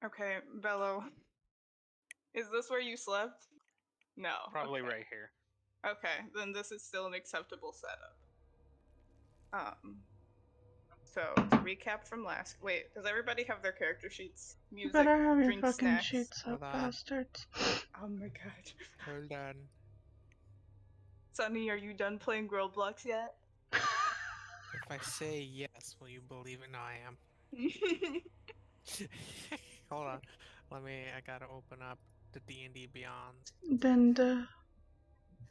Okay, Bello. Is this where you slept? No. Probably okay. right here. Okay, then this is still an acceptable setup. So to recap from last. Wait, does everybody have their character sheets? You Music, better have your drink, fucking snacks. sheets up, Hold on. bastards. Oh my god. Hold on. Sunny, are you done playing Roblox yet? If I say yes, will you believe it? No, I am. Hold on. I gotta open up the D&D Beyond. Then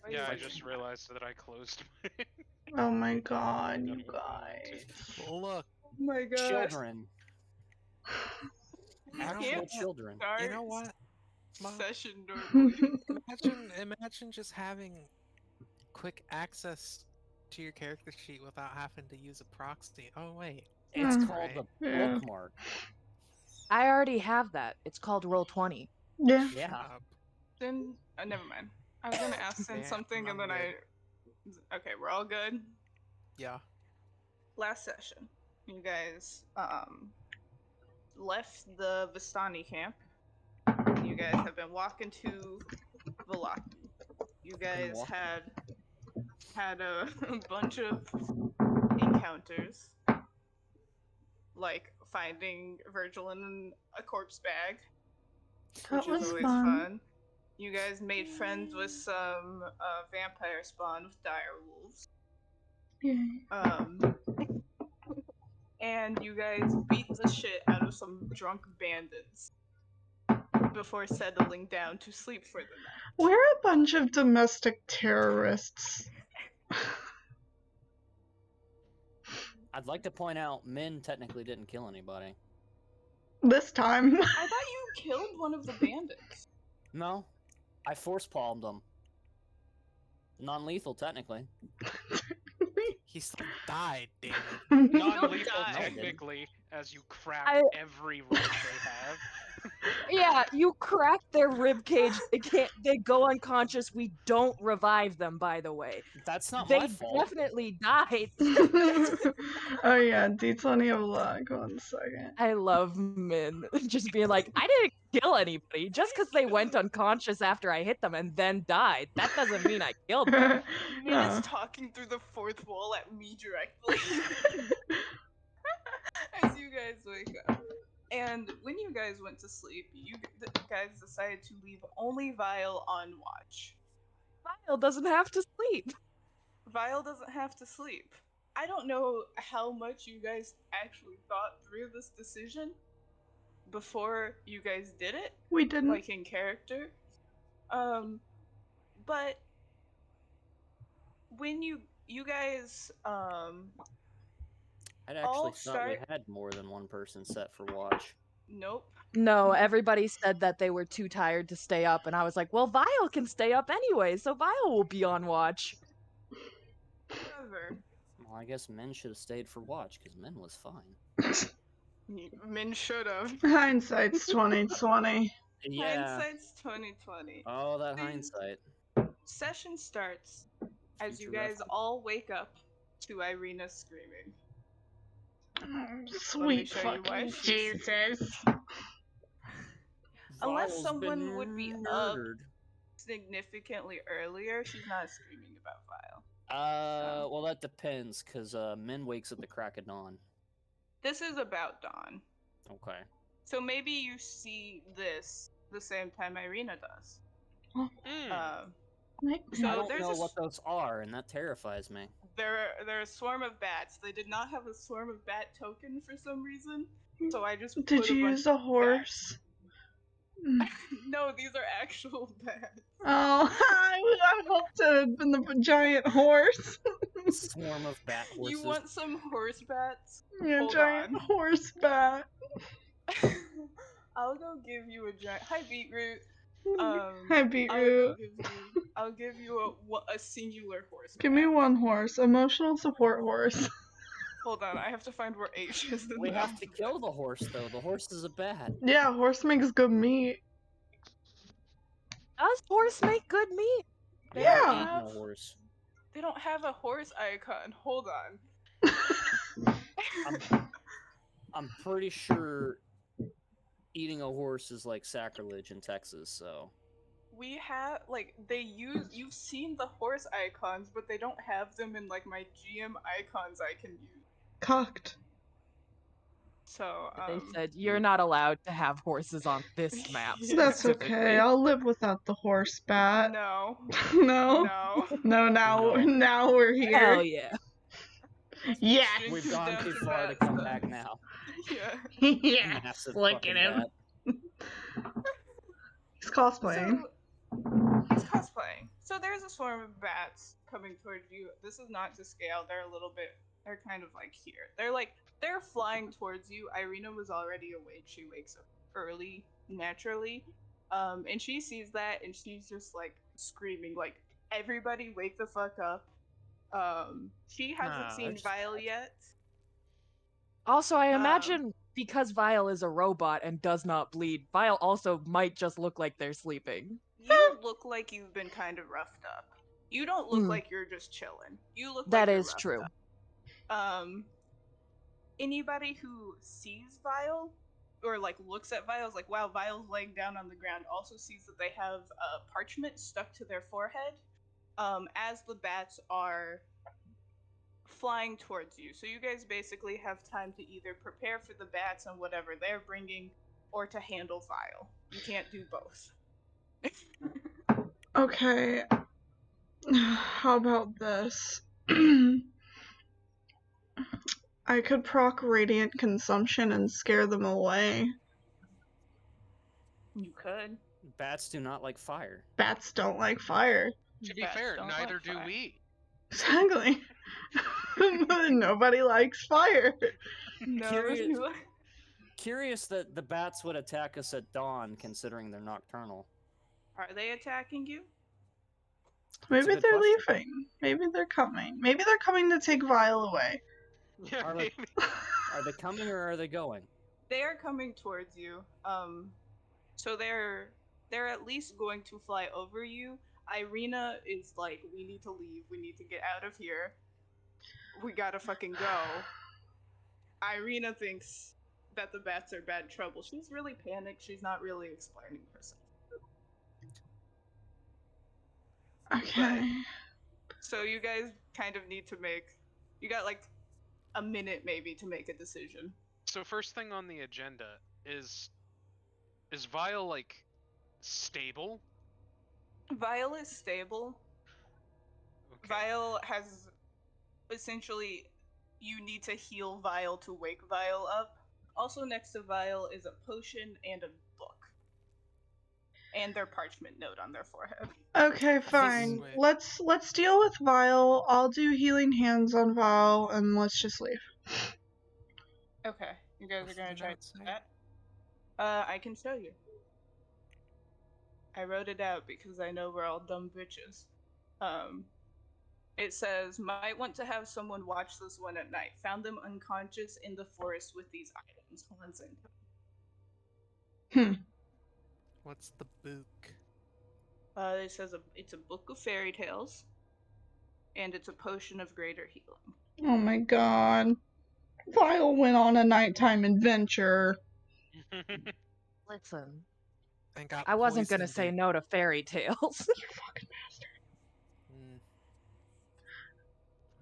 Yeah, I just realized that I closed my... oh my god, you guys. Look. Oh my god. Children. You Actual can't children. start You know what? Mom, session normally. imagine just having quick access to your character sheet without having to use a proxy. Oh wait, It's Hmm. called the Yeah. bookmark. I already have that. It's called Roll20. Yeah. Yeah. Then, never mind. I was gonna ask Sin Yeah, something and I'm then good. Okay, we're all good. Yeah. Last session, you guys left the Vistani camp. You guys have been walking to Velaki. You guys had a bunch of encounters, like finding Virgil in a corpse bag, That which is was always fun. You guys made friends with some vampire spawn with dire wolves. Yeah. And you guys beat the shit out of some drunk bandits before settling down to sleep for the night. We're a bunch of domestic terrorists. I'd like to point out, Min technically didn't kill anybody. This time. I thought you killed one of the bandits. No, I force palmed them. Non-lethal, technically. He still died, damn it. Non-lethal Non-lethal, died. technically, as you crack every rib they have. Yeah, you crack their rib cage. They go unconscious. We don't revive them, by the way. That's not They my fault. definitely died. Oh yeah, D20 of luck. 1 second. I love Min just being like, I didn't kill anybody. Just because they went unconscious after I hit them and then died, that doesn't mean I killed them. Min is talking through the fourth wall at me directly. As you guys wake up. And when you guys went to sleep, you guys decided to leave only Vile on watch. Vile doesn't have to sleep. Vile doesn't have to sleep. I don't know how much you guys actually thought through this decision before you guys did it. We didn't. Like in character. But when you guys I'd actually thought we had more than one person set for watch. Nope. No, everybody said that they were too tired to stay up, and I was like, well, Vile can stay up anyway, so Vile will be on watch. However, Well, I guess Min should have stayed for watch, because Min was fine. Min should have. Hindsight's 2020. Yeah. Hindsight's 2020. Oh, that hindsight. Session starts as Future you guys reference. all wake up to Irina screaming. Sweet show you why fucking she's- Jesus. Unless Vile's someone been would be murdered. up significantly earlier, she's not screaming about Vile. Well, that depends, because Min wakes at the crack of dawn. This is about dawn. Okay. So maybe you see this the same time Irina does. I So don't there's know a what those are, and that terrifies me. They're a swarm of bats. They did not have a swarm of bat token for some reason, so I just Did put you a bunch use a of horse? bats. No, these are actual bats. Oh, I hoped it had been the giant horse. Swarm of bat horses. You want some horse bats? Yeah, Hold giant on. horse bat. I'll go give you a giant. Hi, Beetroot. Hi, Beetroot. I'll give you a singular horse. Give me one horse. Emotional support horse. Hold on, I have to find where H is. We have to kill the horse, though. The horse is a bat. Yeah, horse makes good meat. Does horse make good meat? They Yeah. don't have- No horse. They don't have a horse icon. Hold on. I'm pretty sure eating a horse is like sacrilege in Texas, so. We have like you've seen the horse icons, but they don't have them in like my GM icons I can use. Cocked. So They said you're not allowed to have horses on this map. That's specifically. okay. I'll live without the horse bat. no. No. No. No, now No. now we're here. Hell yeah. Yes. Strings We've gone down too to far to bats, come then. back now. Yeah. Yes. Massive Look fucking at him. bat. He's cosplaying. So he's cosplaying. So there's a swarm of bats coming towards you. This is not to scale. They're kind of like here. They're flying towards you. Irina was already awake. She wakes up early, naturally. And she sees that and she's just like screaming, like, everybody wake the fuck up. She hasn't seen Vile yet. Also, I imagine because Vile is a robot and does not bleed, Vile also might just look like they're sleeping. You look like you've been kind of roughed up. You don't look like you're just chilling. You look That like you're is roughed true. up. Anybody who sees Vile or like looks at Vile is like, wow, Vile's laying down on the ground, also sees that they have parchment stuck to their forehead as the bats are flying towards you. So you guys basically have time to either prepare for the bats and whatever they're bringing or to handle Vile. You can't do both. Okay. How about this? I could proc radiant consumption and scare them away. You could. Bats do not like fire. Bats don't like fire. To be Bats fair, don't neither like do fire. we. Exactly. Nobody likes fire. No, Curious- you- Curious that the bats would attack us at dawn, considering they're nocturnal. Are they attacking you? Maybe good they're question. leaving. Maybe they're coming. Maybe they're coming to take Vile away. Yeah, Are they- maybe. Are they coming or are they going? They are coming towards you. So they're at least going to fly over you. Irina is like, we need to leave. We need to get out of here. We gotta fucking go. Irina thinks that the bats are bad trouble. She's really panicked. She's not really explaining herself. Okay. So you guys kind of need to you got like a minute maybe to make a decision. So first thing on the agenda is Vile like stable? Vile is stable. Okay. Vile has essentially, you need to heal Vile to wake Vile up. Also next to Vile is a potion and a book. And their parchment note on their forehead. Okay, fine. Wait. Let's deal with Vile. I'll do healing hands on Vile, and let's just leave. Okay, you guys What's are gonna the try note to say? do that? I can show you. I wrote it out because I know we're all dumb bitches. It says, might want to have someone watch this one at night. Found them unconscious in the forest with these items. Hold on a second. What's the book? It says it's a book of fairy tales, and it's a potion of greater healing. Oh my god. Vile went on a nighttime adventure. Listen, And got I wasn't gonna poisoned say in- no to fairy tales. You fucking bastard. Mm.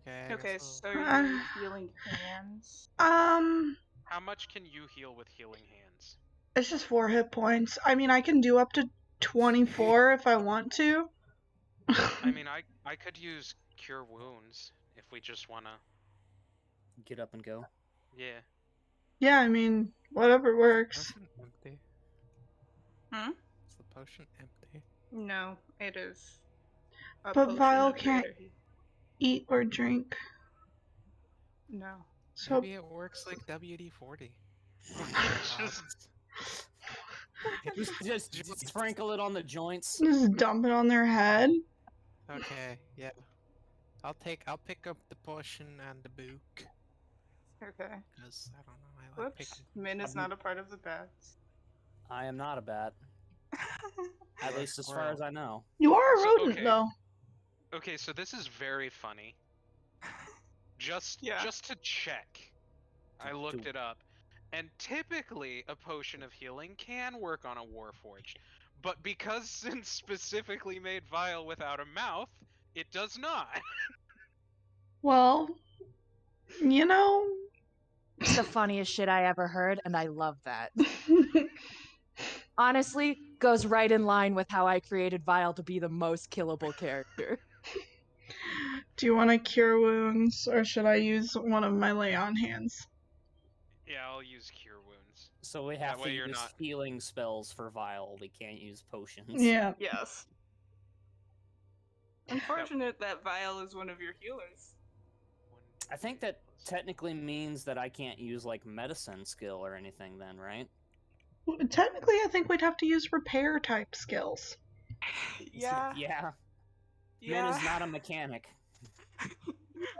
Okay. I Okay, guess so I'll- you're healing hands. How much can you heal with healing hands? It's just 4 hit points. I mean, I can do up to 24 if I want to. I mean, I could use cure wounds if we just wanna. Get up and go. Yeah. Yeah, I mean, whatever works. Potion empty. Hmm? Is the potion empty? No, it is. A But potion Vile of can't- greater Eat or drink. No. So Maybe it works like WD-40. Just- Just sprinkle it on the joints. just dump it on their head. Okay, yeah. I'll pick up the potion and the book. Okay. Because I don't know, I like Whoops. picking. Min is not a part of the bats. I am not a bat, at Or a least as far squirrel. as I know. You are a So, rodent, okay. though. Okay, so this is very funny. Just Yeah. to check, I looked it up. And typically, a potion of healing can work on a Warforged. But because Sin specifically made Vile without a mouth, it does not. Well, you know. It's the funniest shit I ever heard, and I love that. Honestly, goes right in line with how I created Vile to be the most killable character. Do you want to cure wounds, or should I use one of my lay on hands? Yeah, I'll use Cure Wounds. So we have That to way you're use not- healing spells for Vile. We can't use potions. Yeah. Yes. Unfortunate that Vile is one of your healers. I think that technically means that I can't use like medicine skill or anything then, right? Technically, I think we'd have to use repair type skills. Yeah. Yeah. Yeah. Min is not a mechanic.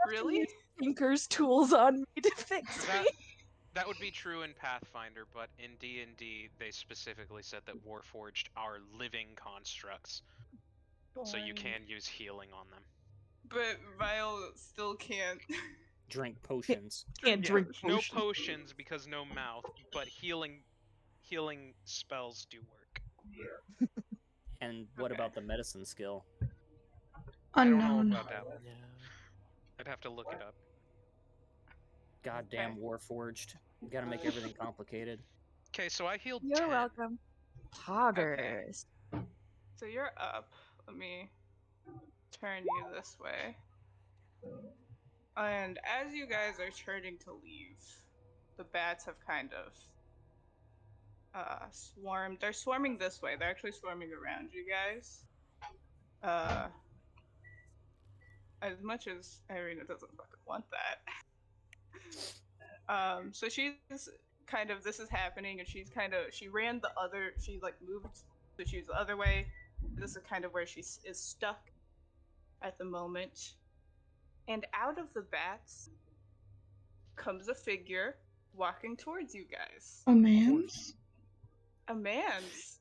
Really? Tinker's tools on me to fix That, me. that would be true in Pathfinder, but in D&D, they specifically said that Warforged are living constructs, so you can use healing on them. But Vile still can't. Drink potions. Can't Yeah, drink No potions. potions because no mouth, but healing spells do work. And what Okay. about the medicine skill? I don't know Unknown. about that one. Yeah. I'd have to look it up. Goddamn Okay. Warforged. You gotta make everything complicated. Okay, so I healed You're 10. welcome. Poggers. So you're up. Let me turn you this way. And as you guys are turning to leave, the bats have kind of swarmed. They're swarming this way. They're actually swarming around you guys. As much as Irina doesn't fucking want that. So she's kind of, this is happening, and she's kind of, she like moved, so she's the other way. This is kind of where she is stuck at the moment. And out of the bats comes a figure walking towards you guys. A man's? A man's.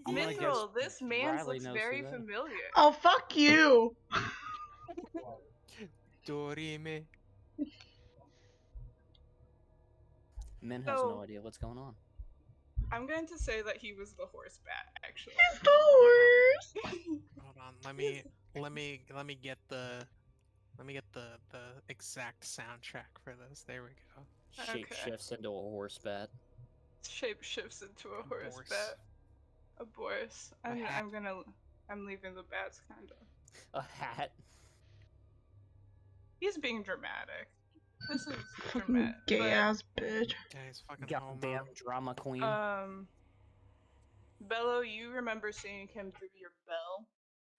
I'm gonna guess Mithril, this man Riley looks knows very who that is. familiar. Oh, fuck you! Dorime. Min has So- no idea what's going on. I'm going to say that he was the horse bat, actually. He's the worst! Hold on. Let me get the exact soundtrack for this. There we go. Shape Okay. shifts into a horse bat. Shape shifts into a horse Borse. bat. A borse. A hat. I'm leaving the bats kind of. A hat. He's being dramatic. This is dramatic. Gay ass bitch. Guys, fucking Goddamn homo. drama queen. Bello, you remember seeing him through your bell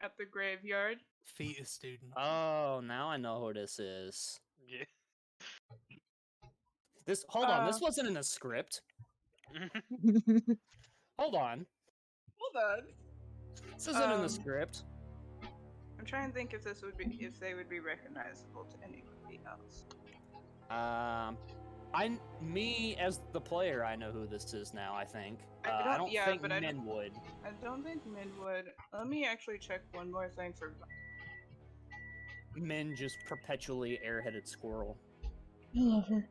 at the graveyard? Fetus student. Oh, now I know who this is. Yeah. Hold on, this wasn't in the script. Hold on. Hold on. This isn't in Um, the script. I'm trying to think if they would be recognizable to anybody else. Me as the player, I know who this is now. I think. I don't yeah, think but I Min would. I don't think Min would. Let me actually check one more thing for. Min just perpetually airheaded squirrel. I love her.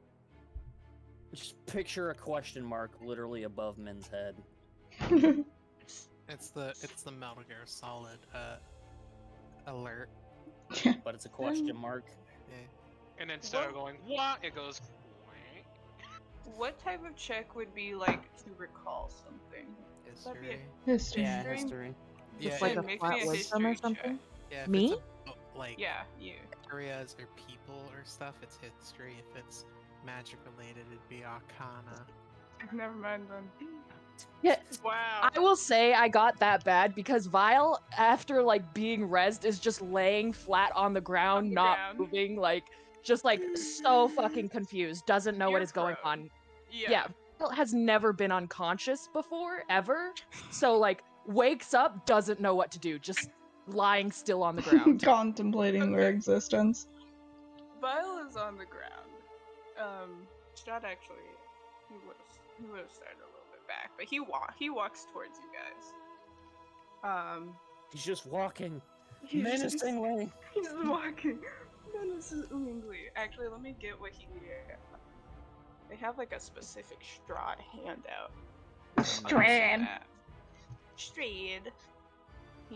Just picture a question mark literally above Min's head. It's the Metal Gear Solid alert. But it's a question mark. Yeah. And instead of going, wah, it goes, wah. What type of check would be like to recall something? That'd be History. History. Yeah, History? history. Yeah, Just like yeah, a make flat me a wisdom or history something? yeah, if Me? It's about, like Yeah, you. areas or people or stuff, it's history. If it's magic related, it'd be arcana. Never mind then. Yeah, Wow. I will say I got that bad because Vile, after like being rezzed, is just laying flat on the ground, On the not ground. moving, like just like so fucking confused, doesn't know what You're is going prone. on. Yeah. Vile has never been unconscious before, ever. So like wakes up, doesn't know what to do, just lying still on the ground. Contemplating their Okay. existence. Vile is on the ground. Strahd actually, he would have started a little bit back, but he walks towards you guys. He's just walking He's just- menacingly. He's walking menacingly. Actually, let me get what he They have like a specific Strahd handout. Strahd. Strahd.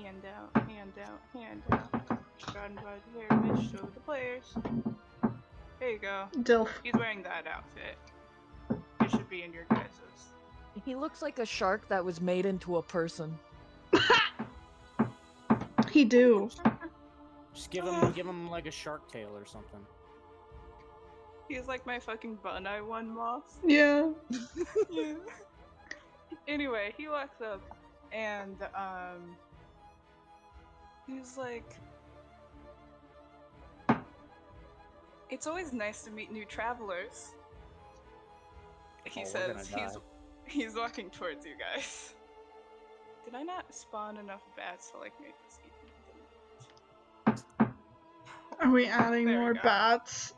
Handout. Strahd right here, bitch. Show the players. There you go. Dilf. He's wearing that outfit. It should be in your guys's. He looks like a shark that was made into a person. He do. Just give him like a shark tail or something. He's like my fucking bun I won moss. Yeah. Yeah. Anyway, he walks up and he's like, it's always nice to meet new travelers. He says he's walking towards you guys. Did I not spawn enough bats to like make this even? Are we adding There we more go. bats?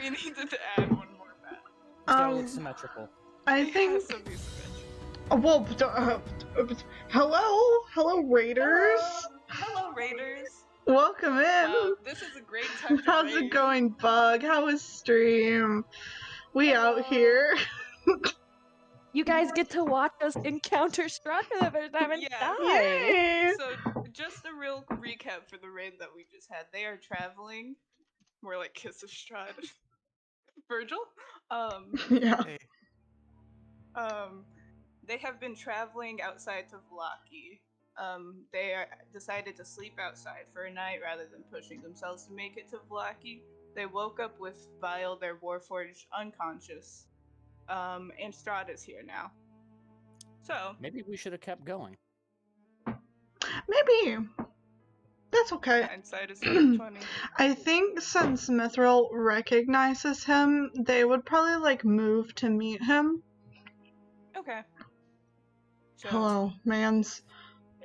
We needed to add one more bat. It's gotta look symmetrical. I It think. has to be symmetrical. Well, hello, Raiders. Hello, Raiders. Welcome in. This is a great time to How's raid. it going, Bug? How was stream? We out here. You guys get to watch us encounter Strahd for the first time and Yeah. die. Yay! So, just a real recap for the raid that we just had. They are traveling. More like Kiss of Strahd. Virgil? Yeah. Hey, They have been traveling outside to Vlaki. They decided to sleep outside for a night rather than pushing themselves to make it to Vlaki. They woke up with Vile, their Warforged, unconscious. And Strahd is here now. So, Maybe we should have kept going. Maybe. That's okay. hindsight is 2020. I think since Mithril recognizes him, they would probably like move to meet him. Okay. So, Hello, mans.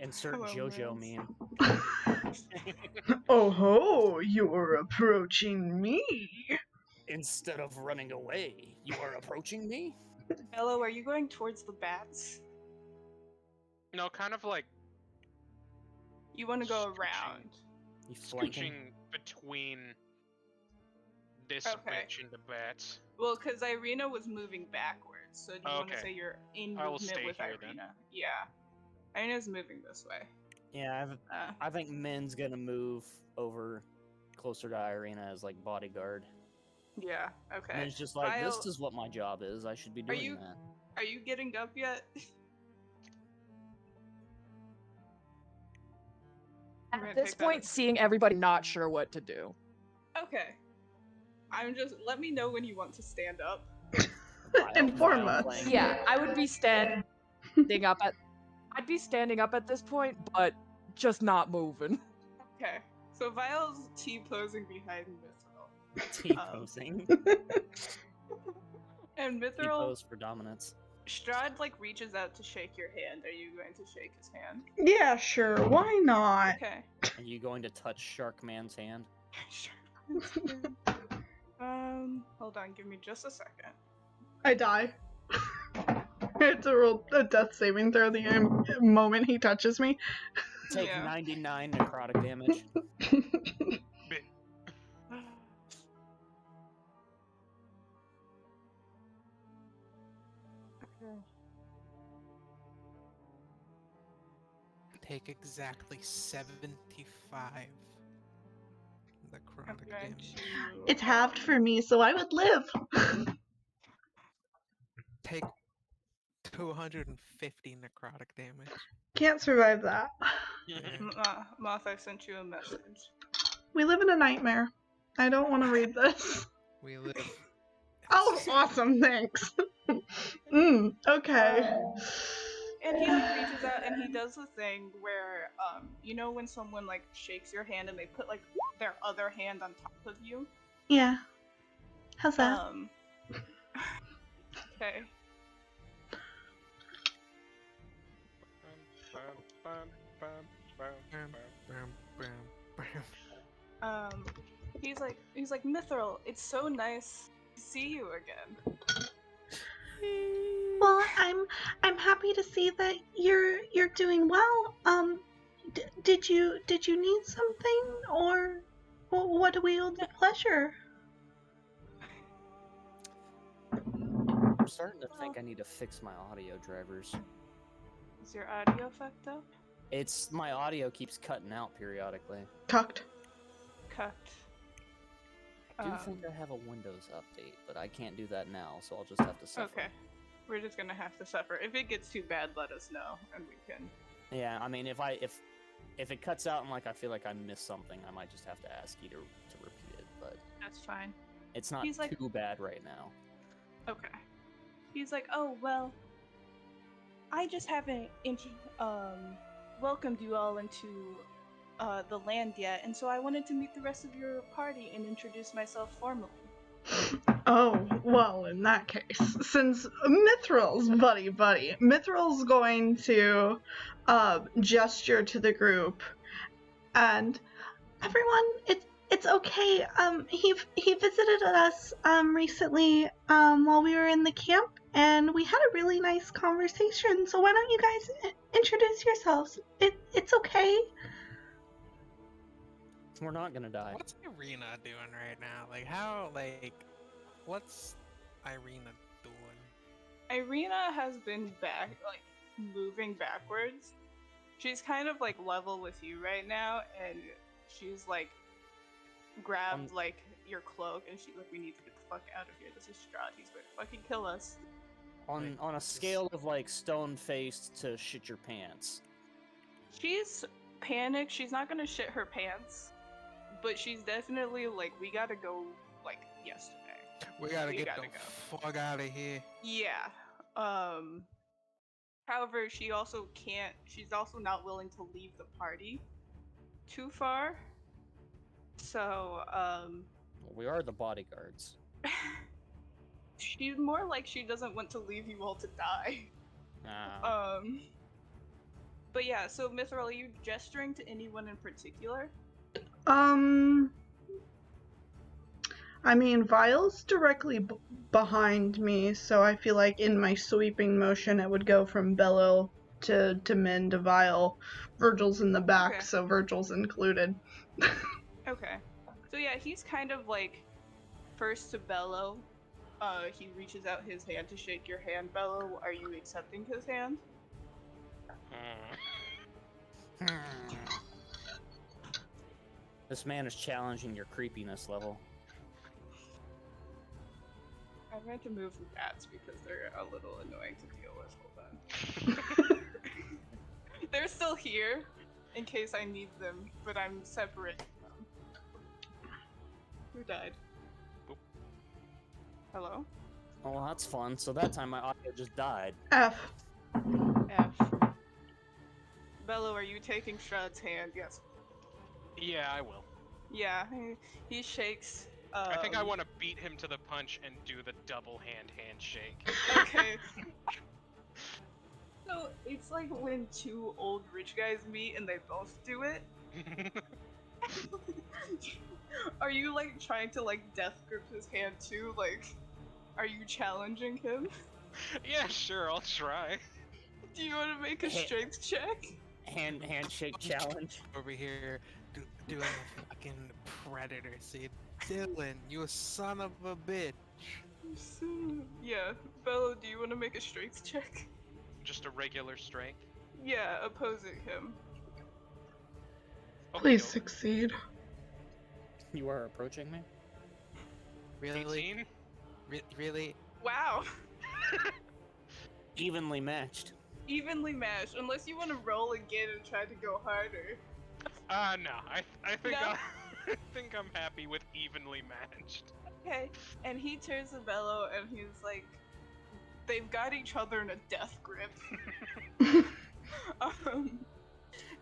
Insert Hello, JoJo Mans. meme. Oh ho, you're approaching me. Instead of running away, you are approaching me? Hello, are you going towards the bats? No, kind of like You want to go around. You flanking? scooching between this Okay. bitch and the bats. Well, because Irina was moving backwards, so do you want to Okay. say you're in I will movement stay with here, Irina? then. Yeah. Irina's moving this way. Yeah, Uh, I think Min's gonna move over closer to Irina as like bodyguard. yeah, okay. Min's just like, Vile, this is what my job is. I should be doing you- that. Are you getting up yet? I'm gonna At this take that point, as- seeing everybody not sure what to do. Okay. Let me know when you want to stand up. Inform us. Playing. Yeah, I would be standing up at. I'd be standing up at this point, but just not moving. Okay. So Vile's T-posing behind Mithril. T-posing. And Mithril, T-pose for dominance. Strahd like reaches out to shake your hand. Are you going to shake his hand? Yeah, sure. Why not? Okay. Are you going to touch Shark Man's hand? Sure. Hold on, give me just a second. I die. I have to roll a death saving throw the moment he touches me. Take Yeah. 99 necrotic damage. Bit. take exactly 75 necrotic I'm going damage. to... It's halved for me, so I would live. Take 250 necrotic damage. Can't survive that. Moth, I sent you a message. We live in a nightmare. I don't want to read this. We live. Oh, awesome, thanks. Okay. And he like reaches out and he does the thing where, you know when someone like shakes your hand and they put like their other hand on top of you? Yeah. How's that? Okay. He's like, Mithril, it's so nice to see you again. Well, I'm happy to see that you're doing well. Did you need something, or what do we owe the pleasure? starting to think I need to fix my audio drivers. Is your audio fucked up? My audio keeps cutting out periodically. Tucked. Cut. I do think I have a Windows update, but I can't do that now, so I'll just have to suffer. Okay. We're just gonna have to suffer. If it gets too bad, let us know, and we can... Yeah, I mean, if it cuts out and like I feel like I missed something, I might just have to ask you to repeat it, but... That's fine. It's not He's like- too bad right now. Okay. He's like, oh, well... I just haven't welcomed you all into the land yet, and so I wanted to meet the rest of your party and introduce myself formally. Oh, well, in that case, since Mithril's buddy, Mithril's going to gesture to the group, and everyone, it's okay. He visited us recently while we were in the camp, and we had a really nice conversation. So why don't you guys introduce yourselves? It's okay. We're not gonna die. What's Irina doing right now? What's Irina doing? Irina has been moving backwards. She's kind of level with you right now, and she's grabbed your cloak, and she's like, we need to get the fuck out of here. This is Strahd. He's going to fucking kill us. On a scale of stone-faced to shit your pants. She's panicked. She's not gonna shit her pants, but she's definitely we gotta go yesterday. We gotta get the fuck out of here. Yeah. However, she also can't. She's also not willing to leave the party too far. So, We are the bodyguards. she's more like she doesn't want to leave you all to die. But yeah, so Mithril, are you gesturing to anyone in particular? I mean, Vile's directly behind me, so I feel like in my sweeping motion it would go from Bello to Min to Vile. Virgil's in the back, Okay. so Virgil's included. Okay. So yeah, he's kind of first to Bello. He reaches out his hand to shake your hand, Bello. Are you accepting his hand? This man is challenging your creepiness level. I'm going to move the bats because they're a little annoying to deal with. Hold on. They're still here in case I need them, but I'm separating them. Who died? Boop. Hello? Oh, well, that's fun. So that time my audio just died. F. F. Bello, are you taking Strahd's hand? Yes. Yeah, I will. Yeah, he shakes. I think I want to beat him to the punch and do the double handshake. Okay. So it's like when two old rich guys meet and they both do it. Are you trying to death grip his hand too? Are you challenging him? Yeah, sure, I'll try. Do you want to make a strength check? Handshake challenge. Over here doing the fucking predator scene. Dylan, you son of a bitch. Yeah, Bello, do you want to make a strength check? Just a regular strength. Yeah, opposing him. Please Okey-doke. succeed. You are approaching me? Really? 18? Really? Wow. Evenly matched. Evenly matched, unless you want to roll again and try to go harder. No. I think No? I think I'm happy with evenly matched. Okay, and he turns to Bello and he's like, they've got each other in a death grip.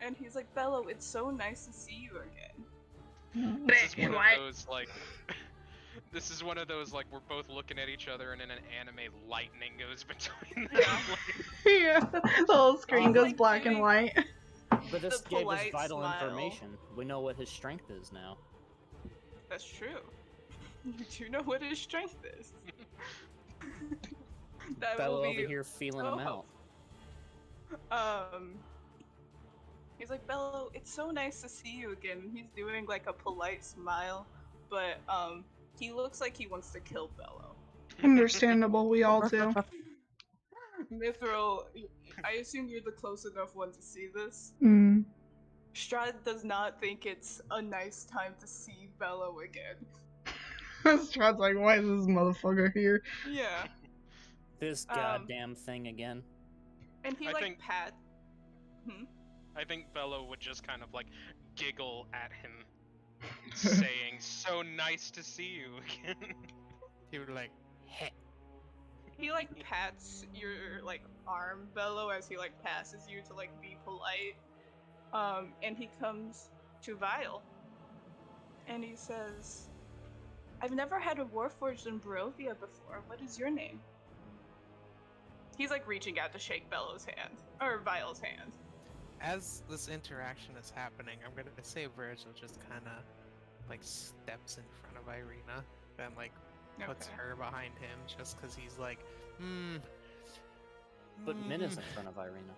And he's like, Bello, it's so nice to see you again. This is one of those this is one of those we're both looking at each other and in an anime lightning goes between them. Yeah, the whole screen goes black and doing- white. But this The gave us polite vital smile. information. We know what his strength is now. That's true. You do know what his strength is. That Bello will be over here feeling him out. He's like, Bello, it's so nice to see you again. He's doing a polite smile, but he looks like he wants to kill Bello. Understandable, we all do. Mithril, I assume you're the close enough one to see this. Mm. Strahd does not think it's a nice time to see Bello again. Strahd's like, why is this motherfucker here? Yeah. This goddamn thing again. And he I like think- pat. Hmm? I think Bello would just kind of like giggle at him, saying, "So nice to see you again." He would like, hey. He like pats your like arm, Bello, as he like passes you to like be polite. And he comes to Vile. And he says, I've never had a Warforged in Barovia before. What is your name? He's like reaching out to shake Bello's hand. Or Vile's hand. As this interaction is happening, I'm gonna say Virgil just kind of like steps in front of Irina and like puts Okay. her behind him just because he's like, But Min is in front of Irina.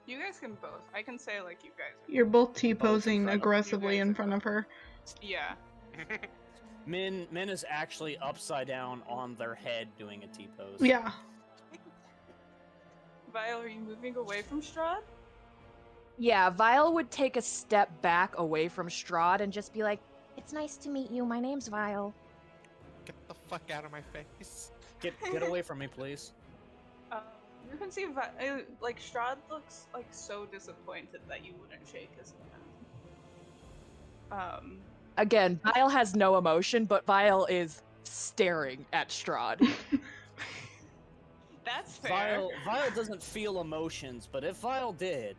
You guys can both. I can say like you guys. You're both Both in T-posing front of- aggressively you guys in are front of her. Yeah. Min is actually upside down on their head doing a T-pose. Yeah. Vile, are you moving away from Strahd? Yeah, Vile would take a step back away from Strahd and just be like, "It's nice to meet you. My name's Vile." get the fuck out of my face. Get away from me, please. You can see like Strahd looks like so disappointed that you wouldn't shake his hand. Again, Vile has no emotion, but Vile is staring at Strahd. That's fair. Vile doesn't feel emotions, but if Vile did,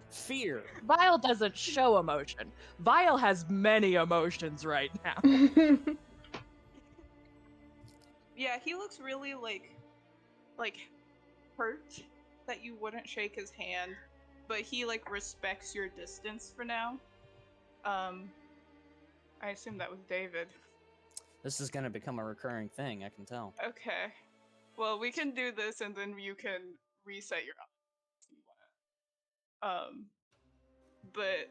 fear. Vile doesn't show emotion. Vile has many emotions right now. Yeah, he looks really like hurt that you wouldn't shake his hand, but he like respects your distance for now. I assume that was David. This is gonna become a recurring thing, I can tell. Okay. Well, we can do this and then you can reset your if you want. But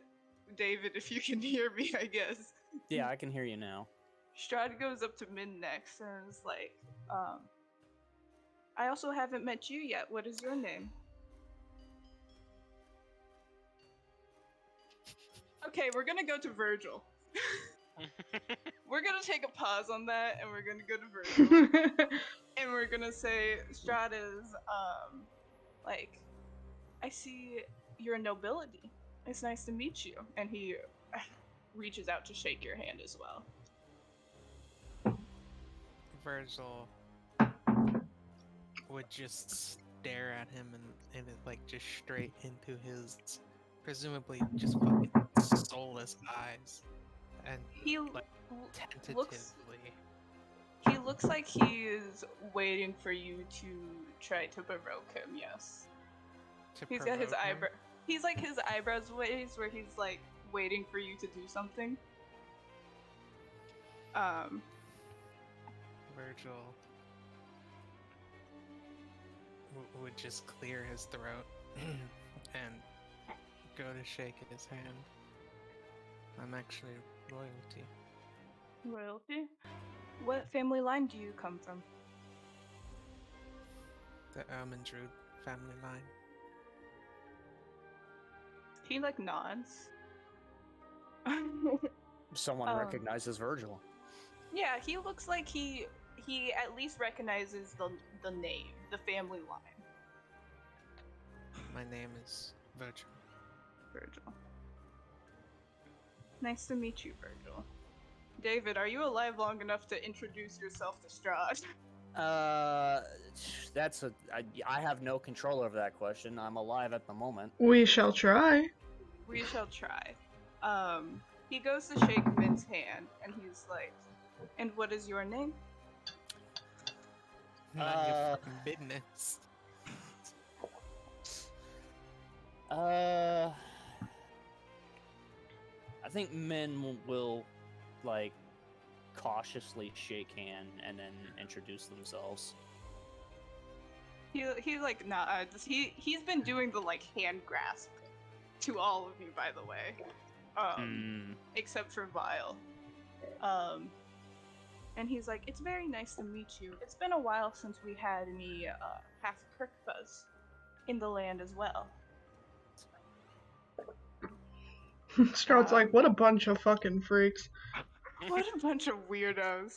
David, if you can hear me, I guess. Yeah, I can hear you now. Strahd goes up to Min next and is like, I also haven't met you yet. What is your name? Okay, we're gonna go to Virgil. We're gonna take a pause on that and we're gonna go to Virgil. And we're gonna say, Strahd is, like, I see your nobility. It's nice to meet you. And he reaches out to shake your hand as well. Virgil would just stare at him and it, like just straight into his presumably just fucking soulless eyes and He like looks tentatively. he looks like he is waiting for you to try to provoke him, yes. to He's got his provoke him. eyebrow. He's like his eyebrows ways where he's like waiting for you to do something. Virgil would just clear his throat and go to shake his hand. I'm actually royalty. Royalty? What family line do you come from? The Ermindrude family line. He like nods. Someone recognizes Virgil. Yeah, he looks like he at least recognizes the name, the family line. My name is Virgil. Virgil. Nice to meet you, Virgil. David, are you alive long enough to introduce yourself to Strahd? I have no control over that question. I'm alive at the moment. We shall try. We shall try. He goes to shake Min's hand, and he's like, and what is your name? None your fucking business. I think men will like cautiously shake hand and then introduce themselves. He like nods. He's been doing the like hand grasp to all of you, by the way. Except for Vile. And he's like, it's very nice to meet you. It's been a while since we had any half Kirkfuzz in the land as well. Strahd's like, what a bunch of fucking freaks. What a bunch of weirdos.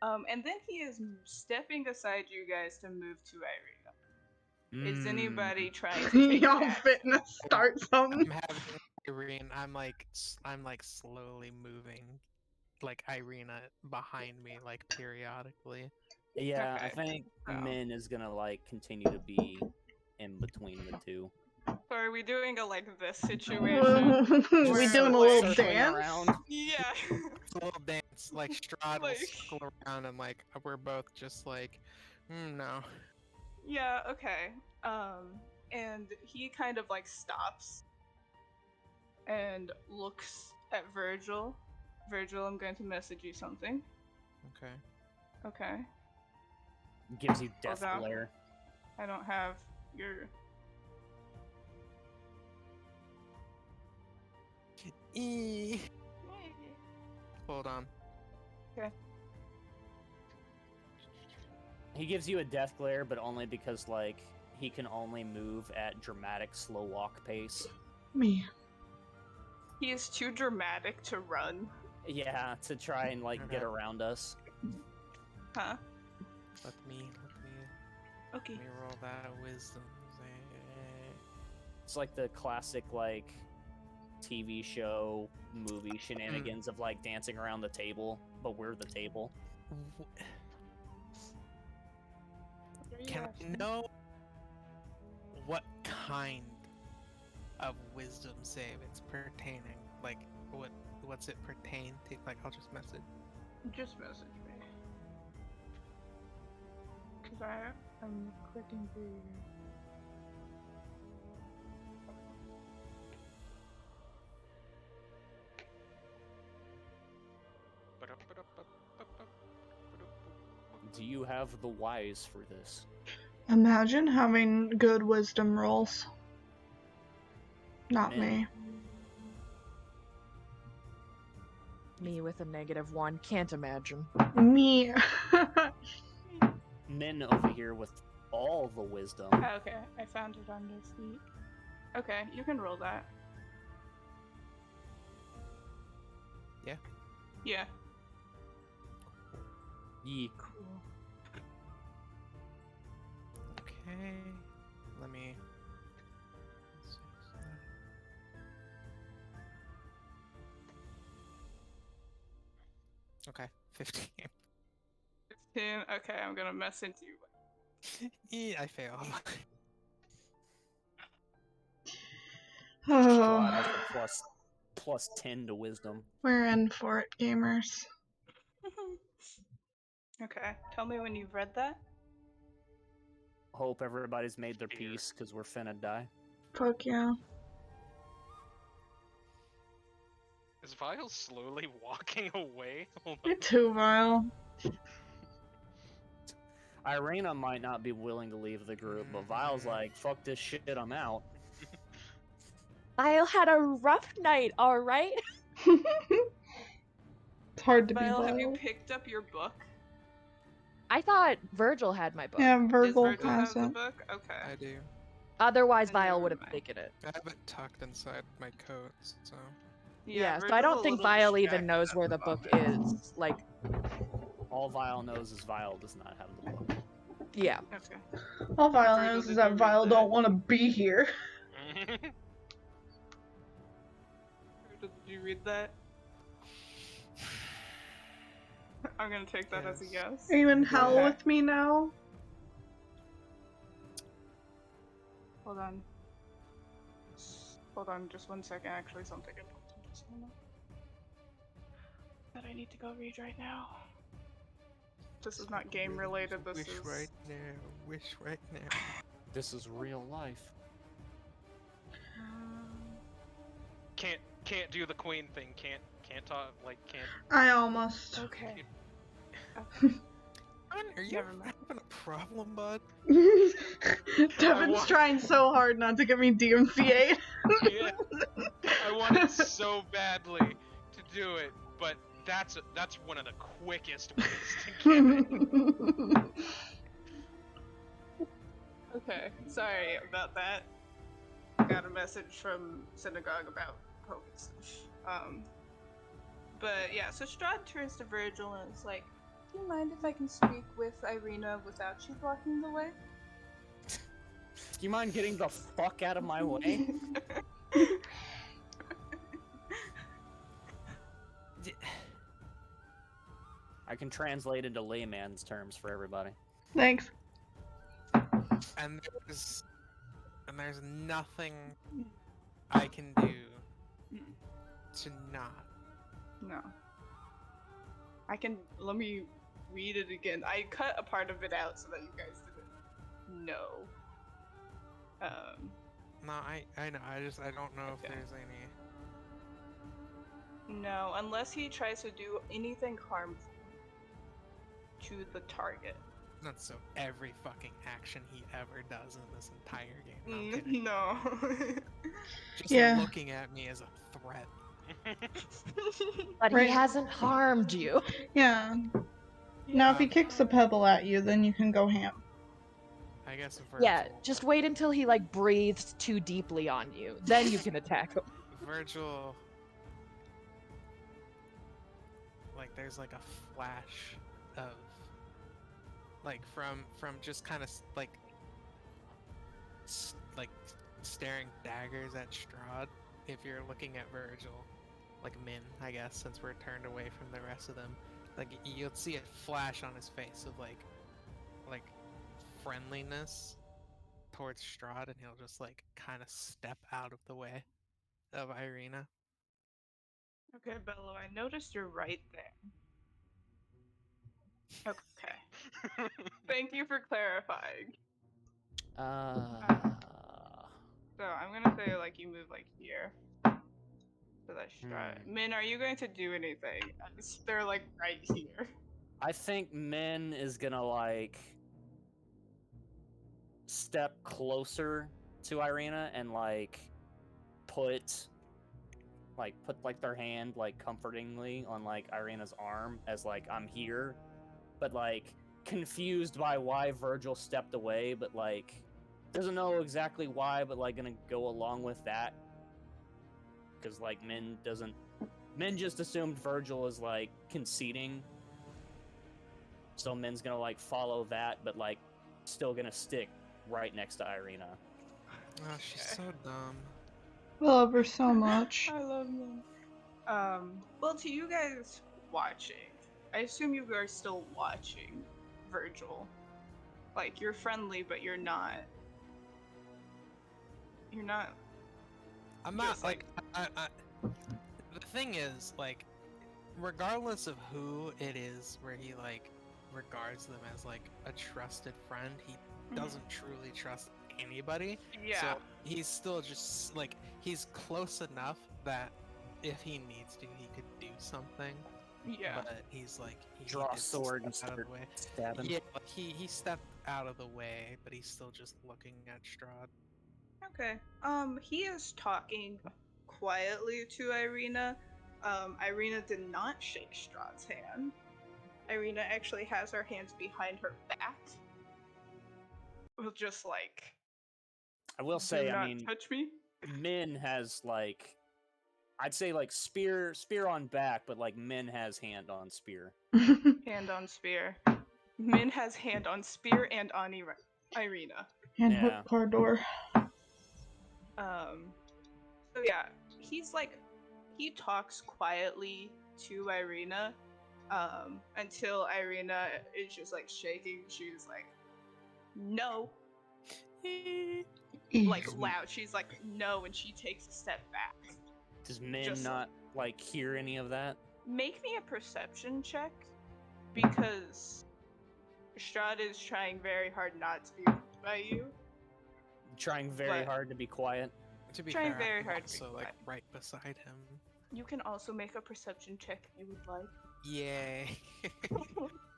And then he is stepping aside you guys to move to Irina. Is anybody trying to take Y'all that? fitting to start something? I'm having Irene. I'm like slowly moving, like Irina behind me, like periodically. Yeah, I Okay. think Oh. Min is gonna like continue to be in between the two. So are we doing a like this we situation? doing a little Circling dance? around. Yeah. It's a little dance, like Strahd will Like- circle around and like we're both just like, no. Yeah, okay. And he kind of like stops and looks at Virgil. Virgil, I'm going to message you something. Okay. Okay. Gives you death on. glare. I don't have your. Hold on. He gives you a death glare, but only because like he can only move at dramatic slow walk pace. Me. He is too dramatic to run. Yeah, to try and like get Okay. around us. Huh? Let me Okay. roll that wisdom. It's like the classic like TV show movie shenanigans of like dancing around the table, but we're the table. Can I know what kind of wisdom save it's pertaining? Like, what's it pertain to? Like, I'll just message. Just message me. Cause I'm clicking through your. Do you have the wise for this? Imagine having good wisdom rolls. Not me. Me with a -1, can't imagine. Me. Min over here with all the wisdom. Okay, I found it on this sheet. Okay, you can roll that. Yeah? Yeah. Ye. Cool. Okay. Let me. Okay, 15. 15. Okay, I'm gonna message you. I failed. Strahd has Oh, a plus 10 to wisdom. we're in for it, gamers. Okay, tell me when you've read that. Hope everybody's made their Here. peace, because we're finna die. Fuck yeah. Is Vile slowly walking away? Hold on. You're too vile. Irina might not be willing to leave the group, but Vile's like, fuck this shit, I'm out. Vile had a rough night, alright? It's hard to be Vile, have you vile. picked up your book? I thought Virgil had my book. Yeah, Does Virgil Virgil has have the it. book? Okay. I do. Otherwise, Then Vile never would have mind. taken it. I have it tucked inside my coat, so. Yeah, so Virgil's I a don't think little Vile even distracted knows at where the book is. Like, All Vile knows is Vile does not have the book. yeah. Okay. All Vile Virgil, knows did is you that read Vile that? don't want to be here. Did you read that? I'm gonna take that as a yes. Are you in hell Okay. with me now? Hold on. Hold on just one second. Actually, something important just came up that I need to go read right now. This is not game related. This Wish is. right now. Wish right now. This is real life. Can't do the queen thing. Can't talk like can't. I almost. Okay. Are you Never mind. having a problem, bud? Devin's trying so hard not to get me DMCA'd. Yeah. I wanted so badly to do it, but That's one of the quickest ways to get it. Okay, sorry about that. Got a message from Synagogue about COVID stuff. But yeah, so Strahd turns to Virgil and is like, "Do you mind if I can speak with Irina without you blocking the way?" Do you mind getting the fuck out of my way? I can translate into layman's terms for everybody. Thanks. And there's nothing I can do to not. No. Let me read it again. I cut a part of it out so that you guys didn't know. No, I know. I don't know if Okay. there's any. No, unless he tries to do anything harmful to the target. Not so every fucking action he ever does in this entire game. No, I'm kidding. No. Just Yeah. looking at me as a threat. But Right. he hasn't harmed you. Yeah. Now, if he kicks a pebble at you, then you can go ham. I guess Virgil. Yeah, just wait until he like breathes too deeply on you. Then you can attack him. Virgil. Like, there's like a flash of. Like, from just kind of like staring daggers at Strahd. If you're looking at Virgil, like Min, I guess, since we're turned away from the rest of them, like you'll see a flash on his face of like friendliness towards Strahd, and he'll just like kind of step out of the way of Irina. Okay, Bello, I noticed you're right there. Okay. Thank you for clarifying. So I'm gonna say like you move like here. So that's Strahd. Min, are you going to do anything? They're like right here. I think Min is gonna like step closer to Irina and like put their hand like comfortingly on like Irina's arm as like I'm here, but like confused by why Virgil stepped away, but like doesn't know exactly why, but like gonna go along with that because like Min just assumed Virgil is like conceding, so Min's gonna like follow that, but like still gonna stick right next to Irina. Oh, she's so dumb. Love her so much. I love them. Well, to you guys watching, I assume you are still watching Virgil. Like, you're friendly, but you're not. You're not. I'm not just, like I the thing is, like, regardless of who it is where he like regards them as like a trusted friend, he doesn't truly trust anybody. Yeah. So he's still just like he's close enough that if he needs to, he could do something. Yeah. But he's like he Draw a did sword and step out of start the way. stabbing. Yeah, like he stepped out of the way, but he's still just looking at Strahd. Okay. He is talking quietly to Irina. Irina did not shake Strahd's hand. Irina actually has her hands behind her back. With just like, I will do say, not I mean, touch me. Min has like, I'd say like spear on back, but like Min has hand on spear. Hand on spear. Min has hand on spear and on Irina. And Yeah. hook car door. So yeah, he's like, he talks quietly to Irina, until Irina is just like shaking. She's like, no. Like loud. She's like, no, and she takes a step back. Does Min Just not like hear any of that? Make me a perception check, because Strahd is trying very hard not to be moved by you. Trying very But- hard to be quiet. To be Trying fair, very I'm hard to be also like quiet. right beside him. You can also make a perception check if you would like. Yay.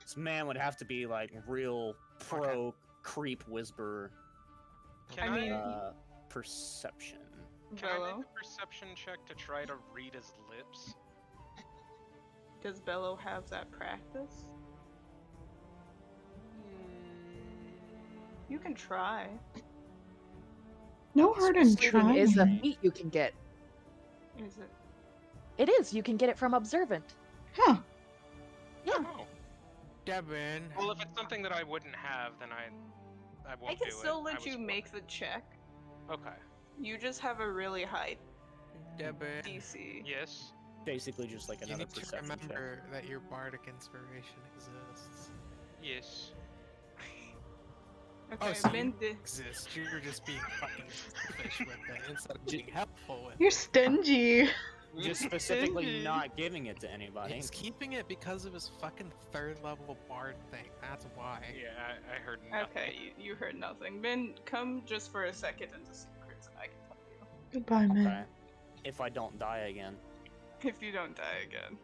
This man would have to be like real pro creep whisperer. Can I mean, Perception. Can I Bello? make a perception check to try to read his lips? Does Bello have that practice? You can try. No hard in Persuading is a trying. feat you can get. Is it? It is. You can get it from Observant. Huh. Yeah. Oh. Devin. Well, if it's something that I wouldn't have, then I won't I can do it. still I let was you make the check. Okay. You just have a really high Devin. DC. Yes. Basically, just like You another need to perception check. remember that your bardic inspiration exists. Yes. Okay, so Ben you did. exist. You're just being fucking selfish with it instead of being helpful with You're it. stingy. Just specifically Stingy. not giving it to anybody. He's keeping it because of his fucking 3rd level bard thing. That's why. Yeah, I heard nothing. Okay, you heard nothing. Ben, come just for a second into secrets and I can tell you. Goodbye, man. Okay. If I don't die again. If you don't die again.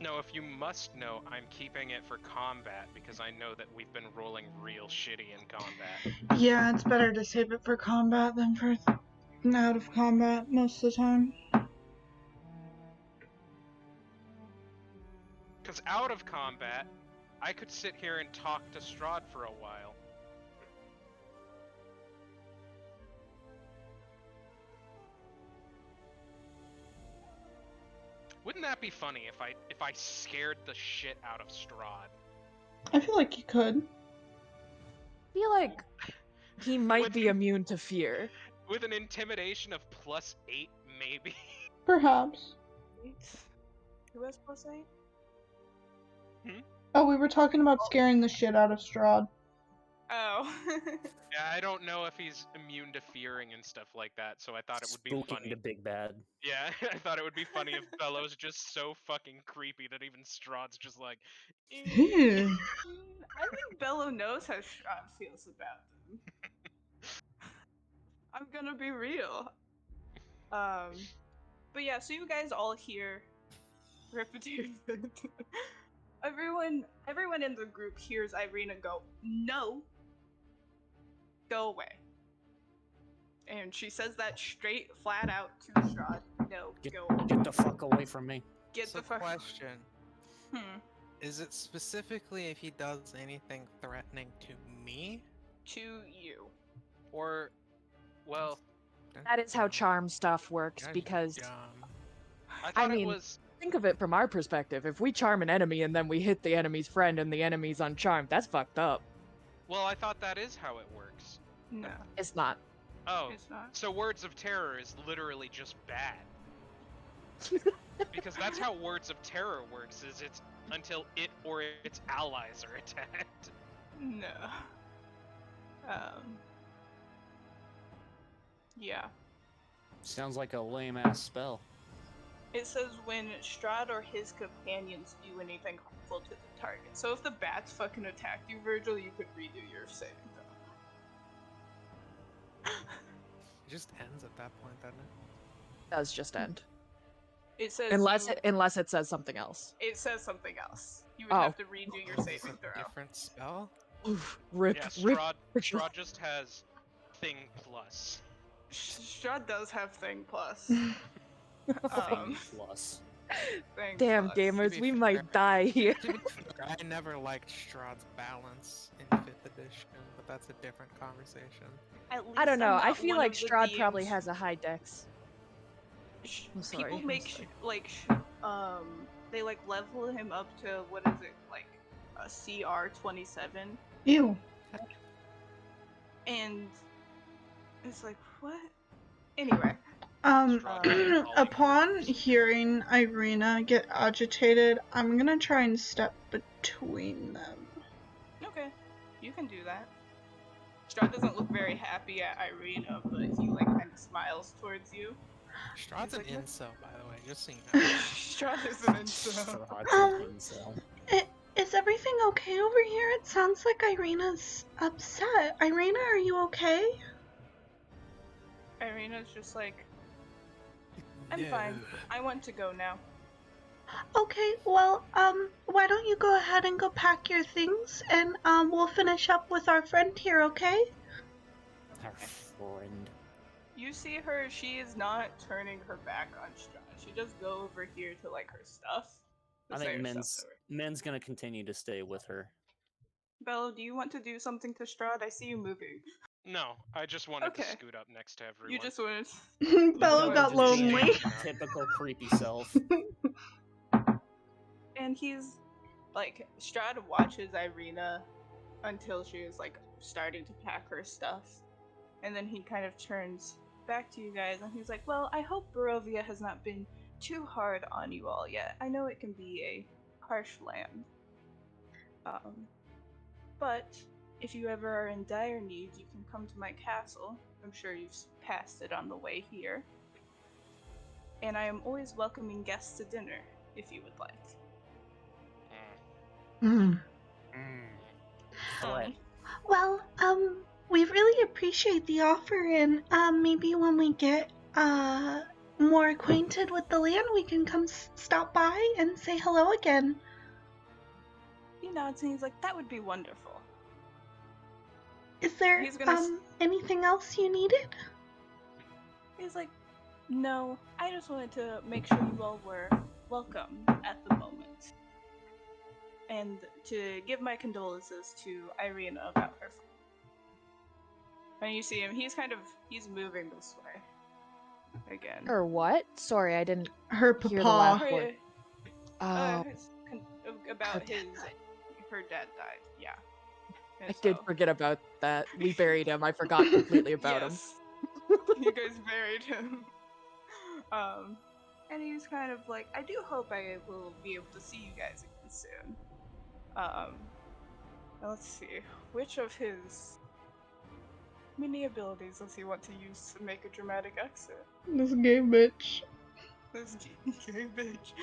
No, if you must know, I'm keeping it for combat because I know that we've been rolling real shitty in combat. Yeah, it's better to save it for combat than for out of combat most of the time. Because out of combat, I could sit here and talk to Strahd for a while. Wouldn't that be funny if I scared the shit out of Strahd? I feel like you could. I feel like he might With- be immune to fear. With an intimidation of +8, maybe. Perhaps. Who has +8? Oh, we were talking about scaring the shit out of Strahd. Oh. Yeah, I don't know if he's immune to fearing and stuff like that, so I thought it would be Spooking funny. the big bad. Yeah, I thought it would be funny if Bello's just so fucking creepy that even Strahd's just like, Ew. I think Bello knows how Strahd feels about them. I'm gonna be real. But yeah, so you guys all hear repetitive. Everyone in the group hears Irina go, "No, go away." And she says that straight, flat out to Strahd. No, go away. Get the fuck away from me. Get So the fuck. question. Is it specifically if he does anything threatening to me? To you. or, well, That is how charm stuff works, That's because dumb. I thought mean- it was. think of it from our perspective. If we charm an enemy and then we hit the enemy's friend and the enemy's uncharmed, that's fucked up. Well, I thought that is how it works. No, It's not. Oh, it's not. so Words of Terror is literally just bad. Because that's how Words of Terror works, is it's until it or its allies are attacked. No. Yeah. Sounds like a lame ass spell. It says when Strahd or his companions do anything harmful to the target. So if the bats fucking attacked you, Virgil, you could redo your saving throw. It just ends at that point, doesn't it? Does just end. It says Unless it says something else. It says something else. You would Oh. have to redo your It's saving a throw. different spell? Oof, rip, Yeah, rip. Strahd just has Thing Plus. Strahd does have Thing Plus. Thing Thing plus. Damn, Plus. gamers, be we fair- might die here. To be fair, I never liked Strahd's balance in 5th edition, but that's a different conversation. At I don't least know. I'm I not feel one like of the Strahd probably DMs has a high dex. I'm sorry, People I'm make sorry. they like level him up to what is it, like a CR 27, Ew. and it's like what? Anyway, Upon hearing Irina get agitated, I'm gonna try and step between them. okay, you can do that. Strahd doesn't look very happy at Irina, but he like kind of smiles towards you. Strahd's an He's like, incel, by the way, just so you know. Strahd is an incel. Is everything okay over here? It sounds like Irina's upset. Irina, are you okay? Irina's just like, I'm fine. I want to go now. Okay, well, why don't you go ahead and go pack your things, and, we'll finish up with our friend here, okay? Our friend. You see her, she is not turning her back on Strahd. She does go over here to like her stuff. I think Min's gonna continue to stay with her. Bello, do you want to do something to Strahd? I see you moving. No, I just wanted to Okay. scoot up next to everyone. You just wanted. Bello got Just being lonely. Typical creepy self. And he's like, Strahd watches Irina until she is like starting to pack her stuff. And then he kind of turns back to you guys and he's like, well, I hope Barovia has not been too hard on you all yet. I know it can be a harsh land. But if you ever are in dire need, you can come to my castle. I'm sure you've passed it on the way here. And I am always welcoming guests to dinner, if you would like. What? Well, we really appreciate the offer, and maybe when we get more acquainted with the land, we can come stop by and say hello again. He nods and he's like, that would be wonderful. Is there He's gonna anything else you needed? He's like, no, I just wanted to make sure you all were welcome at the moment. And to give my condolences to Irina about her. And you see him, he's moving this way. Again. Or what? Sorry, I didn't Her hear the last papa. word. Oh, About her dad died, yeah. And I did so- forget about that. We buried him. I forgot completely about him. Yes. You guys buried him. And he's kind of like, I do hope I will be able to see you guys again soon. Let's see, which of his many abilities does he want to use to make a dramatic exit? This gay bitch. This gay bitch.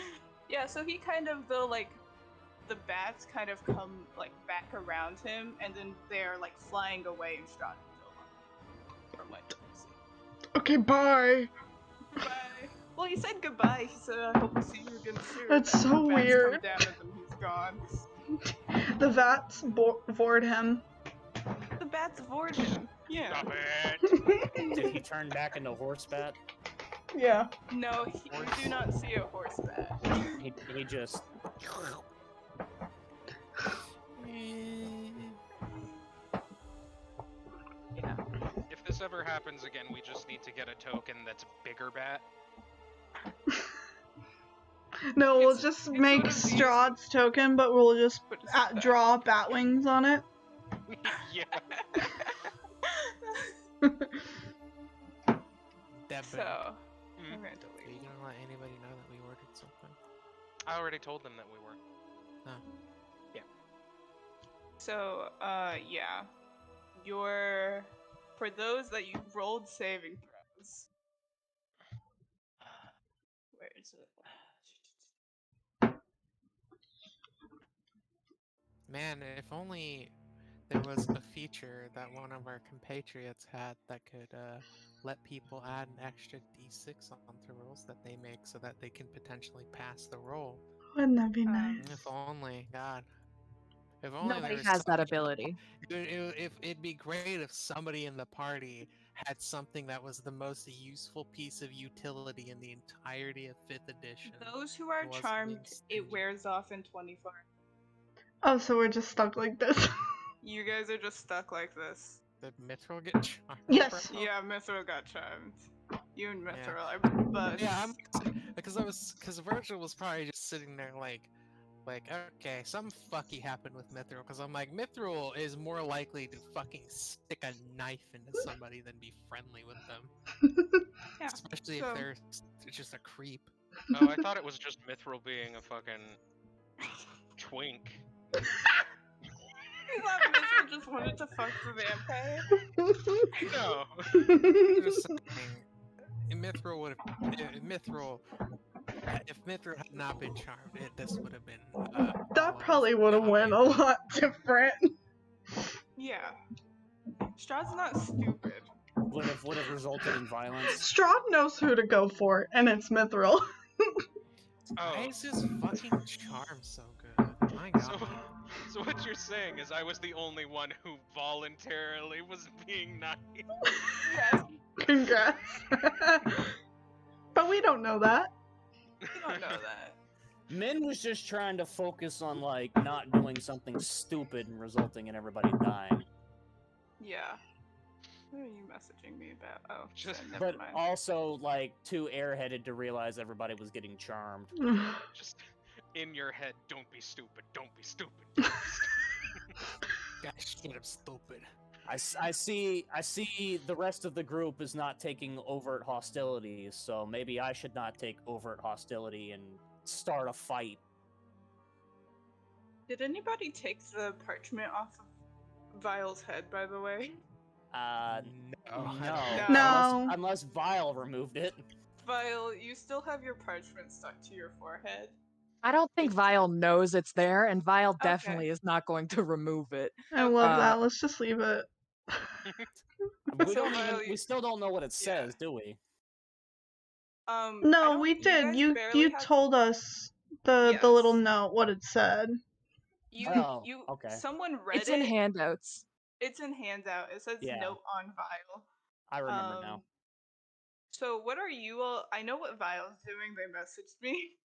Yeah, so he kind of, the bats kind of come, back around him, and then they're, flying away and Strahd from what you can see. Okay, bye. Bye. Well, he said goodbye. He said, I hope to see you again soon. That's And so the bats weird. Come down and then he's gone. The vats bored him. The bats bored him. Yeah. Stop it! Did he turn back into horse bat? Yeah. No, you do not see a horse bat. He just. Yeah. If this ever happens again, we just need to get a token that's bigger bat. No, we'll It's- just it's make one of these- Strahd's token, but we'll just But it's draw bat wings on it. Yeah. Deb, So, Mm. I'm going to are you leave. gonna let anybody know that we ordered something? I already told them that we were. So, yeah. For those that you rolled saving throws. Where is it? Man, if only there was a feature that one of our compatriots had that could let people add an extra d6 onto rolls that they make so that they can potentially pass the roll. Wouldn't that be nice? If only, God. If only Nobody there was has that somebody- ability. It'd be great if somebody in the party had something that was the most useful piece of utility in the entirety of 5th edition. Those who are Wasn't being charmed, it stingy. wears off in 24. Oh, so we're just stuck like this. You guys are just stuck like this. Did Mithril get charmed? Yes. bro? Yeah, Mithril got charmed. You and Yeah. Mithril are bust. Yeah, because Virgil was probably just sitting there like, okay, some fucky happened with Mithril, because I'm like, Mithril is more likely to fucking stick a knife into somebody than be friendly with them. Yeah, Especially so- if they're just a creep. Oh, I thought it was just Mithril being a fucking twink. You thought Mithril just wanted to fuck the vampire? No. I'm just saying, Mithril would have. If Mithril had not been charmed, this would have been. That probably would have went a lot different. Yeah. Strahd's not stupid. Would have resulted in violence. Strahd knows who to go for, and it's Mithril. Oh, Why is his fucking charm so good? My God. So what you're saying is I was the only one who voluntarily was being nice. Yes. Congrats. But we don't know that. You don't know that. Min was just trying to focus on like not doing something stupid and resulting in everybody dying. Yeah. What are you messaging me about? Oh, Just- shit, never But mind. also like too airheaded to realize everybody was getting charmed. Just in your head, don't be stupid, don't be stupid, don't be stupid. Guys, straight up stupid. I see the rest of the group is not taking overt hostilities, so maybe I should not take overt hostility and start a fight. Did anybody take the parchment off of Vile's head, by the way? No, I don't No. think No. Unless Vile removed it. Vile, you still have your parchment stuck to your forehead. I don't think Vile knows it's there, and Vile Okay. definitely is not going to remove it. I love Uh, that. Let's just leave it. So, Vile, We still don't know what it says, do we? I No, don't- we did. guys You barely have- told us the little Yes. note what it said. Oh, okay. Someone read it's in it. handouts. It's in handout. It says Yeah. note on Vile. I remember now. So what are you all? I know what Vile's doing. They messaged me.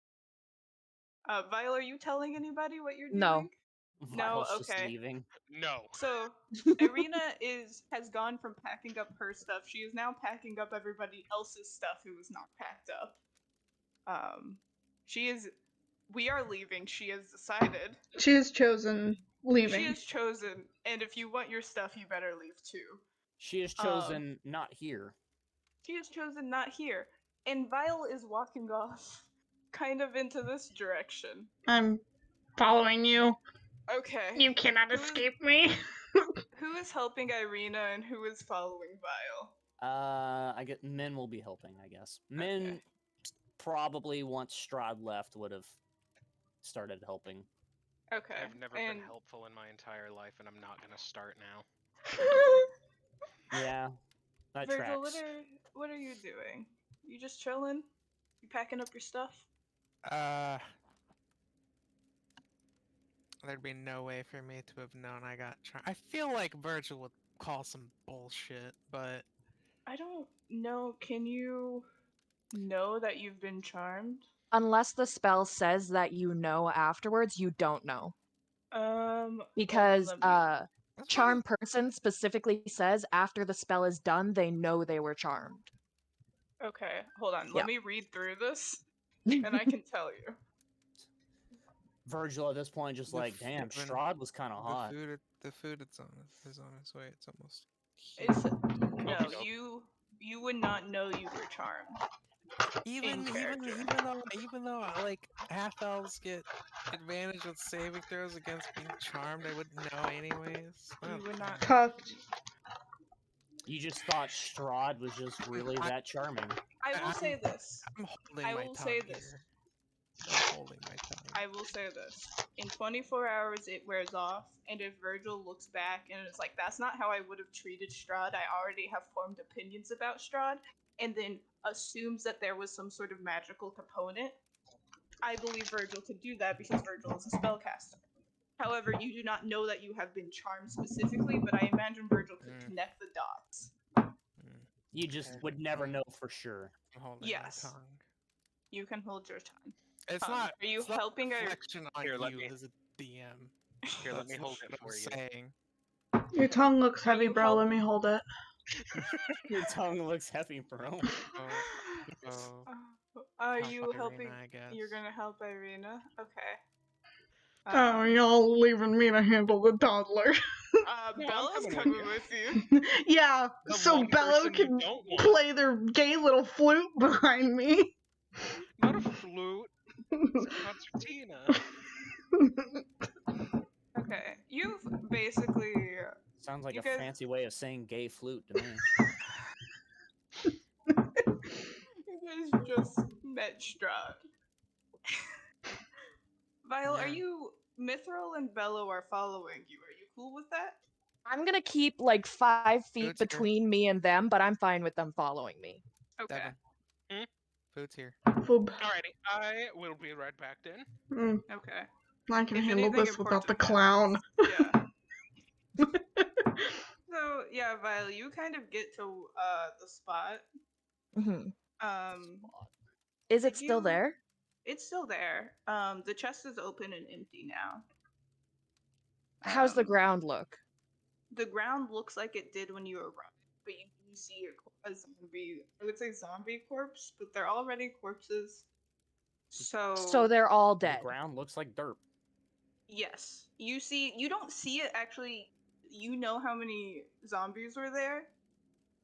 Vile, are you telling anybody what you're doing? No. No, Vile's just okay. leaving. No. So Irina has gone from packing up her stuff. She is now packing up everybody else's stuff who is not packed up. We are leaving. She has decided. She has chosen leaving. She has chosen, and if you want your stuff, you better leave too. She has chosen not here. She has chosen not here, and Vile is walking off, kind of into this direction. I'm following you. Okay. You cannot escape me. Who is helping Irina and who is following Vile? I get Min will be helping, I guess. Min probably once Strahd left would have started helping. Okay. I've never been helpful in my entire life, and I'm not gonna start now. Yeah, that Virgil, tracks. what are you doing? You just chilling? You packing up your stuff? There'd be no way for me to have known I got charmed. I feel like Virgil would call some bullshit, but I don't know. Can you know that you've been charmed? Unless the spell says that you know afterwards, you don't know. well, Because that's charm person specifically says after the spell is done, they know they were charmed. Okay, hold on. Yeah. Let me read through this, and I can tell you. Virgil at this point just The like, damn, food- Strahd was kind of hot. The food is on its way. It's almost. It's no, Okey-doke. you would not know you were charmed. Even character. even though like half elves get advantage with saving throws against being charmed, I wouldn't know anyways. You would not. Cucked. You just thought Strahd was just really that charming. I will say this. I'm holding I my will tongue say this. here. I'm holding my tongue. I will say this. In 24 hours, it wears off, and if Virgil looks back and it's like, that's not how I would have treated Strahd, I already have formed opinions about Strahd, and then assumes that there was some sort of magical component, I believe Virgil could do that because Virgil is a spellcaster. However, you do not know that you have been charmed specifically, but I imagine Virgil could connect the dots. You just would never know for sure. I'm holding Yes. my tongue. You can hold your tongue. It's Are not. you it's not helping a or- reflection on Here, let you me- as a DM. Here, let me That's hold what it I'm for you. saying. Your tongue looks Are heavy, you bro. Let helping? me hold it. Your tongue looks heavy, bro. Oh, Are help you Irina, helping? I guess. You're gonna help Irina? Okay. Oh, y'all leaving me to handle the toddler. No, I'm Bella's coming coming with with you. Yeah, The so one Bella person you can don't want. play their gay little flute behind me. Not a flute. It's a concertina. Okay, you've basically. Sounds like You a guys- fancy way of saying gay flute to me. You guys just met Strahd. Vile, are Yeah. you? Mithril and Bello are following you. Are you cool with that? I'm gonna keep like 5 feet Food's here. between me and them, but I'm fine with them following me. Okay. Devin. Food's here. Foob. Alrighty, I will be right back then. Mm. Okay. I can If handle anything this without the important clown. Yeah. So yeah, Violet, you kind of get to the spot. Hmm. Is it still there? It's still there. The chest is open and empty now. How's the ground look? The ground looks like it did when you arrived, but you do see a zombie. I would say zombie corpse, but they're already corpses. So they're all The dead. ground looks like dirt. Yes, you don't see it actually. You know how many zombies were there.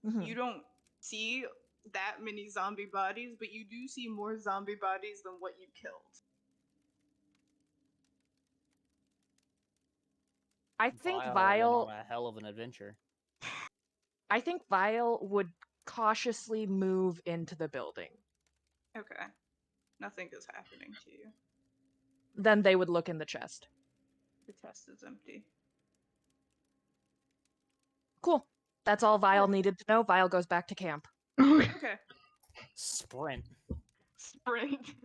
Mhm. You don't see that many zombie bodies, but you do see more zombie bodies than what you killed. I think Vile went Vile. on a hell of an adventure. I think Vile would cautiously move into the building. Okay, nothing is happening to you. Then they would look in the chest. The chest is empty. Cool. That's all Vile needed to know. Vile goes back to camp. Okay. Sprint. Sprint.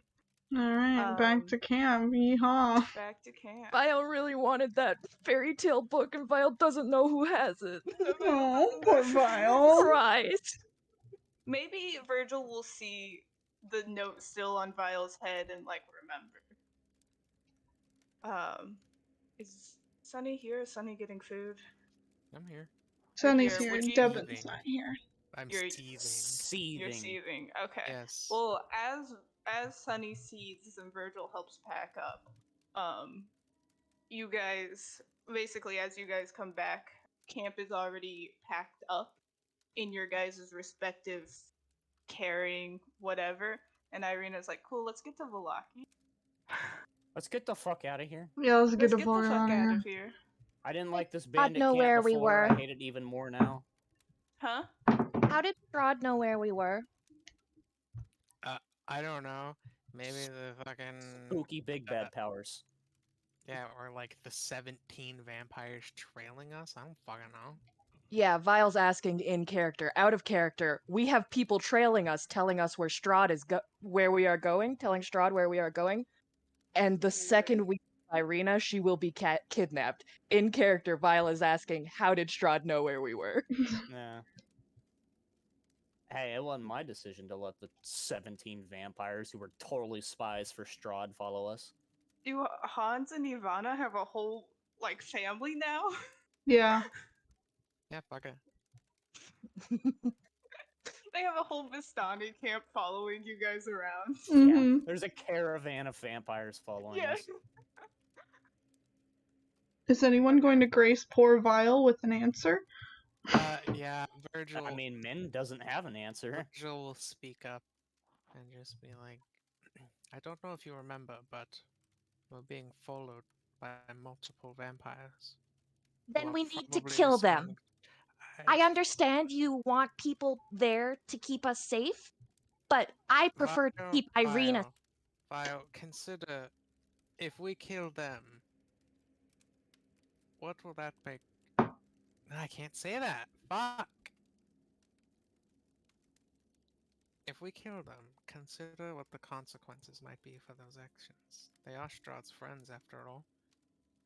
Alright, back to camp. Yeehaw. Back to camp. Vile really wanted that fairy tale book, and Vile doesn't know who has it. Oh, poor Vile. Cries. Maybe Virgil will see the note still on Vile's head and like remember. Is Sunny here? Is Sunny getting food? I'm here. Sunny's Here, here. would you- Devon's not here. I'm You're seething. Seething. You're seething. Okay. Yes. Well, as Sunny seethes and Virgil helps pack up, you guys basically as you guys come back, camp is already packed up in your guys' respective carrying whatever, and Irina's like, "Cool, let's get to Velaki. Let's get the fuck out of here. Yeah, let's get Let's the get the fuck fuck out out of of here. here." I didn't like this I'd bandit know camp where we before. were. I hate it even more now. Huh? How did Strahd know where we were? I don't know. Maybe the fucking Spooky big bad powers. yeah, or like the 17 vampires trailing us. I don't fucking know. Yeah, Vile's asking in character. Out of character, we have people trailing us, telling us where Strahd is where we are going, telling Strahd where we are going. And the second we Irina, she will be kidnapped. In character, Vile is asking, how did Strahd know where we were? Yeah. Hey, it wasn't my decision to let the 17 vampires who were totally spies for Strahd follow us. Do Hans and Ivana have a whole like family now? Yeah. Yeah, fuck it. They have a whole Vistani camp following you guys around. Mm-hmm. Yeah, there's a caravan of vampires following Yeah. us. Is anyone going to grace poor Vile with an answer? Yeah, Virgil. I mean, Min doesn't have an answer. Virgil will speak up and just be like, I don't know if you remember, but we're being followed by multiple vampires. Then Well, we need to probably kill the same- them. I understand you want people there to keep us safe, but I prefer to keep Irina. Vile, consider if we kill them, what will that make? I can't say that. Fuck. If we kill them, consider what the consequences might be for those actions. They are Strahd's friends, after all.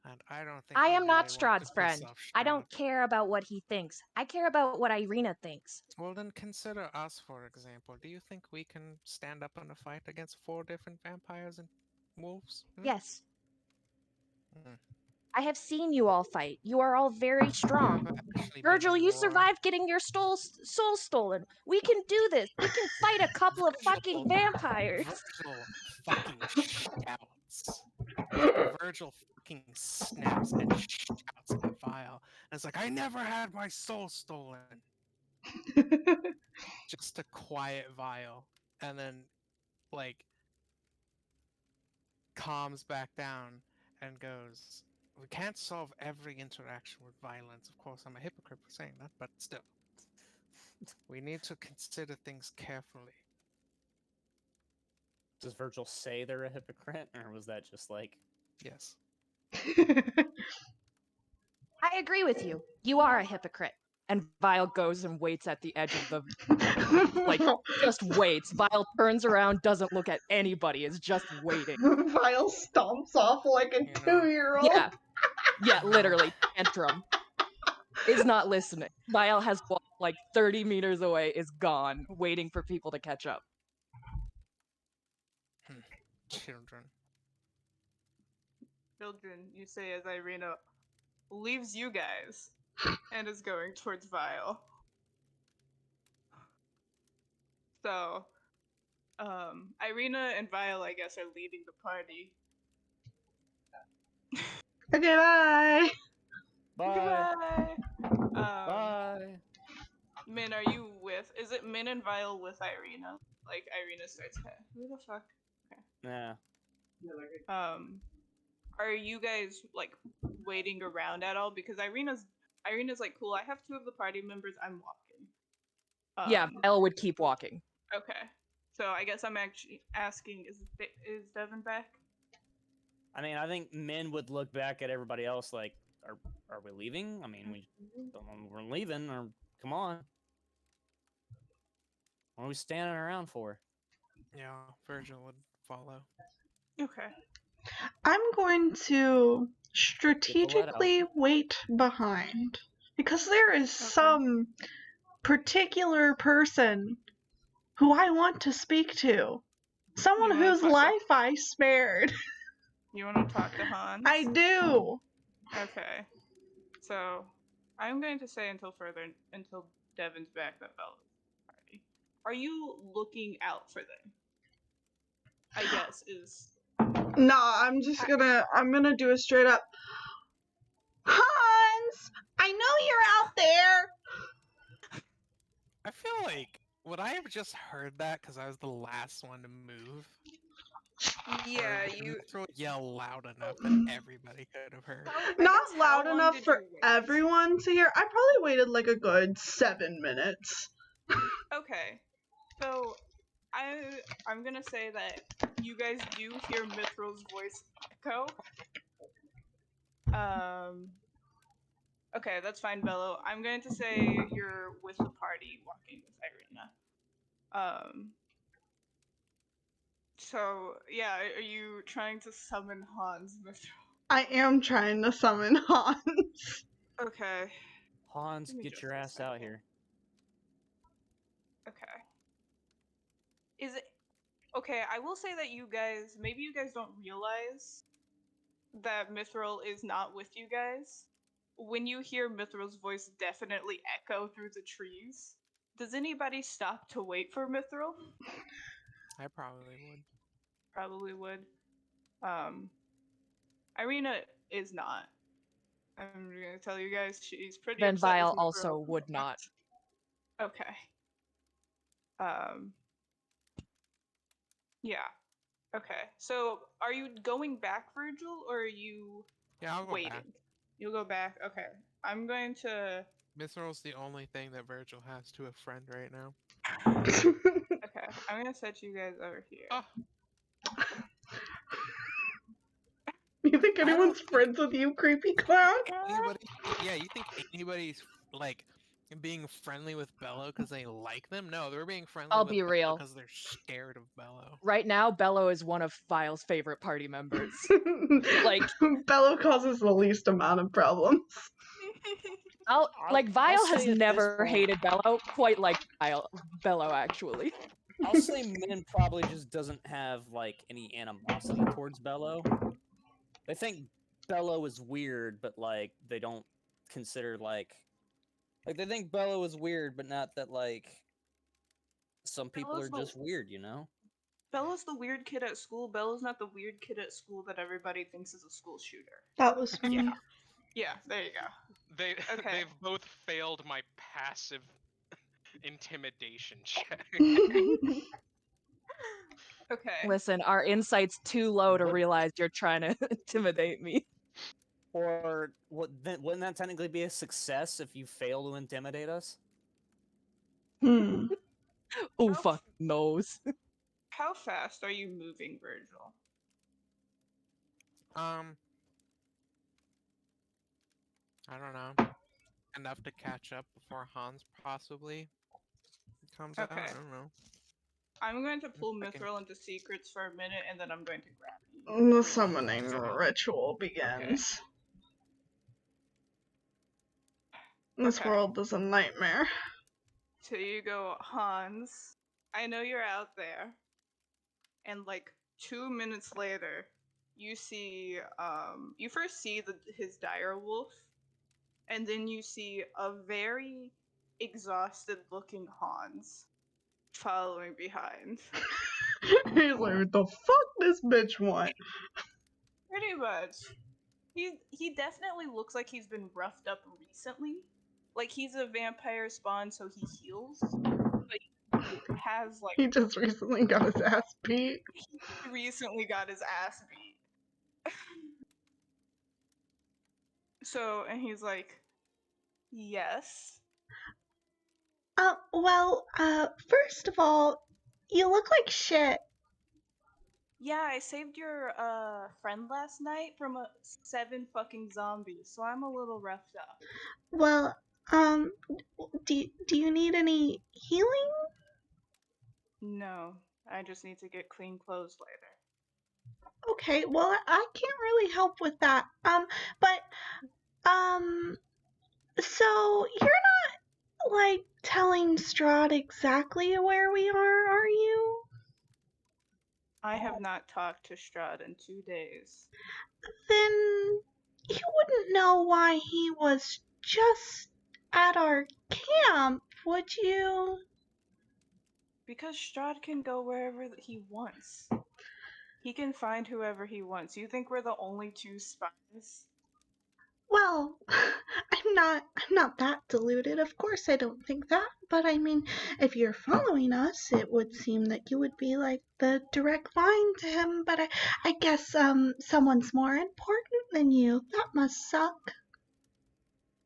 And I don't think I we am not really want to Strahd's piss friend. off I don't Strahd. care about what he thinks. I care about what Irina thinks. Well, then consider us, for example. Do you think we can stand up in a fight against 4 different vampires and wolves? Yes. Hmm. I have seen you all fight. You are all very strong. I've actually been Virgil, in you war. survived getting your soul stolen. We can do this. We can fight a couple of fucking vampires. Virgil fucking shouts. Virgil fucking snaps and shouts at Vile. And it's like, I never had my soul stolen. Just to quiet Vile. And then, like, calms back down and goes, we can't solve every interaction with violence. Of course, I'm a hypocrite for saying that, but still. We need to consider things carefully. Does Virgil say they're a hypocrite, or was that just like... Yes. I agree with you. You are a hypocrite. And Vile goes and waits at the edge of the like just waits. Vile turns around, doesn't look at anybody, is just waiting. Vile stomps off like a 2-year-old. Yeah, literally tantrum. Is not listening. Vile has walked like 30 meters away, is gone, waiting for people to catch up. Children. Children, you say as Irina leaves you guys and is going towards Vile. So, Irina and Vile, I guess, are leading the party. Okay, bye. Bye. Goodbye. Bye. Min, are you with? Is it Min and Vile with Irina? Like Irina starts. Who the fuck? Yeah. Are you guys like waiting around at all? Because Irina's like, cool. I have 2 of the party members. I'm walking. Yeah, Vile would keep walking. Okay. So I guess I'm actually asking: is Devin back? I mean, I think Min would look back at everybody else like, "Are we leaving? I mean, we're leaving. Or come on, what are we standing around for?" Yeah, Virgil would follow. Okay. I'm going to strategically wait behind because there is some particular person who I want to speak to. Someone whose life I spared. You want to talk to Hans? I do. Okay. So, I'm going to say until Devin's back that Bella's party. Are you looking out for them? I guess is. Nah, I'm gonna do a straight up. Hans, I know you're out there. I feel like, would I have just heard that because I was the last one to move? Yeah, or you yell loud enough that everybody could have heard. Not loud enough for everyone to hear. I probably waited like a good 7 minutes. Okay. So I'm gonna say that you guys do hear Mithril's voice echo. Okay, that's fine, Bello. I'm going to say you're with the party walking with Irina. So yeah, are you trying to summon Hans, Mithril? I am trying to summon Hans. Okay. Hans, get your ass out here. Okay. Is it okay? I will say that maybe you guys don't realize that Mithril is not with you guys. When you hear Mithril's voice definitely echo through the trees, does anybody stop to wait for Mithril? I probably would. Probably would. Irina is not. I'm gonna tell you guys, she's pretty Then upset Vile with Mithril. also would not. Okay. Yeah. Okay. So, are you going back, Virgil, or are you I'll go waiting? back. You'll go back? Okay. I'm going to... Mithril's the only thing that Virgil has to a friend right now. Okay. I'm going to set you guys over here. Oh. You think anyone's friends with you, creepy clown? You think anybody's, like, being friendly with Bello because they like them? No, they're being friendly I'll with be Bello real. because they're scared of Bello. Right now, Bello is one of Vile's favorite party members. Like, Bello causes the least amount of problems. Vile has never hated Bello quite like Bello, actually. I'll say Min probably just doesn't have, like, any animosity towards Bello. They think Bello is weird, but, like, they don't consider, like, they think Bello is weird, but not that, like, some people are just weird, you know? Bella's the weird kid at school. Bella's not the weird kid at school that everybody thinks is a school shooter. That was me. Yeah, there you go. They've both failed my passive intimidation check. Okay. Listen, our insight's too low to realize you're trying to intimidate me. Or wouldn't that technically be a success if you fail to intimidate us? Hmm. Who fuck knows? How fast are you moving, Virgil? I don't know. enough to catch up before Hans possibly comes out. Okay. I don't know. I'm going to pull I can- Mithril into secrets for a minute, and then I'm going to grab you. The summoning ritual begins. This Okay. world is a nightmare. So you go, Hans, I know you're out there. And like 2 minutes later, you see, you first see his dire wolf, and then you see a very exhausted looking Hans following behind. He's like, what the fuck this bitch want? Pretty much. He definitely looks like he's been roughed up recently. Like he's a vampire spawn, so he heals. But he has like He just recently got his ass beat. he recently got his ass beat. So, and he's like, yes. First of all, you look like shit. Yeah, I saved your friend last night from 7 fucking zombies, so I'm a little roughed up. Well, do you need any healing? No, I just need to get clean clothes later. Okay, well, I can't really help with that. So you're not, like, telling Strahd exactly where we are you? I have not talked to Strahd in 2 days. Then you wouldn't know why he was just at our camp, would you? Because Strahd can go wherever he wants. He can find whoever he wants. You think we're the only 2 spies? Well, I'm not that deluded. Of course I don't think that, but I mean, if you're following us, it would seem that you would be like the direct line to him, but I guess someone's more important than you. That must suck.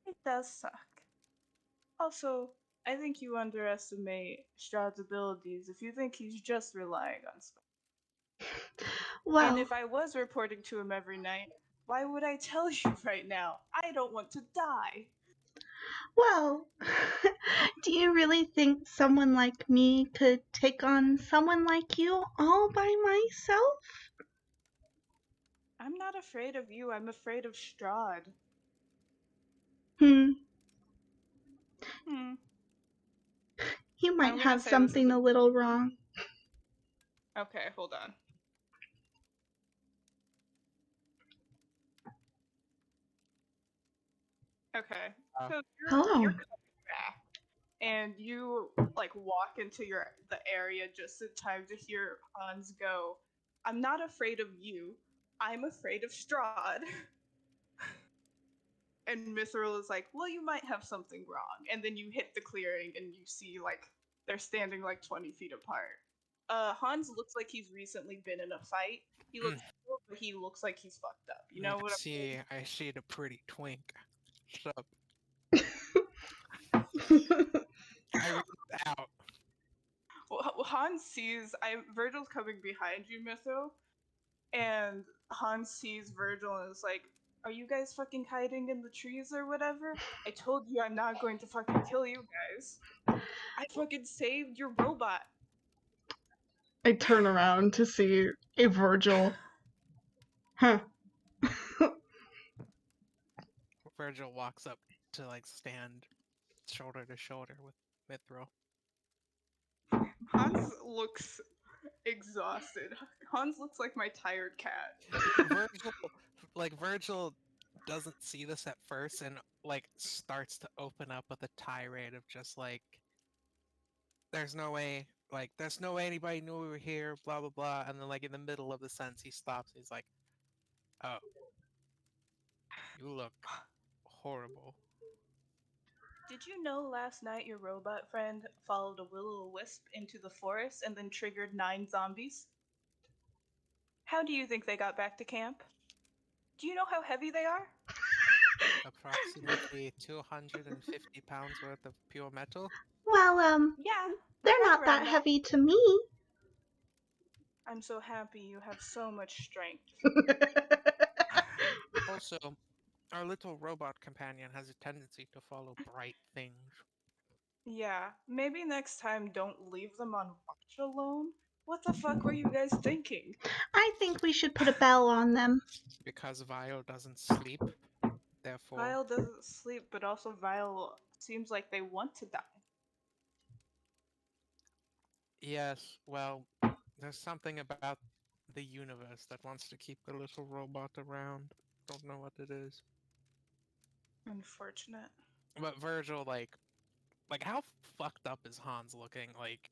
It does suck. Also, I think you underestimate Strahd's abilities if you think he's just relying on stuff. Well, And if I was reporting to him every night, why would I tell you right now? I don't want to die. well, do you really think someone like me could take on someone like you all by myself? I'm not afraid of you, I'm afraid of Strahd. Hmm. Hmm. You I'm might gonna have say this is something a little wrong. Okay, hold on. Okay, so Hello. you're coming back, and you like walk into the area just in time to hear Hans go, "I'm not afraid of you. I'm afraid of Strahd." And Mithril is like, "Well, you might have something wrong." And then you hit the clearing, and you see like they're standing like 20 feet apart. Hans looks like he's recently been in a fight. He looks cool, but he looks like he's fucked up. You know what I'm saying? I see the pretty twink. What's up? I reached out. Well, Hans sees Virgil's coming behind you, Mithril, and Hans sees Virgil and is like, "Are you guys fucking hiding in the trees or whatever? I told you I'm not going to fucking kill you guys. I fucking saved your robot." I turn around to see a Virgil. Huh. Virgil walks up to like stand shoulder to shoulder with Mithril. Hans looks exhausted. Hans looks like my tired cat. Virgil doesn't see this at first and like starts to open up with a tirade of just like there's no way anybody knew we were here, blah blah blah, and then like in the middle of the sentence he stops, he's like, "Oh, you look horrible." Did you know last night your robot friend followed a will-o'-wisp into the forest and then triggered 9 zombies? How do you think they got back to camp? Do you know how heavy they are? Approximately 250 pounds worth of pure metal. Well, Yeah, they're right not around that heavy to me. I'm so happy you have so much strength. Also, Our little robot companion has a tendency to follow bright things. Yeah, maybe next time don't leave them on watch alone. What the fuck were you guys thinking? I think we should put a bell on them. Because Vile doesn't sleep, therefore. Vile doesn't sleep, but also Vile seems like they want to die. Yes, well, there's something about the universe that wants to keep the little robot around. Don't know what it is. Unfortunate. But Virgil, like how fucked up is Hans looking? Like,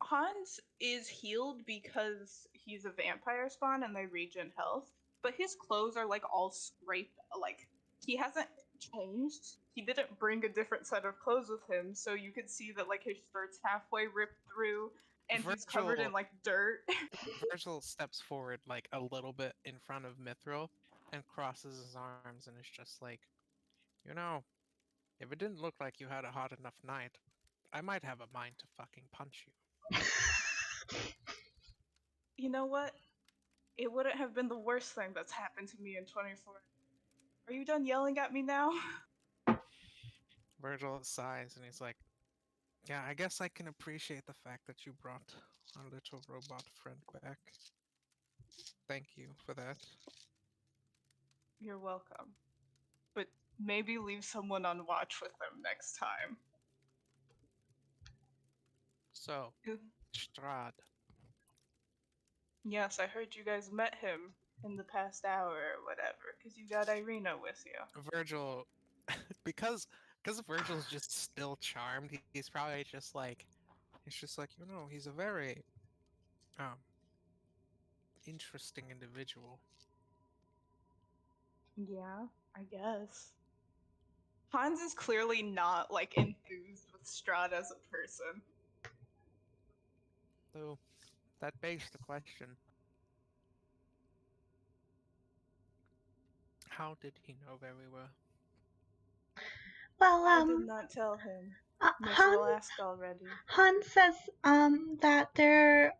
Hans is healed because he's a vampire spawn and they regen health, but his clothes are like all scraped. Like, he hasn't changed. He didn't bring a different set of clothes with him, so you could see that like his shirt's halfway ripped through and he's covered in like dirt. Virgil steps forward like a little bit in front of Mithril and crosses his arms and is just like, you know, if it didn't look like you had a hot enough night, I might have a mind to fucking punch you. You know what? It wouldn't have been the worst thing that's happened to me in 24. Are you done yelling at me now? Virgil sighs and he's like, yeah, I guess I can appreciate the fact that you brought our little robot friend back. Thank you for that. You're welcome. But maybe leave someone on watch with them next time. So, Strahd. Yes, I heard you guys met him in the past hour or whatever, because you got Irina with you. Virgil, because Virgil's just still charmed, he's probably just like, you know, he's a very um interesting individual. Yeah, I guess. Hans is clearly not, like, enthused with Strahd as a person. So, that begs the question. How did he know where we were? Well, I did not tell him. Mithril Han, asked already. Han says, that there are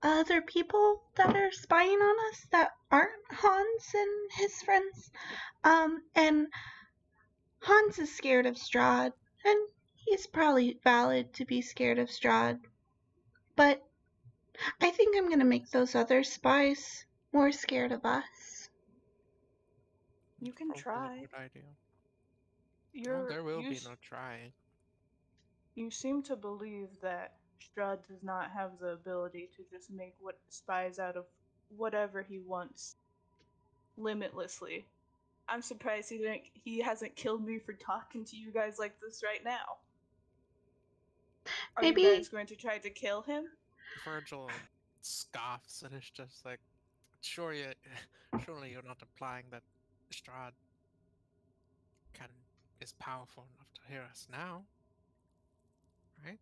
other people that are spying on us that aren't Hans and his friends. And Hans is scared of Strahd, and he's probably valid to be scared of Strahd. But I think I'm gonna make those other spies more scared of us. You can Probably try. a good idea. Well, You're there will you be no trying. you seem to believe that Strahd does not have the ability to just make what spies out of whatever he wants limitlessly. I'm surprised he hasn't killed me for talking to you guys like this right now. Are you Maybe guys going to try to kill him? Virgil scoffs and is just like, surely you're not implying that Strahd can is powerful enough to hear us now, right?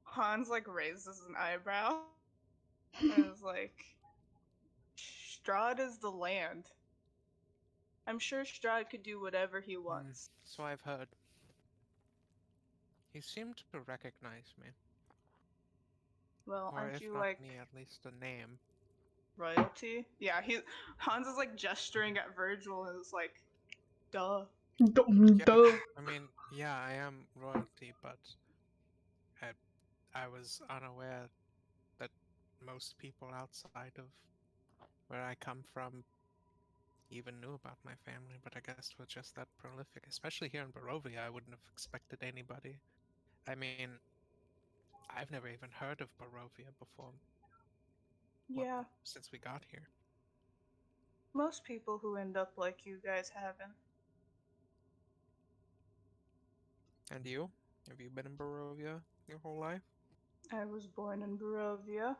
Hans like raises an eyebrow and is like, Strahd is the land. I'm sure Strahd could do whatever he wants. So I've heard. He seemed to recognize me, Well, or aren't if you not like me, at least a name. royalty? Yeah, Hans is like gesturing at Virgil and is like, duh. duh. I mean, yeah, I am royalty, but I was unaware that most people outside of where I come from even knew about my family, but I guess we're just that prolific. Especially here in Barovia, I wouldn't have expected anybody. I mean, I've never even heard of Barovia before. Yeah, Since we got here. most people who end up like you guys haven't. And you? Have you been in Barovia your whole life? I was born in Barovia.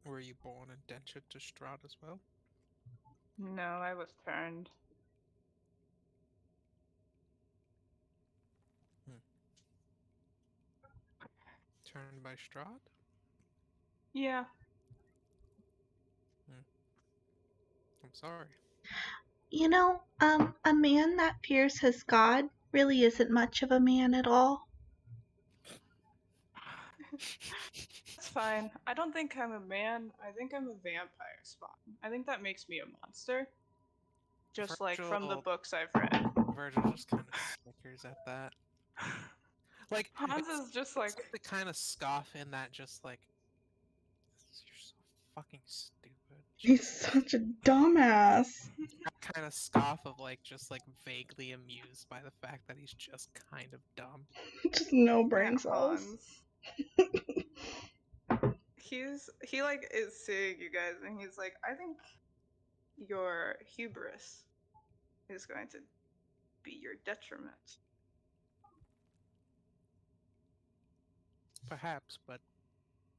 Were you born indentured to Strahd as well? No, I was turned. Turned by Strahd? Yeah. I'm sorry. You know, a man that fears his God really isn't much of a man at all. That's fine. I don't think I'm a man. I think I'm a vampire spawn. I think that makes me a monster. Just like from the Virgil- books I've read. Virgil just kind of snickers at that. Like Hans it's, is just it's like, the kind of scoff in that, just like you're so fucking stupid. He's Jesus. such a dumbass. That kind of scoff of like just like vaguely amused by the fact that he's just kind of dumb. Just no yeah, brain cells. Hans. He like is seeing you guys and he's like, I think your hubris is going to be your detriment. Perhaps, but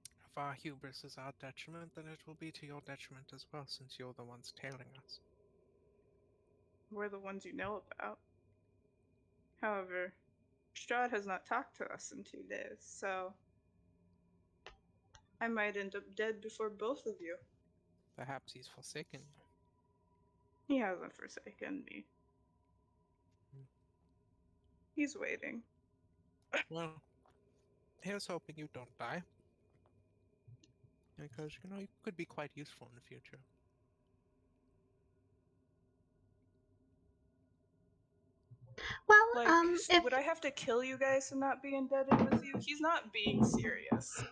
if our hubris is our detriment, then it will be to your detriment as well, since you're the ones tailing us. We're the ones you know about. However, Strahd has not talked to us in 2 days, so I might end up dead before both of you. Perhaps he's forsaken you. He hasn't forsaken me. He's waiting. Well, here's hoping you don't die. Because, you know, you could be quite useful in the future. Well, Like, if would I have to kill you guys to not be indebted with you? He's not being serious.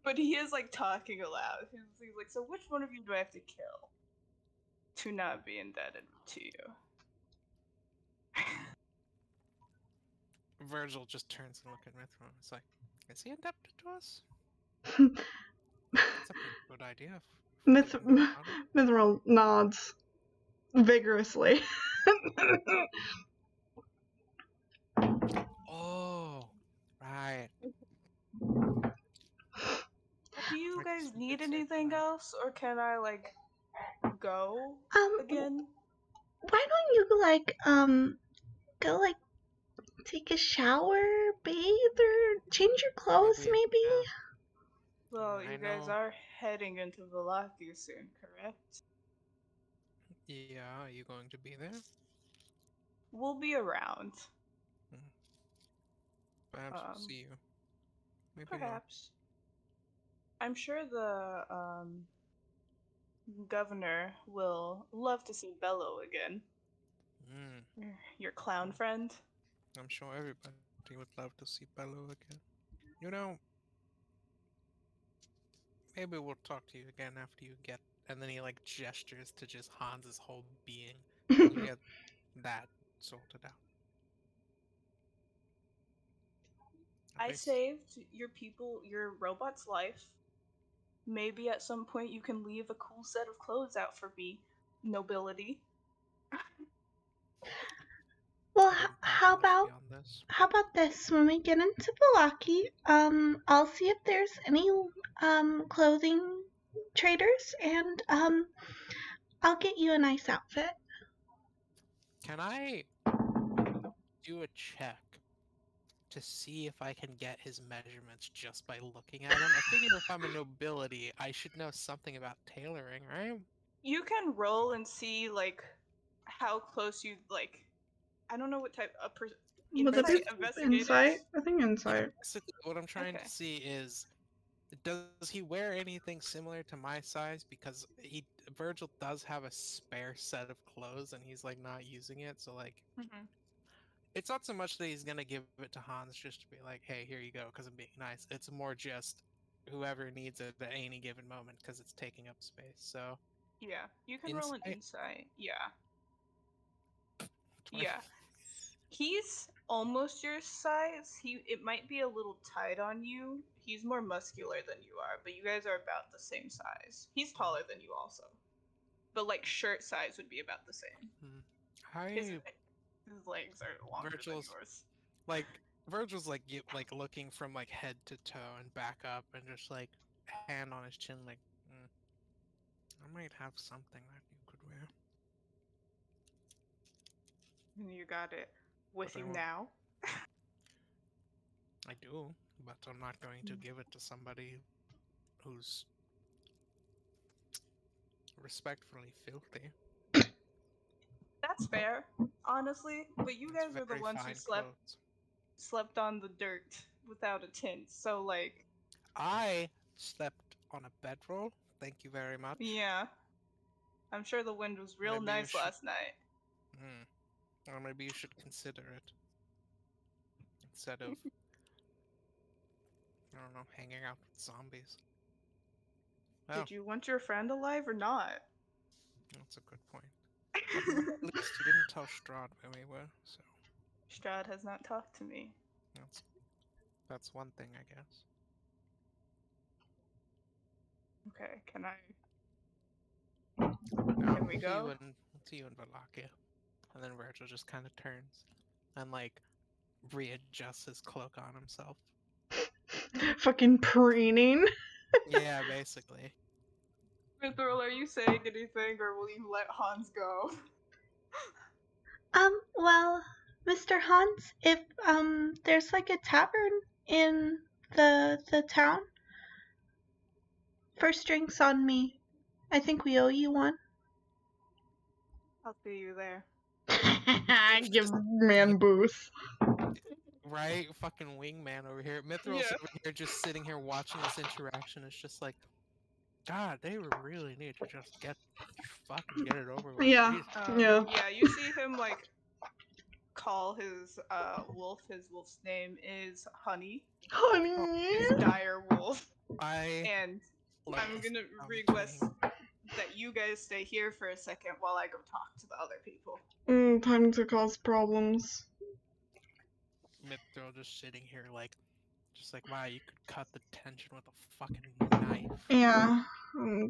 But he is, like, talking aloud. He's like, so which one of you do I have to kill to not be indebted to you? Virgil just turns and looks at Mithril. It's like, is he indebted to us? That's a pretty good idea. Mithril nods vigorously. Oh, right. Do you I guys guess we need could say anything that. else, or can I, like, go again? Why don't you go take a shower, bathe, or change your clothes maybe? Well, I you guys know. are heading into Velaki soon, correct? Yeah, are you going to be there? We'll be around. Perhaps we'll see you. Maybe Perhaps. I'm sure the governor will love to see Bello again. not. Your clown friend. I'm sure everybody would love to see Bello again. You know, maybe we'll talk to you again after you get. And then he like gestures to just Hans's whole being. You get that sorted out. I saved your robot's life. Maybe at some point you can leave a cool set of clothes out for me, nobility. Well, how about this? When we get into Velaki, I'll see if there's any clothing traders, and I'll get you a nice outfit. Can I do a check to see if I can get his measurements just by looking at him? I figure if I'm a nobility, I should know something about tailoring, right? You can roll and see like how close you like. I don't know what type of insight, investigative. Insight? I think insight. Yeah, basically, what I'm trying to see is, does he wear anything similar to my size? Because Virgil does have a spare set of clothes, and he's like not using it. So like, it's not so much that he's gonna give it to Hans just to be like, "Hey, here you go," because I'm being nice. It's more just whoever needs it at any given moment because it's taking up space. So yeah, you can roll an insight. Yeah. 20. Yeah. He's almost your size. It might be a little tight on you. He's more muscular than you are, but you guys are about the same size. He's taller than you also. But like shirt size would be about the same. His legs are longer than yours. Like Virgil's like looking from like head to toe and back up and just like hand on his chin like I might have something that you could wear. You got it with you now? I do, but I'm not going to give it to somebody who's respectfully filthy. That's fair, honestly. But you guys are the ones who slept on the dirt without a tent. So like, I slept on a bedroll. Thank you very much. Yeah. I'm sure the wind was real Maybe you nice should- last night. Or maybe you should consider it. Instead of, I don't know, hanging out with zombies. Oh, Did you want your friend alive or not? that's a good point. But at least you didn't tell Strahd where we were, so Strahd has not talked to me. that's one thing, I guess. Okay, can I? Now, Can we go? We'll see you in Wallachia. And then Virgil just kind of turns and, like, readjusts his cloak on himself. Fucking preening. Yeah, basically. Mithril, are you saying anything, or will you let Hans go? Well, Mr. Hans, if there's like a tavern in the town, first drinks on me. I think we owe you one. I'll see you there. Give man boost. Right? Fucking wingman over here. Mithril's Yeah. over here just sitting here watching this interaction. It's just like, God, they really need to just fucking get it over with. Yeah. Jesus. Yeah. Yeah, you see him like call his wolf. His wolf's name is Honey. Honey. His dire wolf. I And love I'm this gonna dumb request thing. that you guys stay here for a second while I go talk to the other people. Time to cause problems. Mithril just sitting here just like, wow, you could cut the tension with a fucking knife. Yeah.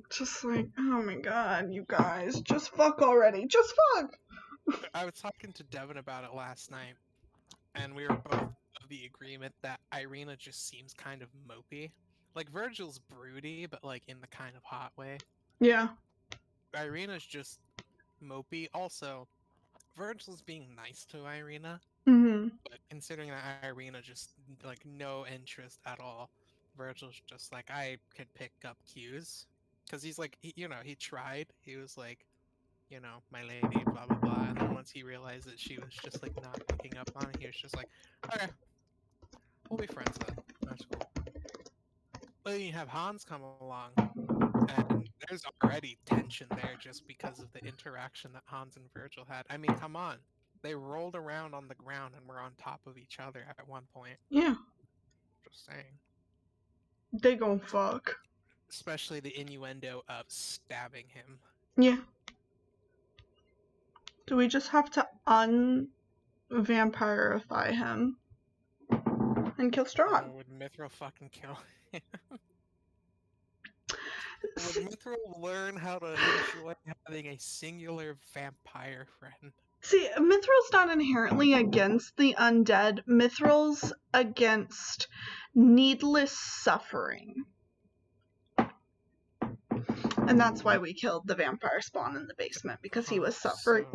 Just like, oh my god, you guys, just fuck already. Just fuck. I was talking to Devin about it last night, and we were both of the agreement that Irina just seems kind of mopey. Like, Virgil's broody, but like in the kind of hot way. Yeah. Irina's just mopey. Also, Virgil's being nice to Irina, Mm-hmm. but considering that Irina just like no interest at all, Virgil's just like, I could pick up cues, because he's like, he tried. He was like, my lady, blah blah blah, and then once he realized that she was just like not picking up on it, he was just like, okay, we'll be friends then. That's cool. But then you have Hans come along, and there's already tension there just because of the interaction that Hans and Virgil had. I mean, come on. They rolled around on the ground and were on top of each other at one point. Yeah. Just saying. They gon' fuck. Especially the innuendo of stabbing him. Yeah. Do we just have to unvampirify him and kill Strahd? Or would Mithril fucking kill him? Would Mithril learn how to enjoy having a singular vampire friend? See, Mithril's not inherently against the undead. Mithril's against needless suffering. And that's why we killed the vampire spawn in the basement, because he was suffering.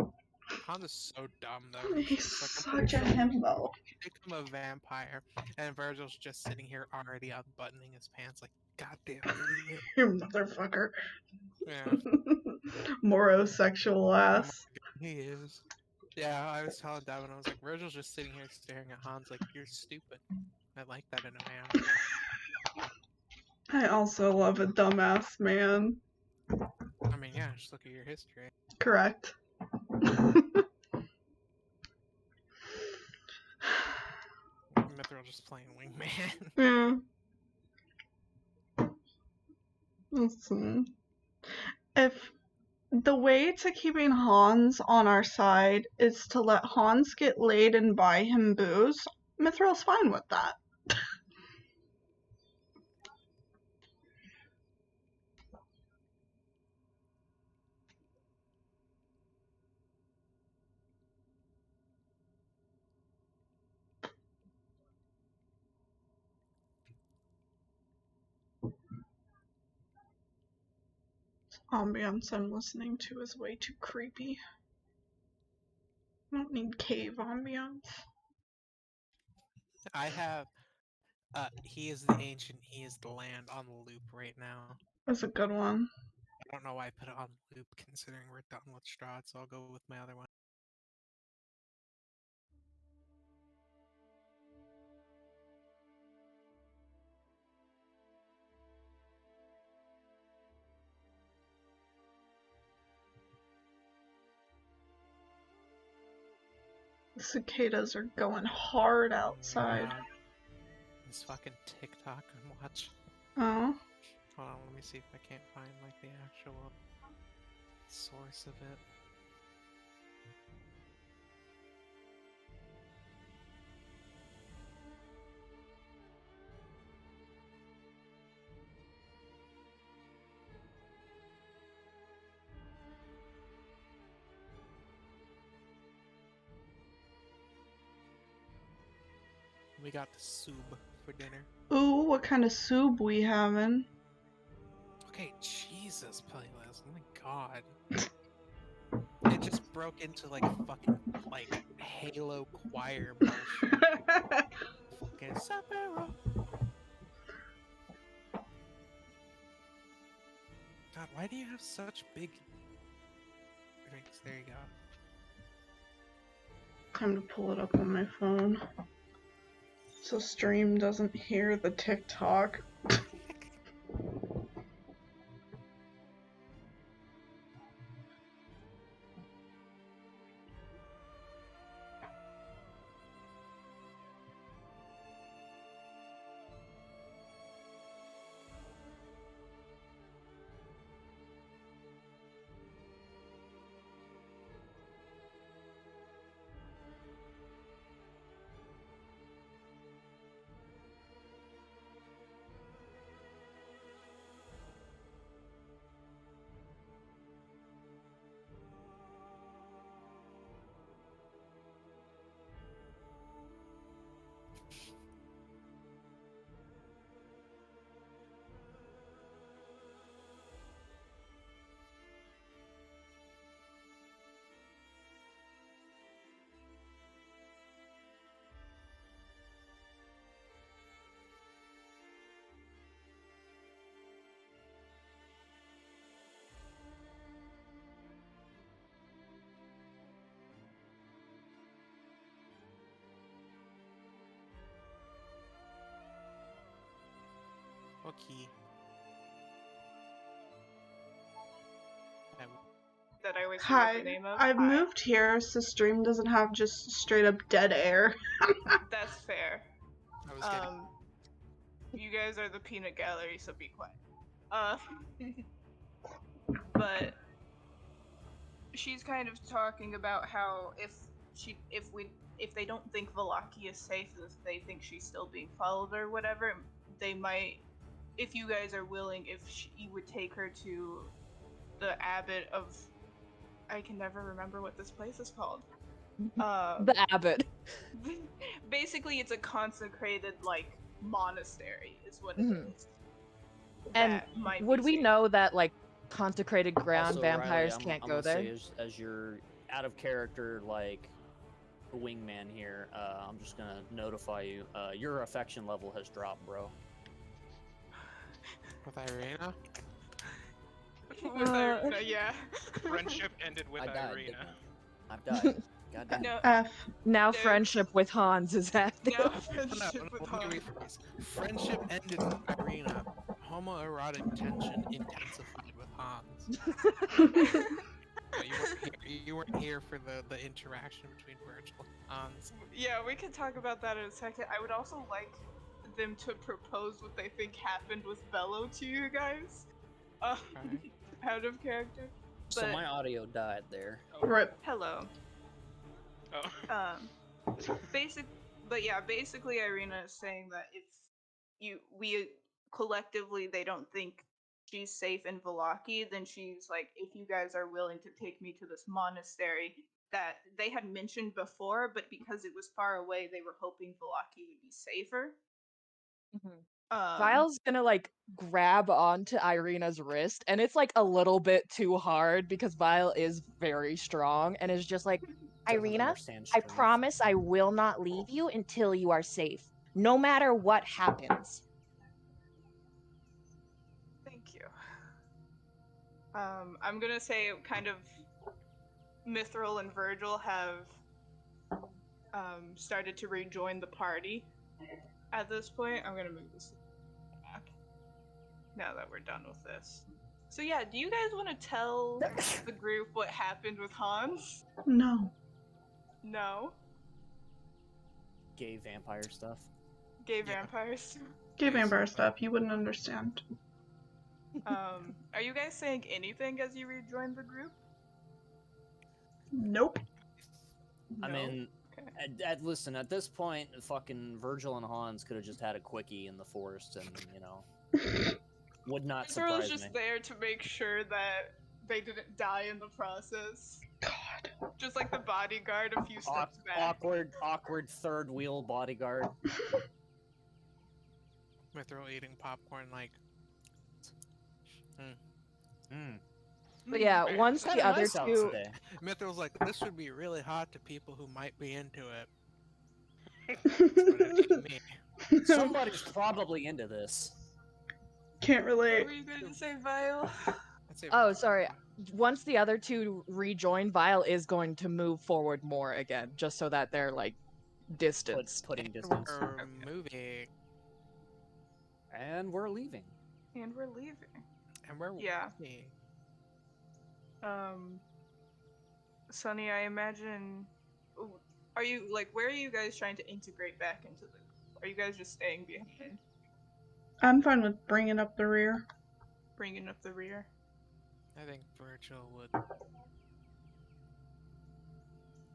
Hans is so dumb, though. He's just such a himbo. Become a vampire, and Virgil's just sitting here already unbuttoning his pants, like, goddamn idiot. You motherfucker. Yeah. Morosexual ass. He is. Yeah, I was telling Devin, I was like, Virgil's just sitting here staring at Hans like, you're stupid. I like that in a man. I also love a dumbass man. I mean, yeah, just look at your history. Correct. Mithril just playing wingman. Yeah. Listen. If the way to keeping Hans on our side is to let Hans get laid and buy him booze, Mithril's fine with that. Ambience I'm listening to is way too creepy. I don't need cave ambience. I have, He is the Ancient, He is the Land on loop right now. That's a good one. I don't know why I put it on loop, considering we're done with Strahd, so I'll go with my other one. Cicadas are going hard outside. This fucking TikTok I'm watching. Oh. Hold on, let me see if I can't find like the actual source of it. We got the soup for dinner. Ooh, what kind of soup we having? Okay, Jesus, playlist. Oh my god. It just broke into like fucking like Halo choir bullshit. Fucking Sapero. God, why do you have such big drinks? There you go. Time to pull it up on my phone. So stream doesn't hear the TikTok. Okay. That I always forget Hi, the name of. I've Hi. moved here so stream doesn't have just straight up dead air. That's fair. I was getting... You guys are the peanut gallery, so be quiet. But she's kind of talking about how if they don't think Velaki is safe, if they think she's still being followed or whatever, they might, if you guys are willing, if she would take her to the abbot of, I can never remember what this place is called. The abbot. Basically, it's a consecrated like monastery, is what it is. And That might would be we safe. know that like consecrated ground Also, vampires Riley, can't I'm go gonna there? say as your out of character like wingman here, I'm just gonna notify you. Your affection level has dropped, bro. With Irina? With Irina, yeah. Friendship ended with I died, Irina. didn't I? I've died. God damn it. No, F. Now There's- friendship with Hans is active. no No, friendship with let me Han. rephrase. Friendship ended with Irina. Homoerotic tension intensified with Hans. No, you weren't here for the interaction between Virgil and Hans. Yeah, we can talk about that in a second. I would also like them to propose what they think happened with Bello to you guys. Okay. Out of character. So But my audio died there. Rip. hello. Oh. Basically Irina is saying that if we collectively they don't think she's safe in Velaki, then she's like, if you guys are willing to take me to this monastery that they had mentioned before, but because it was far away, they were hoping Velaki would be safer. Vile's gonna like grab onto Irina's wrist, and it's like a little bit too hard because Vile is very strong and is just like, Doesn't Irina, understand I strength. promise I will not leave you until you are safe, no matter what happens. Thank you. I'm gonna say kind of Mithril and Virgil have started to rejoin the party at this point. I'm gonna move this back now that we're done with this. So yeah, do you guys want to tell the group what happened with Hans? No. No? Gay vampire stuff. Gay Yeah. vampires. Gay vampire Basically. stuff, you wouldn't understand. Are you guys saying anything as you rejoin the group? Nope. I No? mean, Okay. listen, at this point, fucking Virgil and Hans could have just had a quickie in the forest, and would not Israel was surprise just me. there to make sure that they didn't die in the process. God. Just like the bodyguard a few steps back. Awkward third wheel bodyguard. Mithril eating popcorn like. But yeah, Very once upset. the other Nice out two, today. Mithril's like, this would be really hot to people who might be into it. But it ain't me. Somebody's probably into this. Can't What relate. were you going to say, Vile? I'd say oh sorry, once the other two rejoin, Vile is going to move forward more again, just so that they're like distanced. Putting distance. We're moving. And we're leaving. And we're leaving. And we're Yeah. walking. Sunny, I imagine. Are you where are you guys trying to integrate back into the? Are you guys just staying behind, I'm fine with bringing up the rear. bringing up the rear? I think Virgil would.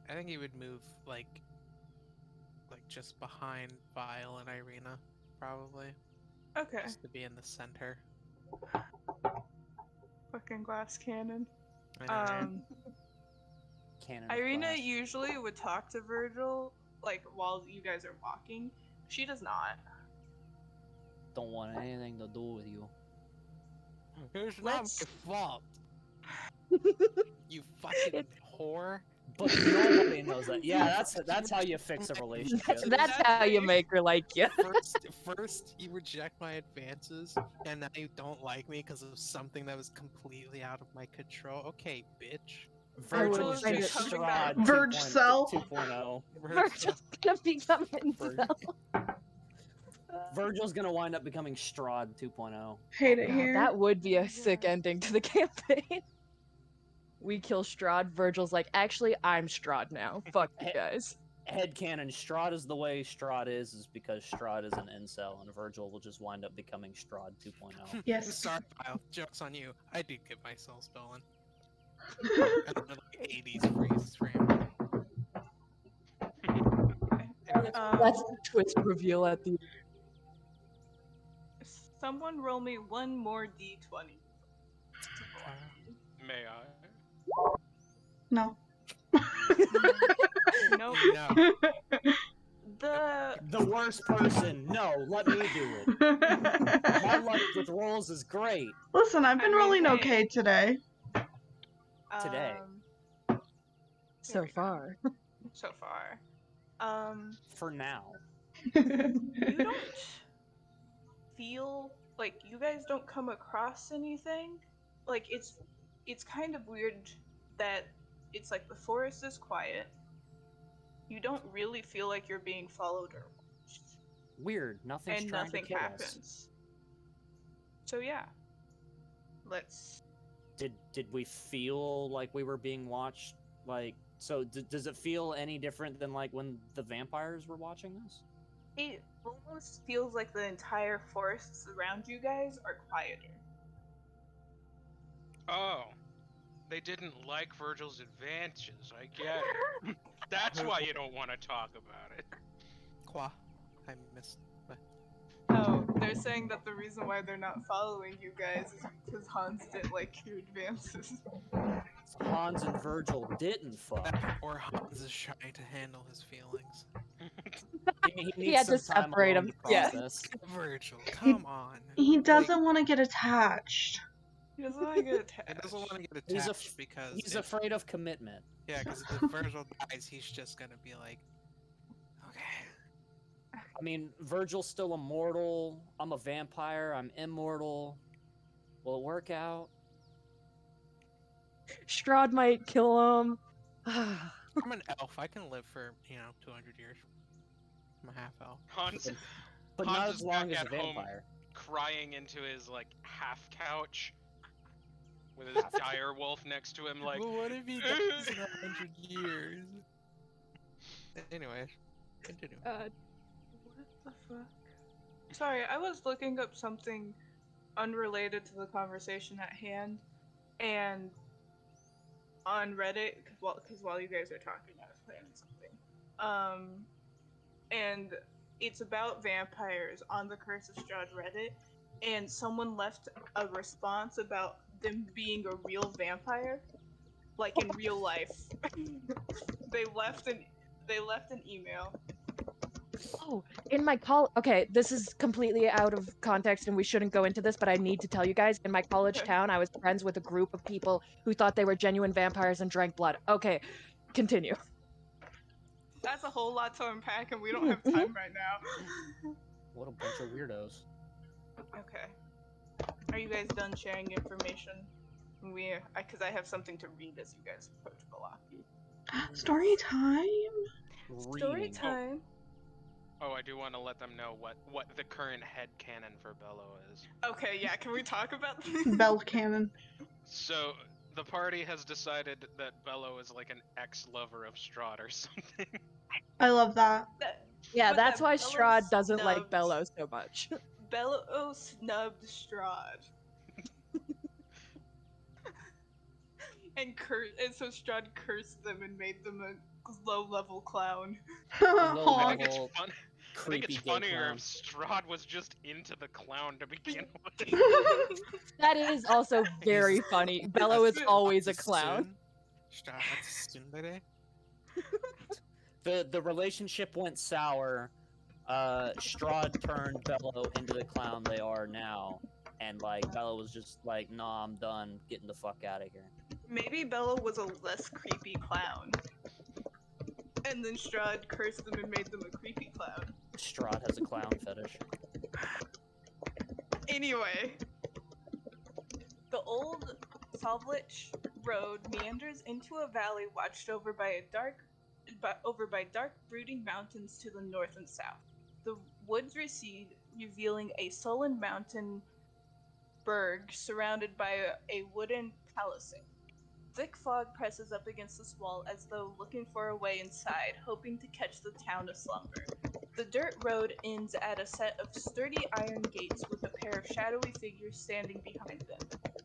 I think he would move like just behind Vile and Irina, probably. Okay. Just to be in the center. Fucking glass cannon. I know, right? Cannon of Irina glass. usually would talk to Virgil while you guys are walking. She does not. Don't want anything to do with you. It's Let's- not my fault. You fucking whore. But nobody knows that. Yeah, that's how you fix a relationship. That's how you make her like you. First you reject my advances, and now you don't like me because of something that was completely out of my control. Okay, bitch. Virgil's Virgil's just becoming Strahd that- Verge 2.0. cell. 2.0. Virgil's gonna become incel. Virgil's gonna wind up becoming Strahd 2.0. Hate it God, here. that would be a sick ending to the campaign. We kill Strahd, Virgil's like, actually, I'm Strahd now. Fuck you guys. Headcanon, Strahd is the way Strahd is because Strahd is an incel, and Virgil will just wind up becoming Strahd 2.0. Yes. Sorry, Kyle. Joke's on you. I did get my soul stolen. I don't know, like 80s freeze frame. Anyways, That's the twist reveal at the Someone roll me one more d20. May I? No. Nope. no. The The worst person. No, let me do it. My luck with rolls is great. Listen, I've been I mean, rolling hey. okay today. Today. so we go. far. So far. For now. You don't feel like you guys don't come across anything. Like it's kind of weird that it's like the forest is quiet. You don't really feel like you're being followed or watched, Weird. Nothing's and trying nothing to kill happens. us. So yeah, let's. Did we feel like we were being watched? Like, so does it feel any different than like when the vampires were watching us? It almost feels like the entire forests around you guys are quieter. Oh, they didn't like Virgil's advantages. I get it. That's why you don't want to talk about it. Qua. I missed. Oh, they're saying that the reason why they're not following you guys is because Hans didn't like your advances. Hans and Virgil didn't fuck. Or Hans is trying to handle his feelings. He He had to some time separate alone them, to yeah. process. Virgil, come on. He doesn't want to get attached. He doesn't want to get He attached. doesn't want to get He's attached because He's if, afraid of commitment. yeah, because if Virgil dies, he's just gonna be like, okay. I mean, Virgil's still immortal. I'm a vampire. I'm immortal. Will it work out? Strahd might kill him. I'm an elf. I can live for 200 years. I'm a half elf. Hans, But Hans not is as long back as a at home. vampire. crying into his half couch with his dire wolf next to him, like. Well, what if he dies in 100 years? Anyway. Continue. What the fuck? Sorry, I was looking up something unrelated to the conversation at hand, and on Reddit, because while you guys are talking, I was planning something. And it's about vampires on the Curse of Strahd Reddit, and someone left a response about them being a real vampire, like in real life. they left an email. Oh, in my okay, this is completely out of context and we shouldn't go into this, but I need to tell you guys, in my college town, I was friends with a group of people who thought they were genuine vampires and drank blood. Okay, continue. That's a whole lot to unpack, and we don't have time right now. What a bunch of weirdos. Okay. Are you guys done sharing information? Because I have something to read as you guys approach Balaki. Story time? Story time. Oh, I do want to let them know what the current headcanon for Bello is. Okay, yeah, can we talk about Bell cannon. So, the party has decided that Bello is like an ex-lover of Strahd or something. I love that. Yeah, But that's that why Bello Strahd doesn't like snubbed- Bello so much. Bello snubbed Strahd. and so Strahd cursed them and made them a low-level clown. Aw. I think it's funnier clown. if Strahd was just into the clown to begin with. That is also very funny. Bello is always a clown. Strahd, that's a tsundere. The relationship went sour. Strahd turned Bello into the clown they are now, and like Bello was just like, "Nah, I'm done. Getting the fuck out of here." Maybe Bello was a less creepy clown. And then Strahd cursed them and made them a creepy clown. Strahd has a clown fetish. Anyway, the old Salvlich Road meanders into a valley watched over by dark, brooding mountains to the north and south. The woods recede, revealing a sullen mountain berg surrounded by a wooden palisade. Thick fog presses up against this wall as though looking for a way inside, hoping to catch the town aslumber. The dirt road ends at a set of sturdy iron gates with a pair of shadowy figures standing behind them.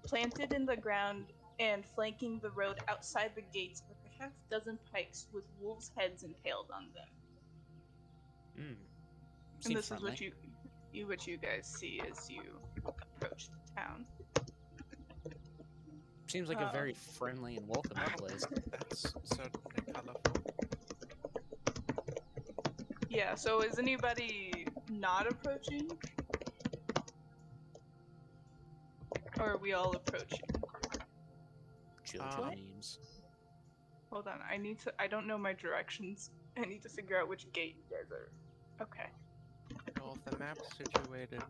Planted in the ground and flanking the road outside the gates are a half-dozen pikes with wolves' heads impaled on them. And this friendly. is what you guys see as you approach the town. Seems like a very friendly and welcoming place. That's certainly colorful. Yeah, so is anybody not approaching? Or are we all approaching? Chill teams. Hold on, I don't know my directions. I need to figure out which gate you guys are. Okay. Well, the map's situated.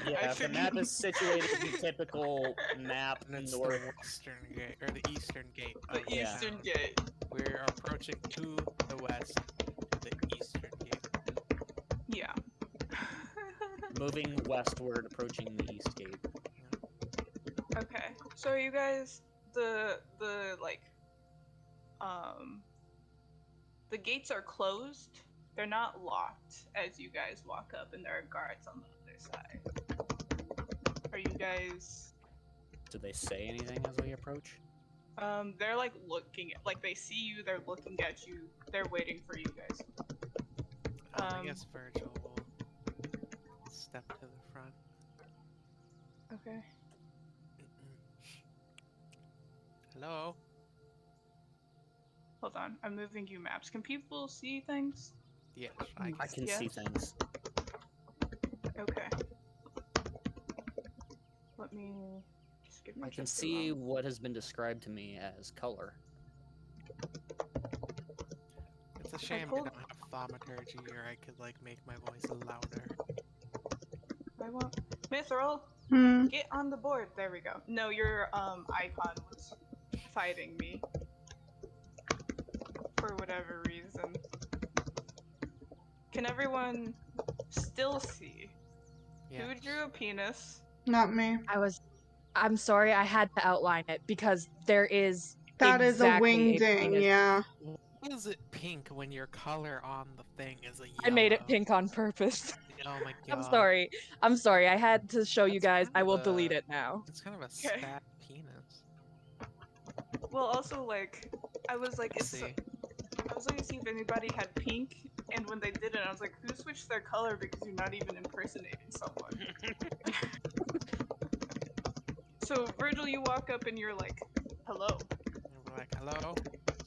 Yeah, the map is situated in the typical map And it's north. the western gate, or the eastern gate. The of eastern town. gate. We're approaching to the west, to the eastern gate. Yeah. Moving westward, approaching the east gate. Okay. So you guys, the gates are closed. They're not locked as you guys walk up, and there are guards on the other side. Are you guys? Do they say anything as we approach? They're like looking, like they see you. They're looking at you. They're waiting for you guys. I guess Virgil will step to the front. Okay. Hello? Hold on. I'm moving you maps. Can people see things? Yes, I can Yeah. see things. Okay. Let me just give me I can just a see moment. what has been described to me as color. It's a shame I pulled- don't have thaumaturgy, or I could like make my voice louder. I want Mithril. Get on the board. There we go. No, your icon was fighting me for whatever reason. Can everyone still see? Yeah. Who drew a penis? Not me. I'm sorry, I had to outline it because there is That is a exactly wingding, penis. yeah. Why is it pink when your color on the thing is a yellow? I made it pink on purpose. Oh my god. I'm sorry. I'm sorry. I had to show you guys. That's I kind will of delete a- it now. It's kind of a Okay. sad penis. Well, also, like, I was like, See. I was looking to see if anybody had pink, and when they didn't, I was like, who switched their color because you're not even impersonating someone? So, Virgil, you walk up and you're like, hello. And we're like, hello?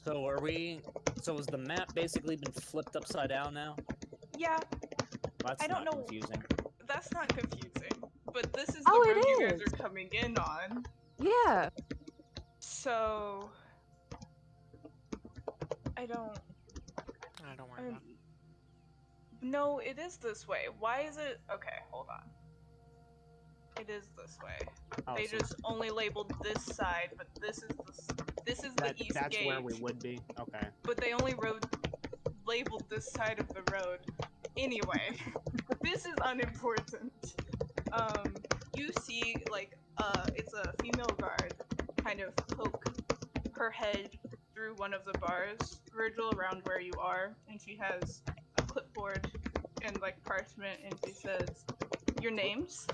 So are we? So has the map basically been flipped upside down now? Yeah, That's I don't not know. confusing. that's not confusing, but this is Oh, the it road you guys is. are coming in on. Yeah. So, I don't Worry about it. No, it is this way. Why is it? Okay, hold on. It is this way. Oh, They so just only labeled this side, but this is the east that's gate. where we would be. Okay. But they only labeled this side of the road. Anyway, this is unimportant. You see, like, it's a female guard kind of poke her head through one of the bars, Virgil, around where you are, and she has a clipboard and, like, parchment, and she says, your names?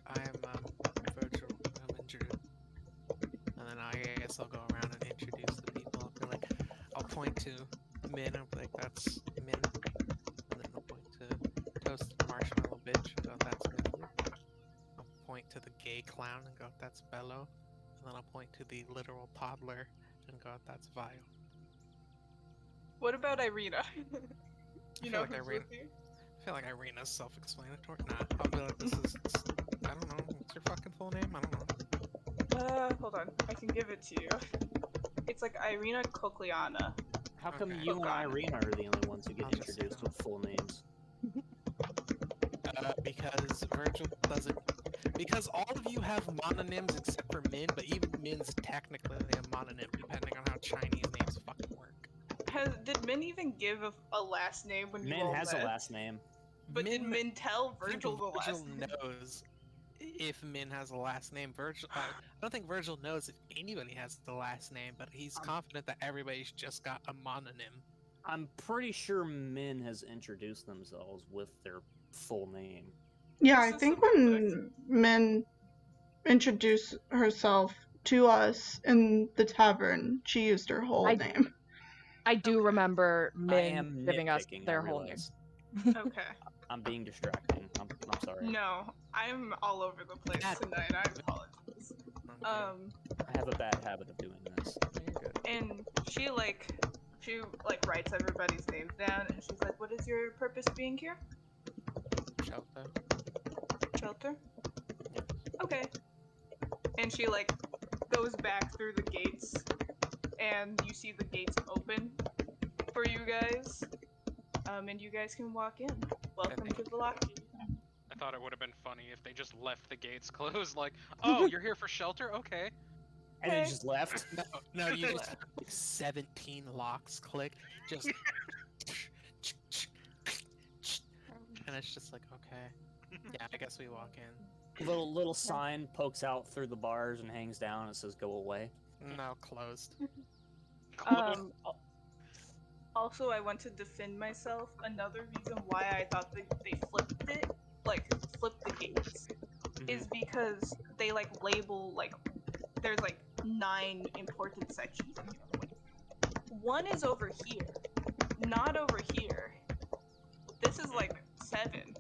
I'm Virgil. I'm introduced. And then I guess I'll go around and introduce the people. I'll be like, I'll point to Min. I'll be like, that's Min. And then I'll point to Toasted Marshmallow Bitch and go, that's Mindy. I'll point to the gay clown and go, that's Bello. And then I'll point to the literal toddler and go, that's Vio. What about Irina? You know like who's Irina- with you? I feel like Irina's self-explanatory. Nah, I'll be like, this is, I don't know, what's your fucking full name? I don't know. Hold on. I can give it to you. It's like Irina Kokliana. How come Okay. you and Hook on. Irina are the only ones who get I'll just, introduced with full names? Because Virgil doesn't. Because all of you have mononyms except for Min, but even Min's technically a mononym, depending on how Chinese names fucking work. Did Min even give a last name when you Min all has met? a last name. But did Min tell I think Virgil the last Virgil name? knows if Min has a last name. Virgil, I don't think Virgil knows if anybody has the last name, but he's confident that everybody's just got a mononym. I'm pretty sure Min has introduced themselves with their full name. Yeah, This I is think semantics. when Min introduced herself to us in the tavern, she used her whole name. I do remember I Min am giving us nitpicking, their I whole name. realize. Okay. I'm being distracting. I'm sorry. No, I'm all over the place tonight. I apologize. Okay. I have a bad habit of doing this. You're good. And she writes everybody's names down, and she's like, "What is your purpose being here? Shelter. Shelter? Okay." And she goes back through the gates, and you see the gates open for you guys, and you guys can walk in. Welcome to Velocity. I thought it would have been funny if they just left the gates closed, like, oh, you're here for shelter? Okay. And then Okay. just left. No, you just have, like 17 locks click, just and it's just like, okay. Yeah, I guess we walk in. Little sign pokes out through the bars and hangs down and says "Go away." No, closed. Um, Also, I want to defend myself. Another reason why I thought they flipped it, flipped the gates, is because they label there's 9 important sections in here. One is over here, not over here. This is 7,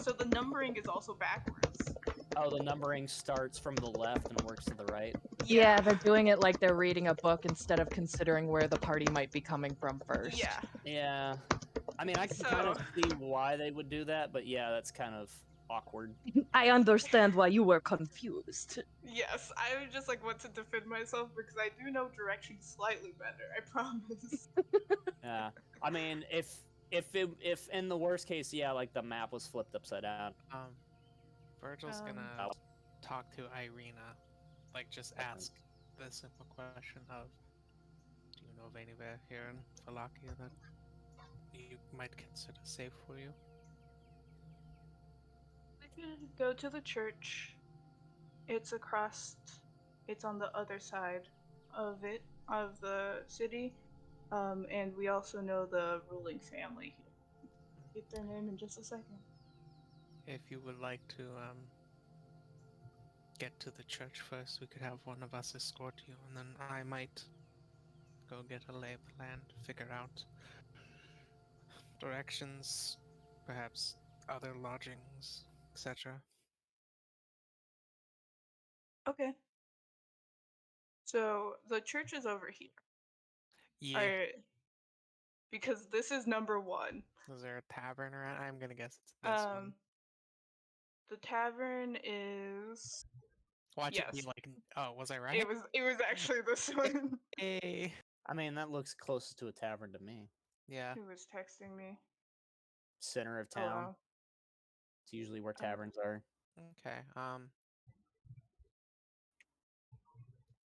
so the numbering is also backwards. Oh, the numbering starts from the left and works to the right. Yeah, they're doing it like they're reading a book instead of considering where the party might be coming from first. Yeah. Yeah. I mean, I can kind of see why they would do that, but yeah, that's kind of awkward. I understand why you were confused. Yes, I would just want to defend myself because I do know directions slightly better. I promise. Yeah. I mean, if in the worst case, yeah, the map was flipped upside down. Virgil's gonna talk to Irina, just ask the simple question of, do you know of anywhere here in Wallachia that you might consider safe for you? We could go to the church. It's on the other side of the city, and we also know the ruling family. Get their name in just a second. If you would like to get to the church first, we could have one of us escort you, and then I might go get a lay of the land, figure out directions, perhaps other lodgings, etc. Okay. So the church is over here. Yeah. Alright. Because this is number 1. Is there a tavern around? I'm gonna guess it's this one. The tavern is. Watch it be Yes. like, oh, was I right? It was actually this one. Hey. I mean, that looks closest to a tavern to me. Yeah. Who was texting me? Center of town. Hello. It's usually where taverns are. Okay.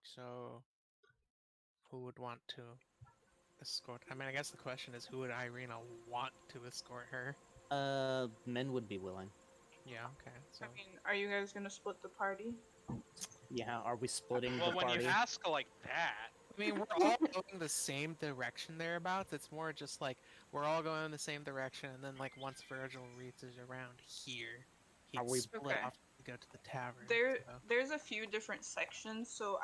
So, who would want to escort? I mean, I guess the question is, who would Irina want to escort her? Men would be willing. Yeah. Okay. So. I mean, are you guys gonna split the party? Yeah, are we splitting Well, the when party? you ask like that, I mean, we're all going the same direction thereabouts. It's more just like we're all going in the same direction, and then like once Virgil reaches around here, he'd Are we- split Okay. off to go to the tavern. so. There's a few different sections, so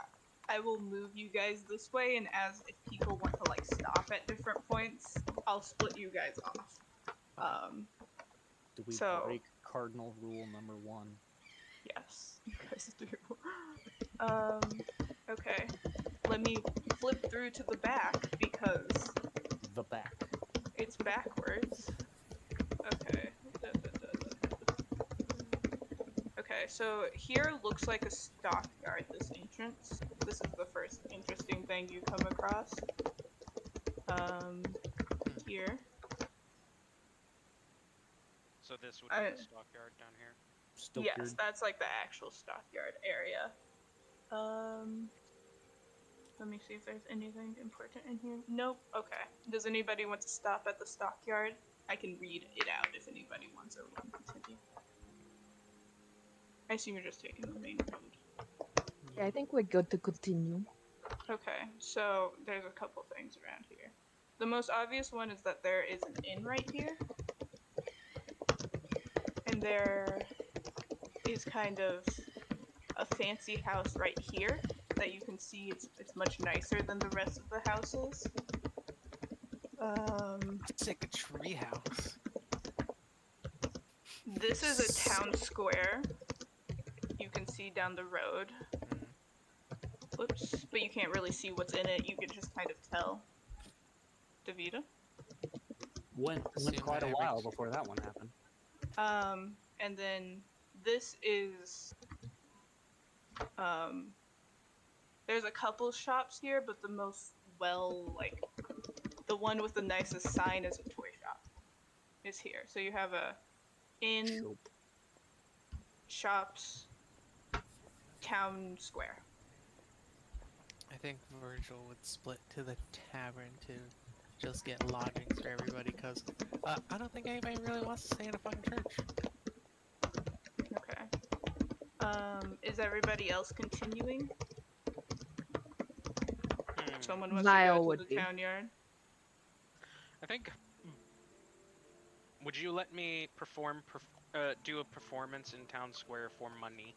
I will move you guys this way, and as if people want to like stop at different points, I'll split you guys off. Do we so- break cardinal rule number 1? Yes, you guys do. Okay. Let me flip through to the back because The back. it's backwards. Okay. Okay, so here looks like a stockyard, this entrance. This is the first interesting thing you come across. Here. so this would be the stockyard down here. Yes, that's like the actual stockyard area. Let me see if there's anything important in here. Nope. Okay. Does anybody want to stop at the stockyard? I can read it out if anybody wants or want to continue. I assume you're just taking the main road. Yeah, I think we're good to continue. Okay, so there's a couple things around here. The most obvious one is that there is an inn right here. And there is kind of a fancy house right here that you can see it's much nicer than the rest of the houses. It's like a tree house. This is a town square. You can see down the road. Whoops, but you can't really see what's in it. You can just kind of tell. Davida? Went quite a while before that one happened. And then this is, there's a couple shops here, but the most the one with the nicest sign is a toy shop. Is here. So you have a inn, shops, town square. I think Virgil would split to the tavern to just get lodgings for everybody, because I don't think anybody really wants to stay in a fucking church. Okay. Is everybody else continuing? Someone wants Niall to go would to the be. town yard? I think. Would you let me do a performance in town square for money?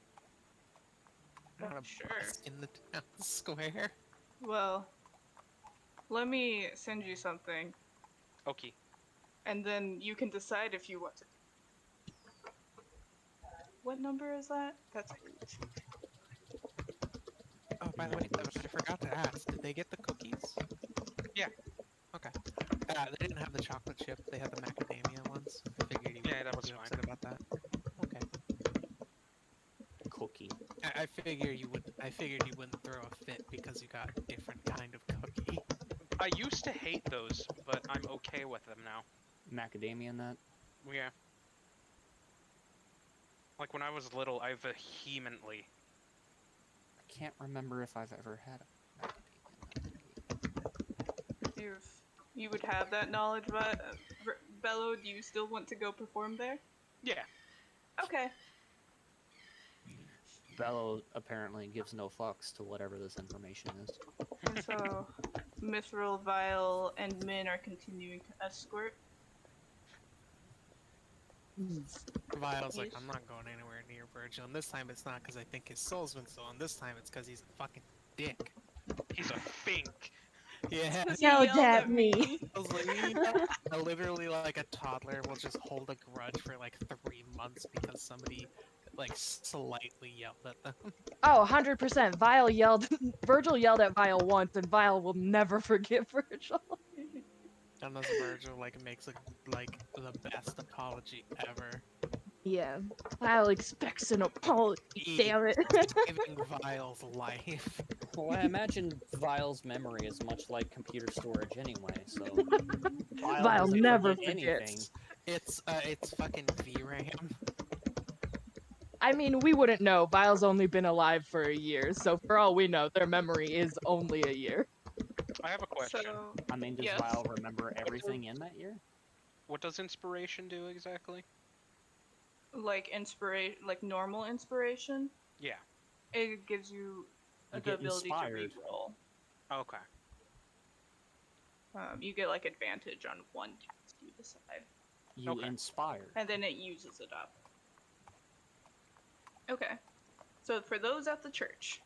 Not a Sure. bus in the town square. Well, let me send you something, Okay. and then you can decide if you want to. What number is that? That's 8. Oh, by the way, I forgot to ask. Did they get the cookies? Yeah. Okay. They didn't have the chocolate chip. They had the macadamia ones. I figured you Yeah, that was be fine. upset about that. Okay. Cookie. I figured you wouldn't throw a fit because you got a different kind of cookie. I used to hate those, but I'm okay with them now. Macadamia nut. Yeah. Like when I was little, I vehemently. I can't remember if I've ever had a macadamia nut. You would have that knowledge, but Bello, do you still want to go perform there? Yeah. Okay. Bello apparently gives no fucks to whatever this information is. And so, Mithril, Vile, and Min are continuing to escort. Vile's like, I'm not going anywhere near Virgil, and this time it's not because I think his soul's been stolen. This time it's because he's a fucking dick. He's a fink. Yeah. He Yelled yelled at at me. I was like, literally like a toddler will just hold a grudge for like 3 months because somebody like slightly yelled at them. Oh, 100%. Virgil yelled at Vile once, and Vile will never forgive Virgil. Unless Virgil like makes like the best apology ever. Yeah, Vile expects an apology. Damn it. Saving Vile's life. Well, I imagine Vile's memory is much like computer storage anyway, so Vile doesn't never forget anything. forgets. It's fucking VRAM. I mean, we wouldn't know. Vile's only been alive for a year, so for all we know, their memory is only a year. I have a question. So, I mean, does yes. Vile remember everything in that year? What does inspiration do exactly? like normal inspiration, Yeah. it gives you You the get ability inspired. to reroll. Okay. You get like advantage on one task you decide, You Okay. inspired. and then it uses it up. Okay, so for those at the church,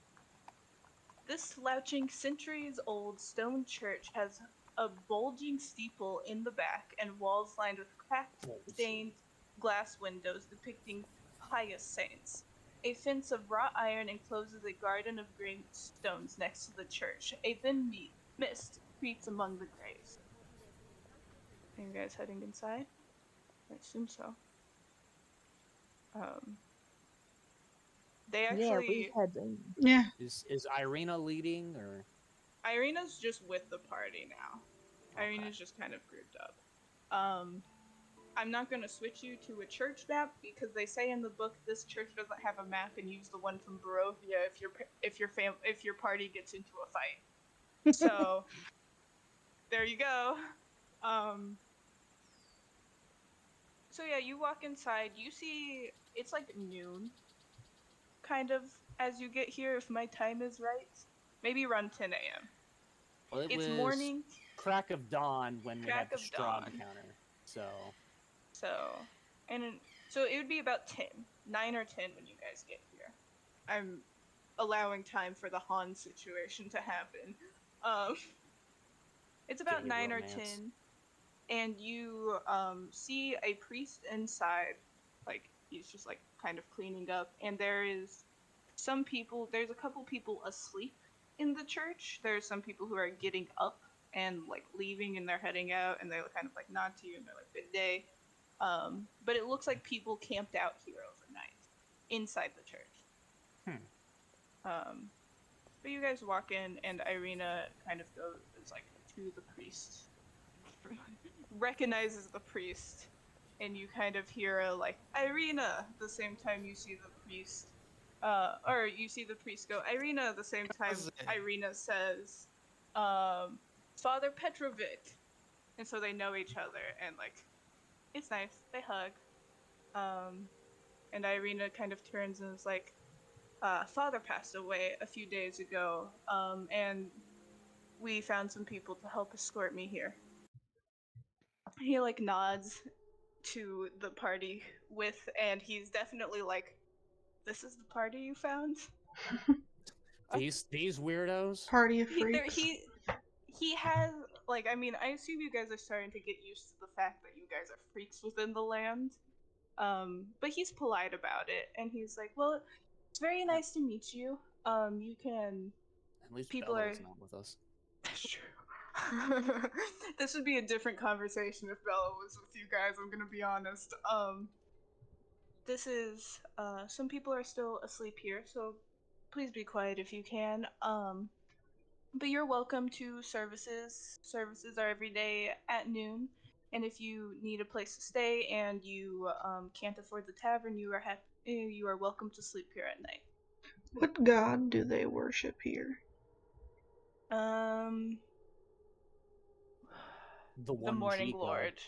this slouching centuries-old stone church has a bulging steeple in the back and walls lined with cracked, stained glass windows depicting pious saints. A fence of wrought iron encloses a garden of gravestones next to the church. A thin mist creeps among the graves. Are you guys heading inside? I assume so. They actually. Yeah. Is Irina leading or? Irina's just with the party now. Okay. Irina's just kind of grouped up. I'm not going to switch you to a church map because they say in the book this church doesn't have a map, and use the one from Barovia if your party gets into a fight. So there you go. So yeah, you walk inside. You see it's like noon, kind of, as you get here. If my time is right, maybe around 10 a.m. Well, it It's was morning. crack of dawn when we had Crack the of Strahd dawn. encounter. So So it would be about 9 or 10 when you guys get here. I'm allowing time for the Han situation to happen. It's about Gay 9 romance. or 10, and you see a priest inside, like he's just like kind of cleaning up, and there's a couple people asleep in the church. There's some people who are getting up and like leaving, and they're heading out, and they kind of like nod to you and they're like good day. But it looks like people camped out here overnight inside the church. But you guys walk in, and Irina kind of goes like to the priest, recognizes the priest, and you kind of hear a like Irina the same time you see the priest, or you see the priest go Irina the same time Irina says, Father Petrovic, and so they know each other, and like it's nice. They hug. And Irina kind of turns and is like, Father passed away a few days ago, and we found some people to help escort me here. He like nods to the party and he's definitely like, this is the party you found? These weirdos. Party of freaks. He has, like, I mean, I assume you guys are starting to get used to the fact that you guys are freaks within the land. But he's polite about it, and he's like, well, it's very nice to meet you. You can... At least people Bella's are... not with us. That's true. This would be a different conversation if Bella was with you guys, I'm gonna be honest. This is, some people are still asleep here, so please be quiet if you can. But you're welcome to services. Services are every day at noon. And if you need a place to stay and you can't afford the tavern, you are welcome to sleep here at night. What god do they worship here? The Morning Chico. Lord.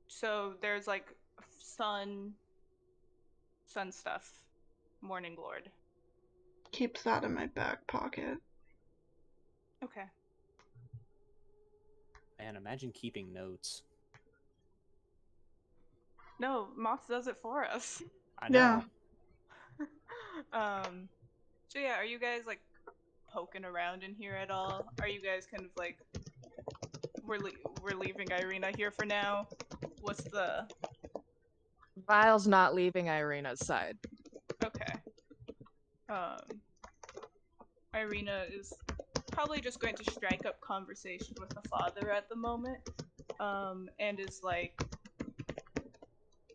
So there's like sun, Sun stuff. Morning Lord. Keeps that in my back pocket. Okay. Man, imagine keeping notes. No, Mox does it for us. I know. Yeah. So yeah, are you guys like poking around in here at all? Are you guys kind of like we're leaving Irina here for now? What's the Vile's not leaving Irina's side. okay? Irina is probably just going to strike up conversation with the father at the moment, and is like,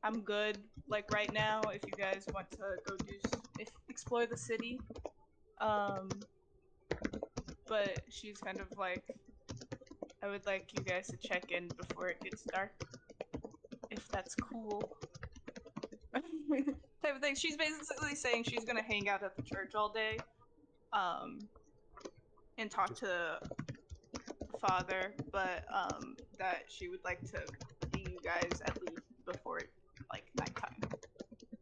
I'm good, like right now. If you guys want to go explore the city, but she's kind of like, I would like you guys to check in before it gets dark, if that's cool. Type of thing. She's basically saying she's gonna hang out at the church all day, and talk to the father, but that she would like to see you guys at least before like nighttime.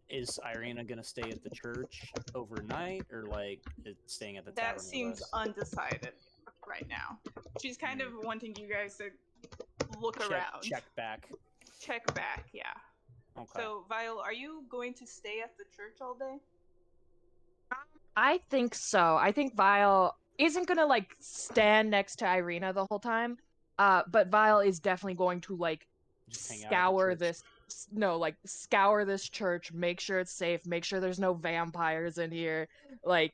Is Irina gonna stay at the church overnight, or like staying at the tavern? That seems undecided right now. She's kind of wanting you guys to look around. Check back. Check back, yeah. Okay. So, Vile, are you going to stay at the church all day? I think so. I think Vile isn't gonna like stand next to Irina the whole time. But Vile is definitely going to like Just hang out at the scour church. scour this church, make sure it's safe, make sure there's no vampires in here. Like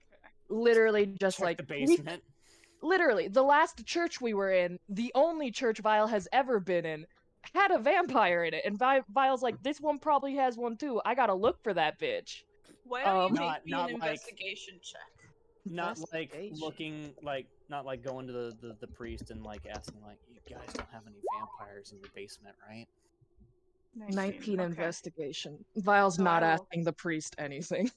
literally just Check like the basement. literally, the last church we were in, the only church Vile has ever been in, had a vampire in it, and Vile's like, this one probably has one too. I gotta look for that bitch. Why don't you Not- make me not an like- investigation check? Not like Investigation. looking not like going to the priest and like asking like, you guys don't have any vampires in your basement, right? 19 Okay. investigation. Vile's So not I will- asking the priest anything.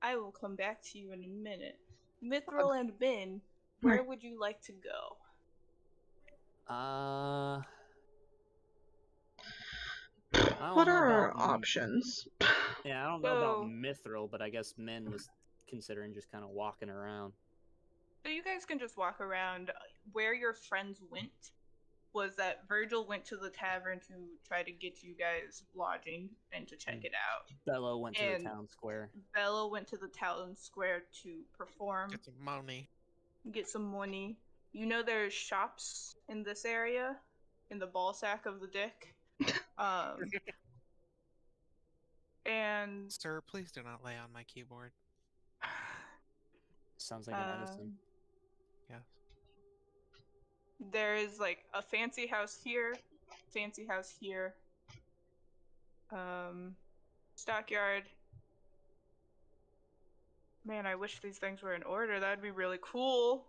I will come back to you in a minute. Mithril and Ben, where would you like to go? I don't What know are our about options? Yeah, I don't know about So- Mithril, but I guess Min was considering just kind of walking around. So you guys can just walk around. Where your friends went was that Virgil went to the tavern to try to get you guys lodging and to check it out. Bella went to And- the town square. Bella went to the town square to perform, Get some money. get some money. You know there's shops in this area, in the ball sack of the dick. And Sir, please do not lay on my keyboard. Sounds like an Edison. Yes. there is like a fancy house here, stockyard. Man, I wish these things were in order. That'd be really cool.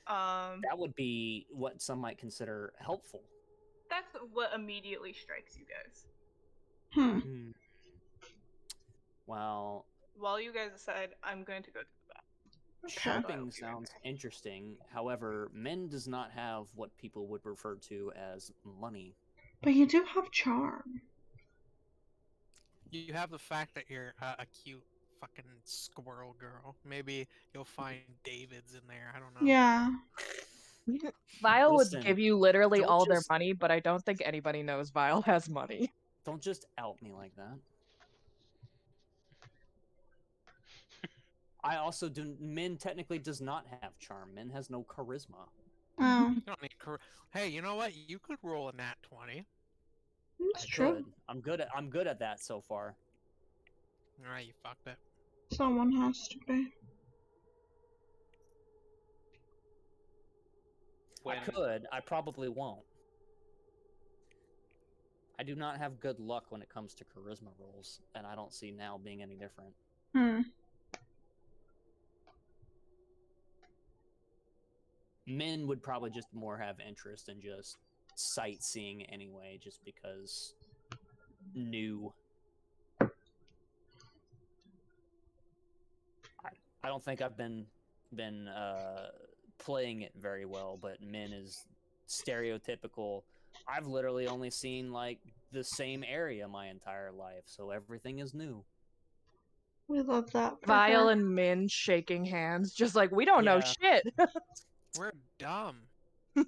That would be what some might consider helpful. That's what immediately strikes you guys. Hmm. Well, While you guys decide, I'm going to go to the bathroom. shopping sounds interesting. However, Min does not have what people would refer to as money. But you do have charm. You have the fact that you're a cute fucking squirrel girl. Maybe you'll find David's in there. I don't know. Yeah. Vile Listen, would give you literally don't all their just- money, but I don't think anybody knows Vile has money. Don't just out me like that. I also do. Min technically does not have charm. Min has no charisma. Oh, You don't need Hey, you know what? You could roll a nat 20. that's I true. could. I'm good at that so far. Alright, you fucked it. Someone has to be. When I could. I probably won't. I do not have good luck when it comes to charisma rolls, and I don't see now being any different. Min would probably just more have interest in just sightseeing anyway, just because new. I don't think I've been playing it very well, but Min is stereotypical. I've literally only seen like the same area my entire life, so everything is new. We love that. For Vile her. and Min shaking hands, just like we don't know Yeah. shit. We're dumb.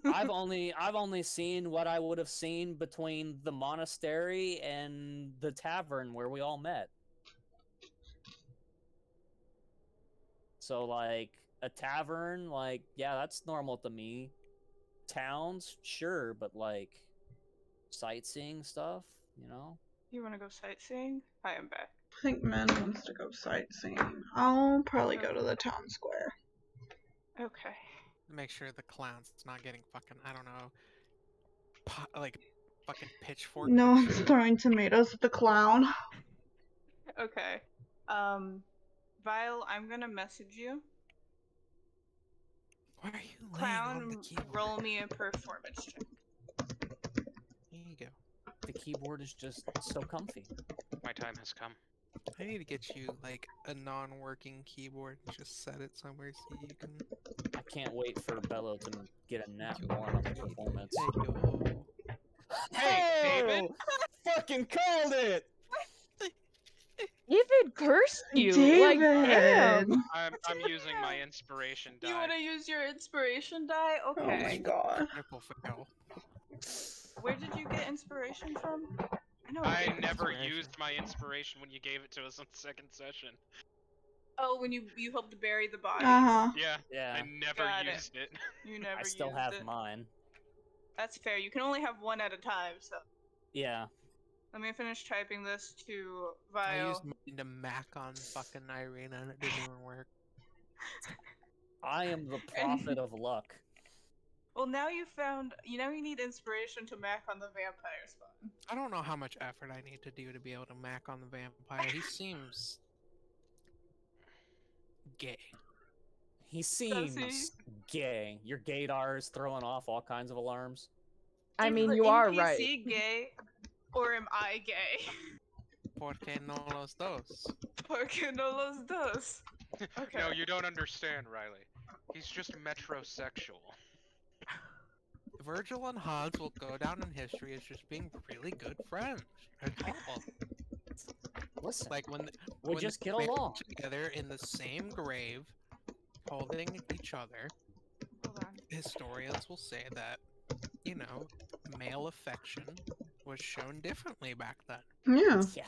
I've only seen what I would have seen between the monastery and the tavern where we all met. So like a tavern, like yeah, that's normal to me. Towns, sure, but like sightseeing stuff, you know? You want to go sightseeing? Hi, I'm back. I think Man wants to go sightseeing. I'll probably go to the town square. Okay. Make sure the clown's not getting fucking, I don't know, like fucking pitchfork. No and one's shit. throwing tomatoes at the clown. Okay. Vile, I'm gonna message you. Why are you laying on the Clown, keyboard? roll me a performance check. Here you go. The keyboard is just so comfy. My time has come. I need to get you like a non-working keyboard. Just set it somewhere so you can. I can't wait for Bello to get a nat 1 on the performance. Hey, yo. Hey, David! Fucking called it! David cursed you. David! Like, damn. I'm using my inspiration die. You want to use your inspiration die? Oh Okay. my god. Triple fail. Where did you get inspiration from? know I David's never inspiration. used my inspiration when you gave it to us on the second session. Oh, when you helped bury the body. Uh-huh. Yeah, Yeah, I never Got it. used it. You never I still used have it. mine. That's fair. You can only have one at a time, so. Yeah. Let me finish typing this to I Vile. used mine to Mac on fucking Irina and it didn't even work. I am the prophet of luck. Well, now you found. You know you need inspiration to Mac on the vampire spawn. I don't know how much effort I need to do to be able to Mac on the vampire. He seems gay. He seems he? gay. Your gaydar is throwing off all kinds of alarms. I Is mean, the you are NPC right. gay, or am I gay? Porque no los dos. Porque no los dos. Okay. No, you don't understand, Riley. He's just metrosexual. Virgil and Hans will go down in history as just being really good friends. That's all. Listen, Like when we when just they get buried along. together in the same grave, holding each other. Hold on. Historians will say that, you know, male affection was shown differently back then. Yeah. Yeah.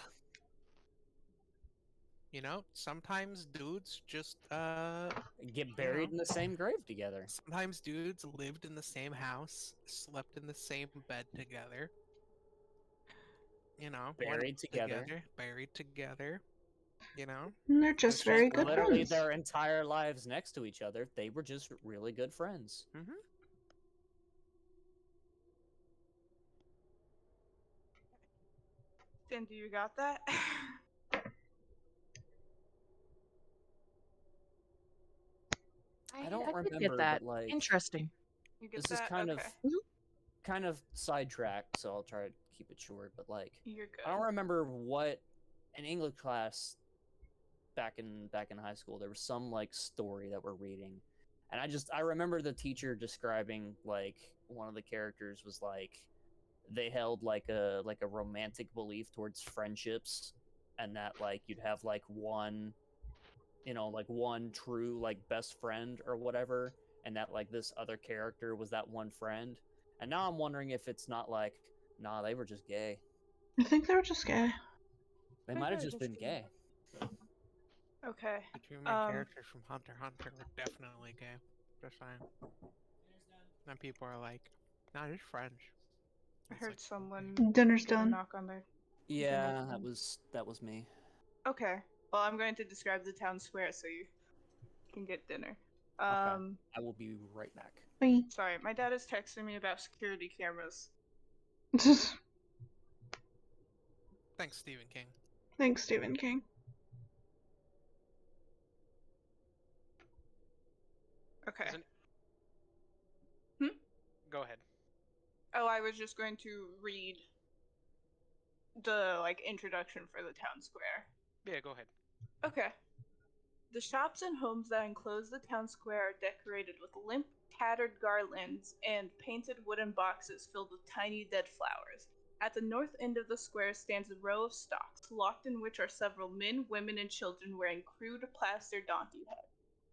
You know, sometimes dudes just Get buried in the same grave together. sometimes dudes lived in the same house, slept in the same bed together. You know, went Buried together. buried together. You know, And they're just They're very just good Literally friends. their entire lives next to each other. They were just really good friends. mm-hmm. Cindy, you got that? I don't could remember, get that. but like Interesting. You get this that? is kind Okay. of sidetracked, so I'll try to keep it short. But like, You're good. I don't remember what in English class back in high school there was some like story that we're reading, and I remember the teacher describing like one of the characters was like they held like a romantic belief towards friendships, and that like you'd have like one, you know, like one true like best friend or whatever, and that like this other character was that one friend. And now I'm wondering if it's not like, nah, they were just gay. I think they were just gay. They Think might have they were just just been gay. gay. Okay. The two main characters from Hunter x Hunter were definitely gay. Just saying. And people are like, nah, just friends. I It's heard like, someone Dinner's get a done. knock on their. Yeah, Dinner's that was me. Okay. Well, I'm going to describe the town square so you can get dinner. I will be right back. Bye. Sorry, my dad is texting me about security cameras. Thanks, Stephen King. Thanks, Stephen King. Okay. Isn't- Hmm? Go ahead. Oh, I was just going to read the introduction for the town square. Yeah, go ahead. Okay. The shops and homes that enclose the town square are decorated with limp, tattered garlands and painted wooden boxes filled with tiny dead flowers. At the north end of the square stands a row of stocks, locked in which are several men, women, and children wearing crude plaster donkey heads.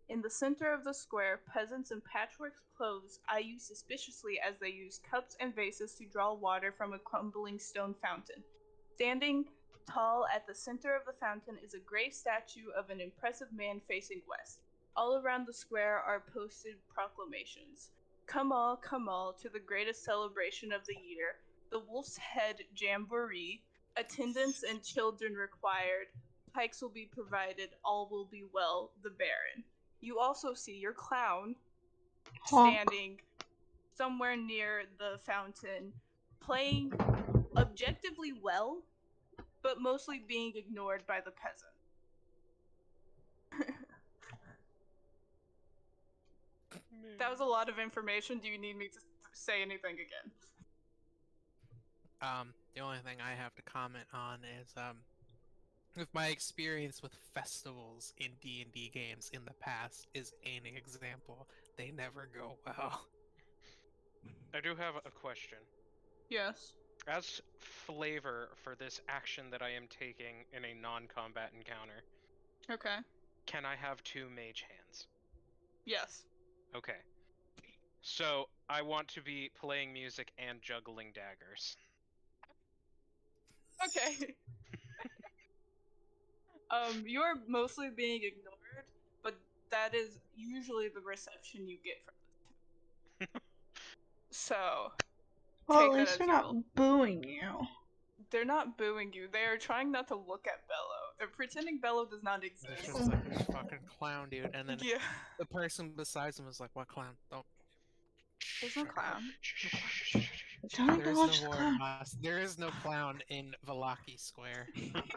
In the center of the square, peasants in patchwork clothes eye you suspiciously as they use cups and vases to draw water from a crumbling stone fountain. Standing tall at the center of the fountain is a gray statue of an impressive man facing west. All around the square are posted proclamations. Come all, to the greatest celebration of the year, the Wolf's Head Jamboree. Attendance and children required. Pikes will be provided. All will be well. The Baron. You also see your clown standing somewhere near the fountain, playing objectively well, but mostly being ignored by the peasant. That was a lot of information. Do you need me to say anything again? The only thing I have to comment on is, with my experience with festivals in D&D games in the past is an example. They never go well. I do have a question. Yes. As flavor for this action that I am taking in a non-combat encounter, Okay. can I have 2 mage hands? Yes. Okay. So, I want to be playing music and juggling daggers. Okay. You're mostly being ignored, but that is usually the reception you get from this. So, Well, take at that least as they're you not will. booing you. They're not booing you. They are trying not to look at Bello. They're pretending Bello does not They're exist. just like this fucking clown, dude. And then Yeah. the person beside him is like, "What clown? Don't." There's no clown. Don't There is acknowledge no the Lord clown. Moss. There is no clown in Valaki Square.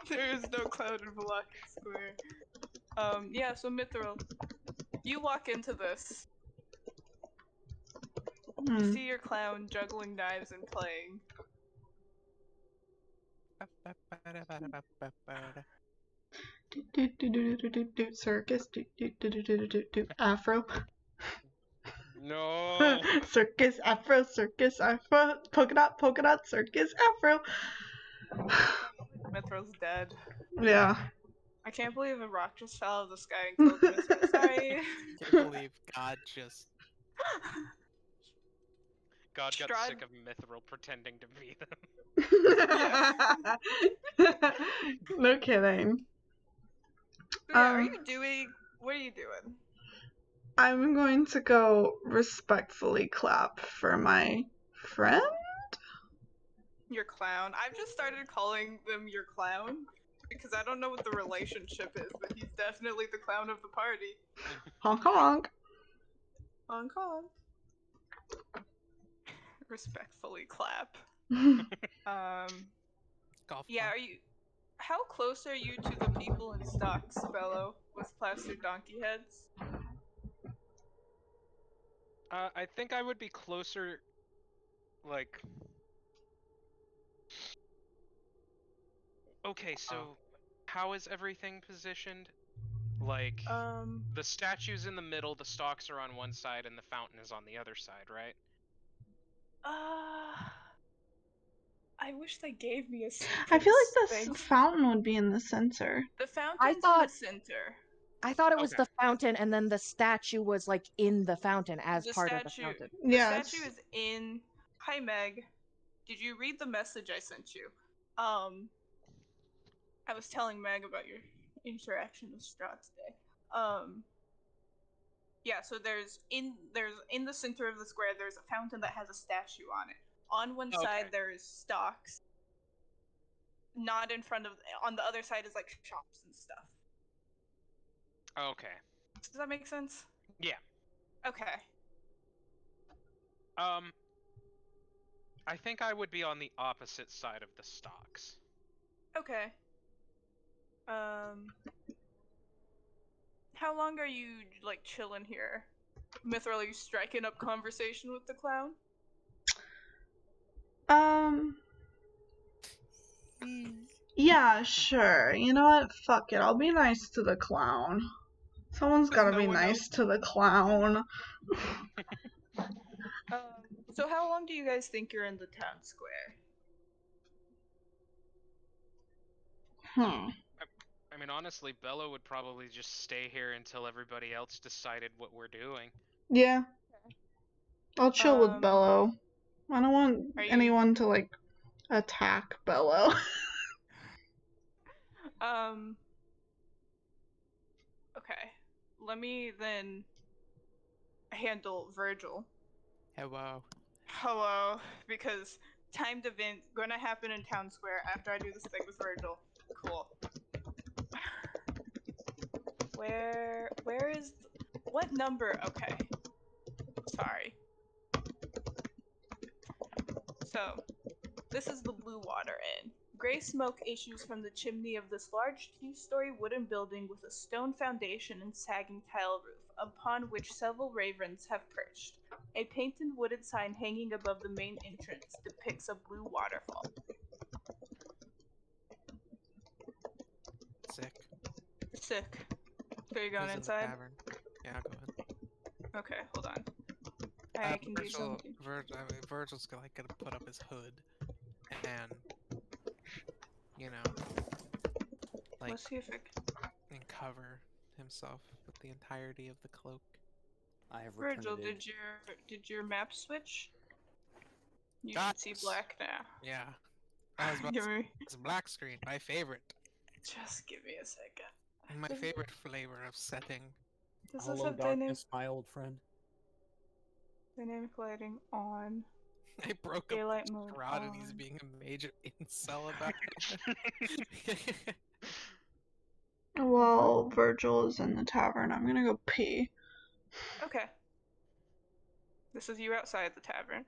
There is no clown in Velaki Square. Yeah, so Mithril, you walk into this. You see your clown juggling knives and playing. Circus. Afro. No! Circus, afro, polka dot, circus, afro. Mithril's dead. Yeah. I can't believe a rock just fell out of the sky and killed Mithril. Sorry. I can't believe God just. God got Strahd- sick of Mithril pretending to be them. No kidding. So yeah, are you doing? What are you doing? I'm going to go respectfully clap for my friend. Your clown. I've just started calling them your clown because I don't know what the relationship is, but he's definitely the clown of the party. Honk honk. Hong Kong. Respectfully clap. Golf Yeah, clap. are you? How close are you to the people in stocks, fellow, with plastered donkey heads? I think I would be closer, like... Okay, so how is everything positioned? Like, the statue's in the middle, the stalks are on one side, and the fountain is on the other side, right? I wish they gave me a sequence. I feel like the fountain would be in the center. The fountain's in the center. I thought it was the fountain, and then the statue was like in the fountain as part of the fountain. The statue is in. Hi, Meg. Did you read the message I sent you? I was telling Meg about your interaction with Strahd today. Yeah. So there's in the center of the square. There's a fountain that has a statue on it. On one side there's stocks. Not in front of. On the other side is like shops and stuff. Okay. Does that make sense? Yeah. Okay. I think I would be on the opposite side of the stocks. Okay. How long are you like chilling here? Mithril, are you striking up conversation with the clown? Yeah, sure. You know what? Fuck it. I'll be nice to the clown. Someone's gotta be nice to the clown. So how long do you guys think you're in the town square? Hmm. I mean, honestly, Bella would probably just stay here until everybody else decided what we're doing. Yeah. I'll chill with Bello. I don't want anyone to, like, attack Bello. Okay. Let me then handle Virgil. Hello. Hello, because timed event gonna happen in Town Square after I do this thing with Virgil. Cool. Where is what number? Okay. Sorry. So, this is the Blue Water Inn. Gray smoke issues from the chimney of this large two-story wooden building with a stone foundation and sagging tile roof, upon which several ravens have perched. A painted wooden sign hanging above the main entrance depicts a blue waterfall. Sick. Sick. So you're going Who's inside? in the tavern? Yeah, go ahead. Okay, hold on. I can do something. Virgil's gonna put up his hood and, you know, like, Let's see if I can. and cover himself with the entirety of the cloak. I have Virgil, returned. did your map switch? You That- can see black now. Yeah. I was about to say, it's a black screen, my favorite. Just give me a second. My favorite flavor of setting. This Hello, is darkness, my old friend. dynamic lighting on. I broke Daylight up mode Strahd and he's on. being a major incel about it. While Virgil is in the tavern, I'm gonna go pee. Okay. This is you outside the tavern.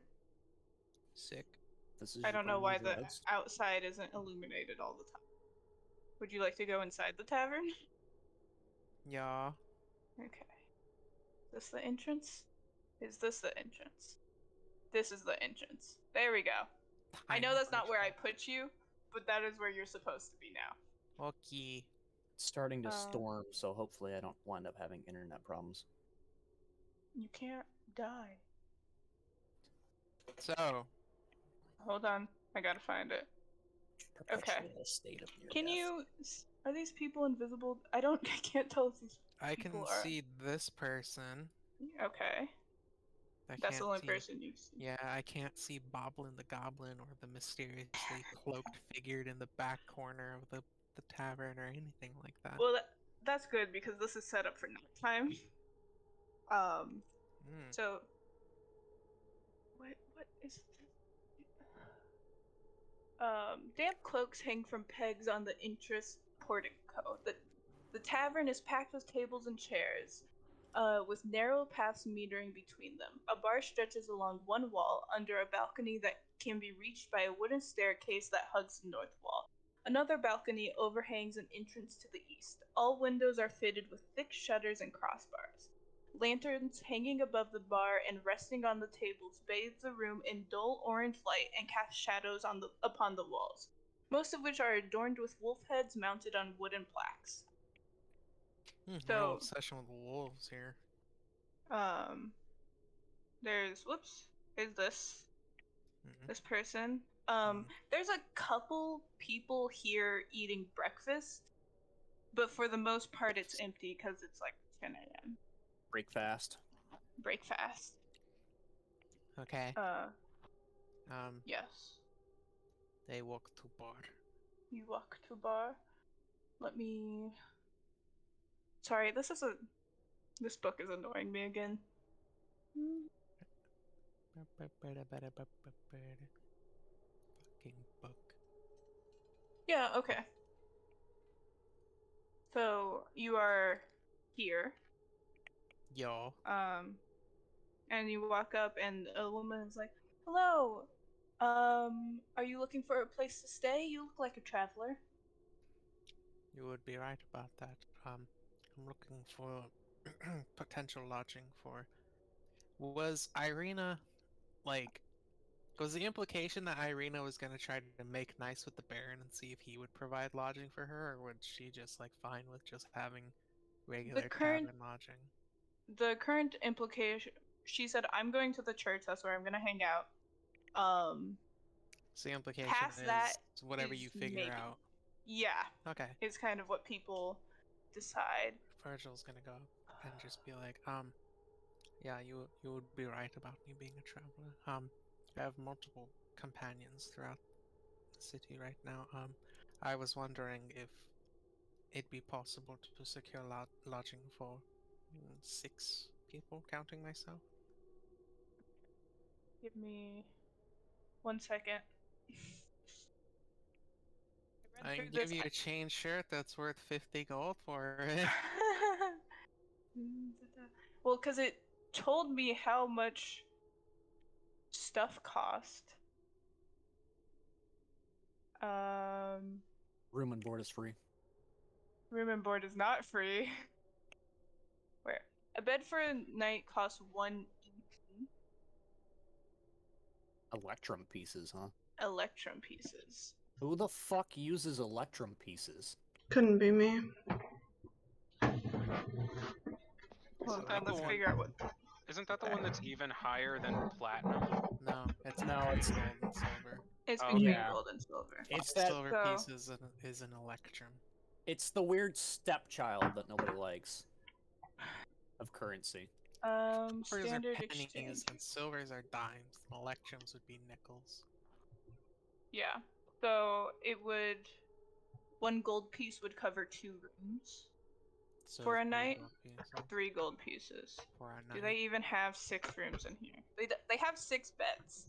Sick. This is I don't know why the dreads. outside isn't illuminated all the time. Would you like to go inside the tavern? Yeah. Okay. Is this the entrance? Is this the entrance? This is the entrance. There we go. I know that's not where I put you, but that is where you're supposed to be now. Okay. It's starting to storm, so hopefully I don't wind up having internet problems. You can't die. So. Hold on. I gotta find it. Okay. Can you... Are these people invisible? I can't tell if these I can people are... see this person. Okay. That's the only person you see. Yeah, I can't see Boblin the Goblin or the mysteriously cloaked figure in the back corner of the tavern or anything like that. Well, that's good because this is set up for nighttime. So... What is this? Damp cloaks hang from pegs on the entrance portico. The tavern is packed with tables and chairs, with narrow paths metering between them. A bar stretches along one wall under a balcony that can be reached by a wooden staircase that hugs the north wall. Another balcony overhangs an entrance to the east. All windows are fitted with thick shutters and crossbars. Lanterns hanging above the bar and resting on the tables bathe the room in dull orange light and cast shadows upon the walls, most of which are adorned with wolf heads mounted on wooden plaques. Real obsession with wolves here. There's this person. There's a couple people here eating breakfast, but for the most part it's empty because it's like 10 a.m. Break fast. Okay. Yes. They walk to bar. You walk to bar. Let me... Sorry, this book is annoying me again. Fucking book. Yeah, okay. So, you are here. Yo. And you walk up and a woman is like, "Hello, are you looking for a place to stay? You look like a traveler." You would be right about that. I'm looking for potential lodging for... Was Irina, like... Was the implication that Irina was gonna try to make nice with the Baron and see if he would provide lodging for her, or would she just, like, fine with just having regular tavern lodging? The current implication... She said, "I'm going to the church, that's where I'm gonna hang out." So the implication past is that whatever is you figure maybe. out. Yeah, Okay. is kind of what people decide. Virgil's gonna go up and just be like, yeah, you would be right about me being a traveler. I have multiple companions throughout the city right now. I was wondering if it'd be possible to secure lodging for 6 people, counting myself. Give me 1 second. I can give you a chain shirt that's worth 50 gold for it. Well, because it told me how much stuff cost. Room and board is free. Room and board is not free. Where? A bed for a night costs 1 EP. Electrum pieces, huh? Electrum pieces. Who the fuck uses electrum pieces? Couldn't be me. Hold that on, let's the one- figure out what. Isn't that the one that's even higher than platinum? No, it's No, it's gold and silver. It's Oh, between yeah. gold and silver. It's 5 that. silver so- pieces is an electrum. It's the weird stepchild that nobody likes. Of currency. Silvers are Standard pennies exchange. and silvers are dimes. And electrums would be nickels. Yeah. So it would. 1 gold piece would cover 2 rooms. So For a 3 night? gold pieces 3 gold pieces. for a Do night. they even have 6 rooms in here? They have 6 beds,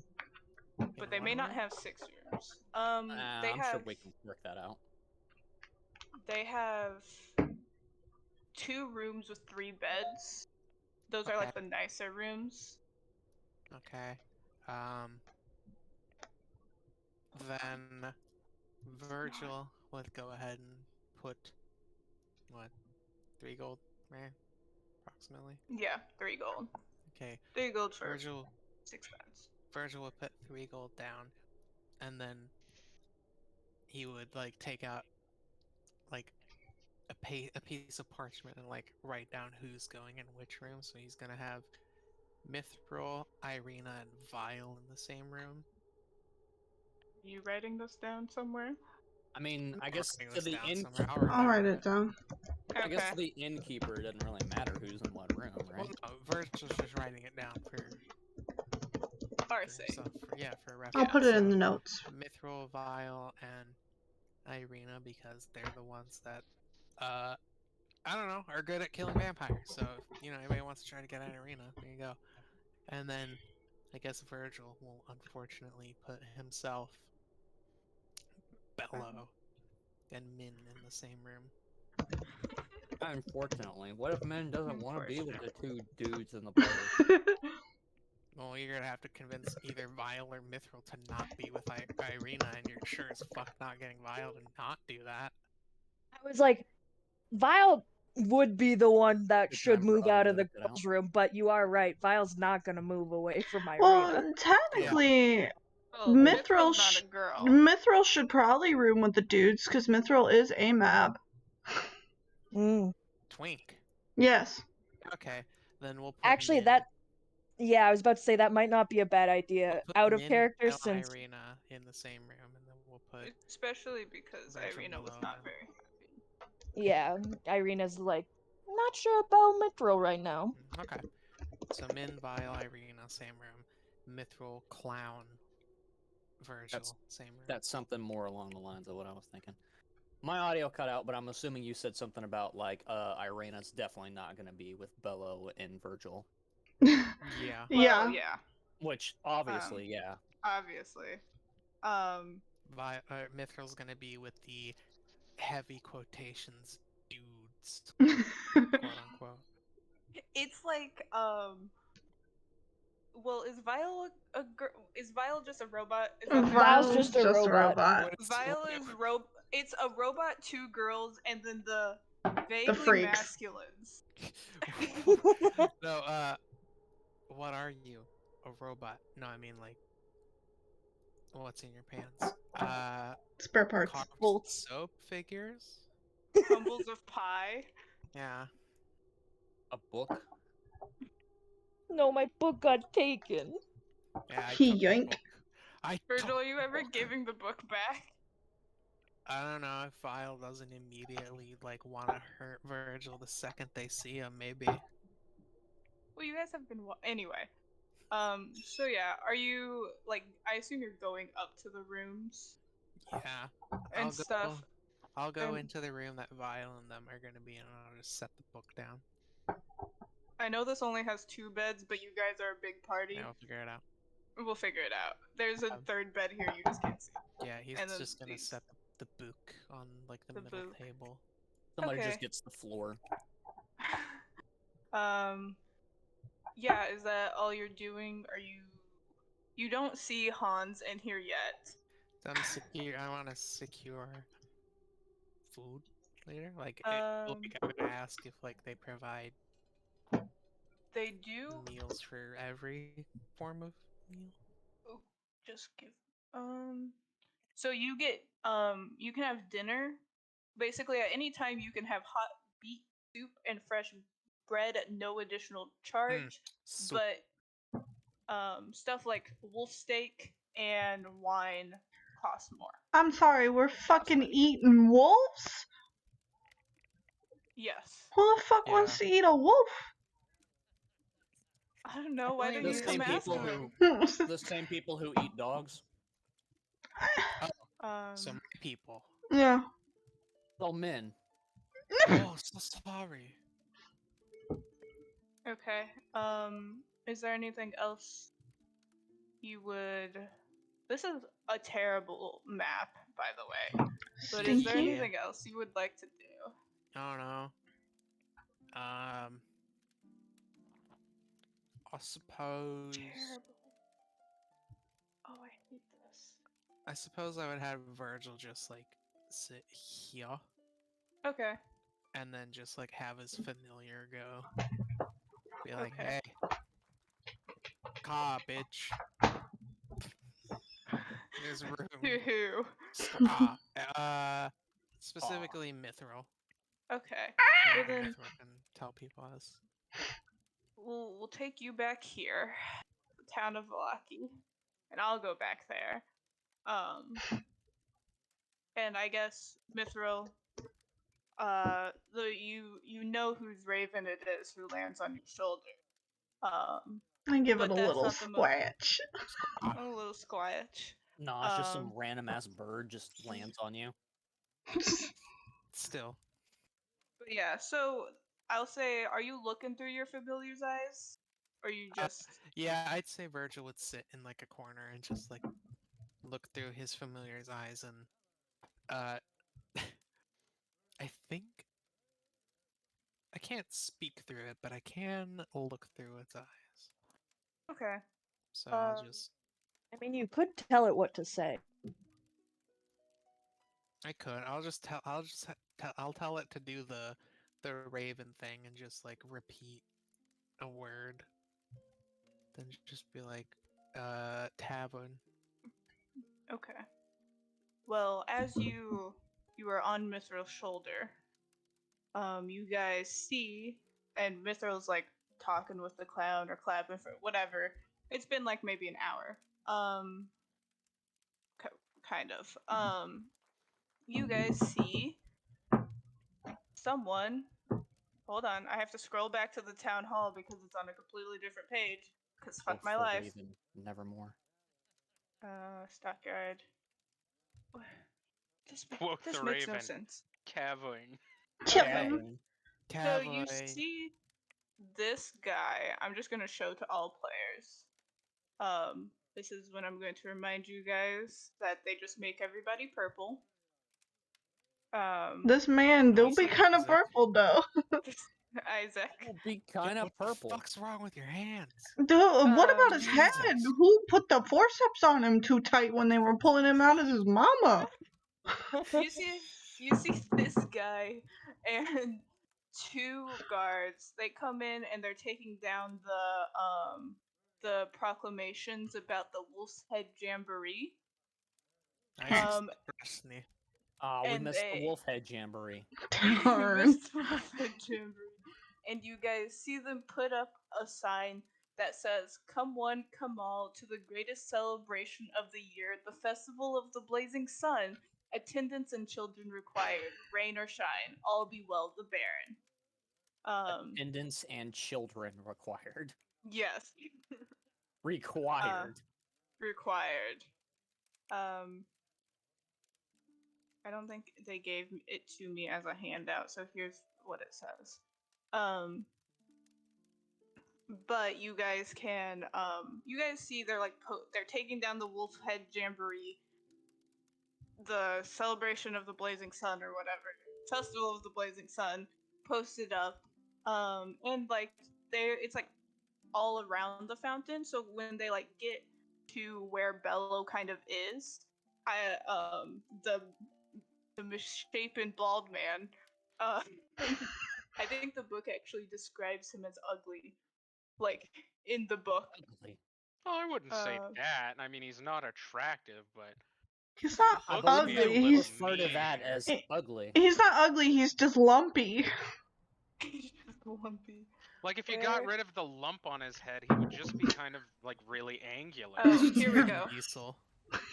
but In they may one not room? have 6 rooms. They I'm have. sure we can work that out. They have 2 rooms with 3 beds. Those are Okay. like the nicer rooms. Okay. Then Virgil would go ahead and put what 3 gold, right? Approximately. Yeah, 3 gold. Okay. 3 gold for Virgil 6 beds. would put 3 gold down, and then he would like take out like a piece of parchment and like write down who's going in which room. So he's gonna have Mithril, Irina, and Vile in the same room. Are you writing this down somewhere? I mean, I guess Writing to this the down inn. somewhere. I'll write it down. Okay. I guess to the innkeeper, it doesn't really matter who's in what room, Well, right? no, Virgil's just writing it down for Our for sake. himself. For reference. I'll put it in So, the notes. Mithril, Vile, and Irina because they're the ones that, I don't know, are good at killing vampires. So, if, anybody wants to try to get at Irina, there you go. And then, I guess Virgil will unfortunately put himself, Bello, and Min in the same room. Unfortunately, what if Min doesn't want to be with the 2 dudes in the party? Well, you're gonna have to convince either Vile or Mithril to not be with Irina, and you're sure as fuck not getting Vile to not do that. I was like, Vile would be the one that Good should time for move out of the Ugly to get girls' room, but you are right. Vile's not gonna move away from Irina. Well, technically, Well, Mithril, Mithril's not a girl. Mithril should probably room with the dudes because Mithril is a mab. Twink. Yes. Okay, then we'll put Actually, Min. yeah, I was about to say that might not be a bad idea. We'll put Out of Min, character, Vile, and since Irina in the same room, and then we'll put Especially because Virgil Irina was below not them. very happy. yeah, Irina's like not sure about Mithril right now. Okay. So Min, Vile, Irina, same room. Mithril, Clown, Virgil, same room. That's something more along the lines of what I was thinking. My audio cut out, but I'm assuming you said something about like Irina's definitely not going to be with Bello and Virgil. Yeah. Well, yeah. Which obviously, yeah. Obviously. Mithril's gonna be with the heavy quotations dudes, quote unquote. It's like, well, is Vile a girl? Is Vile just a robot? Is that the Vile's girl? just a robot. What is- Vile is It's a robot, 2 girls, and then the vaguely freaks. masculines. No, what are you? A robot? No, I mean like, what's in your pants? Spare parts. Carved Bolts. soap figures? Crumbles of pie. Yeah. A book? No, my book got taken. Yeah, I He took the yoink. book. I Virgil, took are you the ever book. giving the book back? I don't know if Vile doesn't immediately like want to hurt Virgil the second they see him. Maybe. Well, you guys have been anyway. So yeah, are you like? I assume you're going up to the rooms Yeah. and stuff. I'll go And into the room that Vile and them are gonna be in, and I'll just set the book down. I know this only has 2 beds, but you guys are a big party. Yeah, we'll figure it out. We'll figure it out. There's a 3rd bed here you just can't see. Yeah, he's And just gonna these. set the book on like the middle book. table. Somebody just Okay. gets the floor. Yeah, is that all you're doing? Are you? You don't see Hans in here yet. I'm secure. I want to secure food later. Like, I'm gonna ask if like they provide They do. meals for every form of meal. Oh, just give. So you get you can have dinner. Basically, at any time you can have hot beet soup and fresh bread at no additional charge. Soup. But stuff like wolf steak and wine cost more. I'm sorry, we're fucking eating wolves? Yes. Who the fuck wants to eat a wolf? I don't know. Why don't The you come same ask people them? the same people who eat dogs. Some people. Yeah. Well, men. Oh, so sorry. Okay. Is there anything else you would? This is a terrible map, by the way. But is there Stinky? anything else you would like to do? I don't know. I suppose. Terrible. Oh, I hate this. I suppose I would have Virgil just like sit here. Okay. And then just like have his familiar go. Be like, Okay. hey, car, bitch. There's room. Who? Specifically Mithril. Okay. Maybe Well then, Mithril can tell people this. we'll take you back here, the town of Valaki, and I'll go back there. And I guess Mithril, you know whose raven it is who lands on your shoulder. I give but it a that's little not the squatch. A little squatch. No, it's just some random ass bird just lands on you. Still. But yeah, so I'll say, are you looking through your familiar's eyes? Or you just Yeah, I'd say Virgil would sit in like a corner and just like look through his familiar's eyes and I think I can't speak through it, but I can look through its eyes. Okay. So I'll just I mean, you could tell it what to say. I could. I'll tell it to do the raven thing and just like repeat a word. Then just be like tavern. Okay. Well, as you are on Mithril's shoulder, you guys see, and Mithril's like talking with the clown or clapping for whatever. It's been like maybe an hour. Kind of. You guys see someone. Hold on, I have to scroll back to the town hall because it's on a completely different page. Cause fuck my life. Raven, nevermore. Stockyard. Woke This the makes no raven. sense. Cavern. Kevin. So you see this guy. I'm just gonna show to all players. This is when I'm going to remind you guys that they just make everybody purple. This man do be kind of purple though. Isaac. Will be kind of purple. What the fuck's wrong with your hands? Dude, what about his Jesus. head? Who put the forceps on him too tight when they were pulling him out of his mama? You see this guy and 2 guards. They come in and they're taking down the proclamations about the Wolf's Head Jamboree. We missed the Wolf Head Jamboree. And you guys see them put up a sign that says, "Come one, come all, to the greatest celebration of the year, the Festival of the Blazing Sun, Attendance and children required. Rain or shine. All be well, the Baron. Attendance and children required. Yes. Required. Required. I don't think they gave it to me as a handout, so here's what it says. But you guys can, you guys see they're like, they're taking down the Wolf Head Jamboree, the celebration of the Blazing Sun or whatever, Festival of the Blazing Sun, posted up, and like, it's like all around the fountain, so when they like get to where Bello kind of is, the misshapen bald man, I think the book actually describes him as ugly, like in the book. Ugly. Oh, I wouldn't say that. I mean, he's not attractive, but He's not looks ugly. me a little He's refer to that mean. as ugly. he's not ugly. He's just lumpy. He's just lumpy. Like, if you got rid of the lump on his head, he would just be kind of, like, really angular. Oh, here we go. Diesel.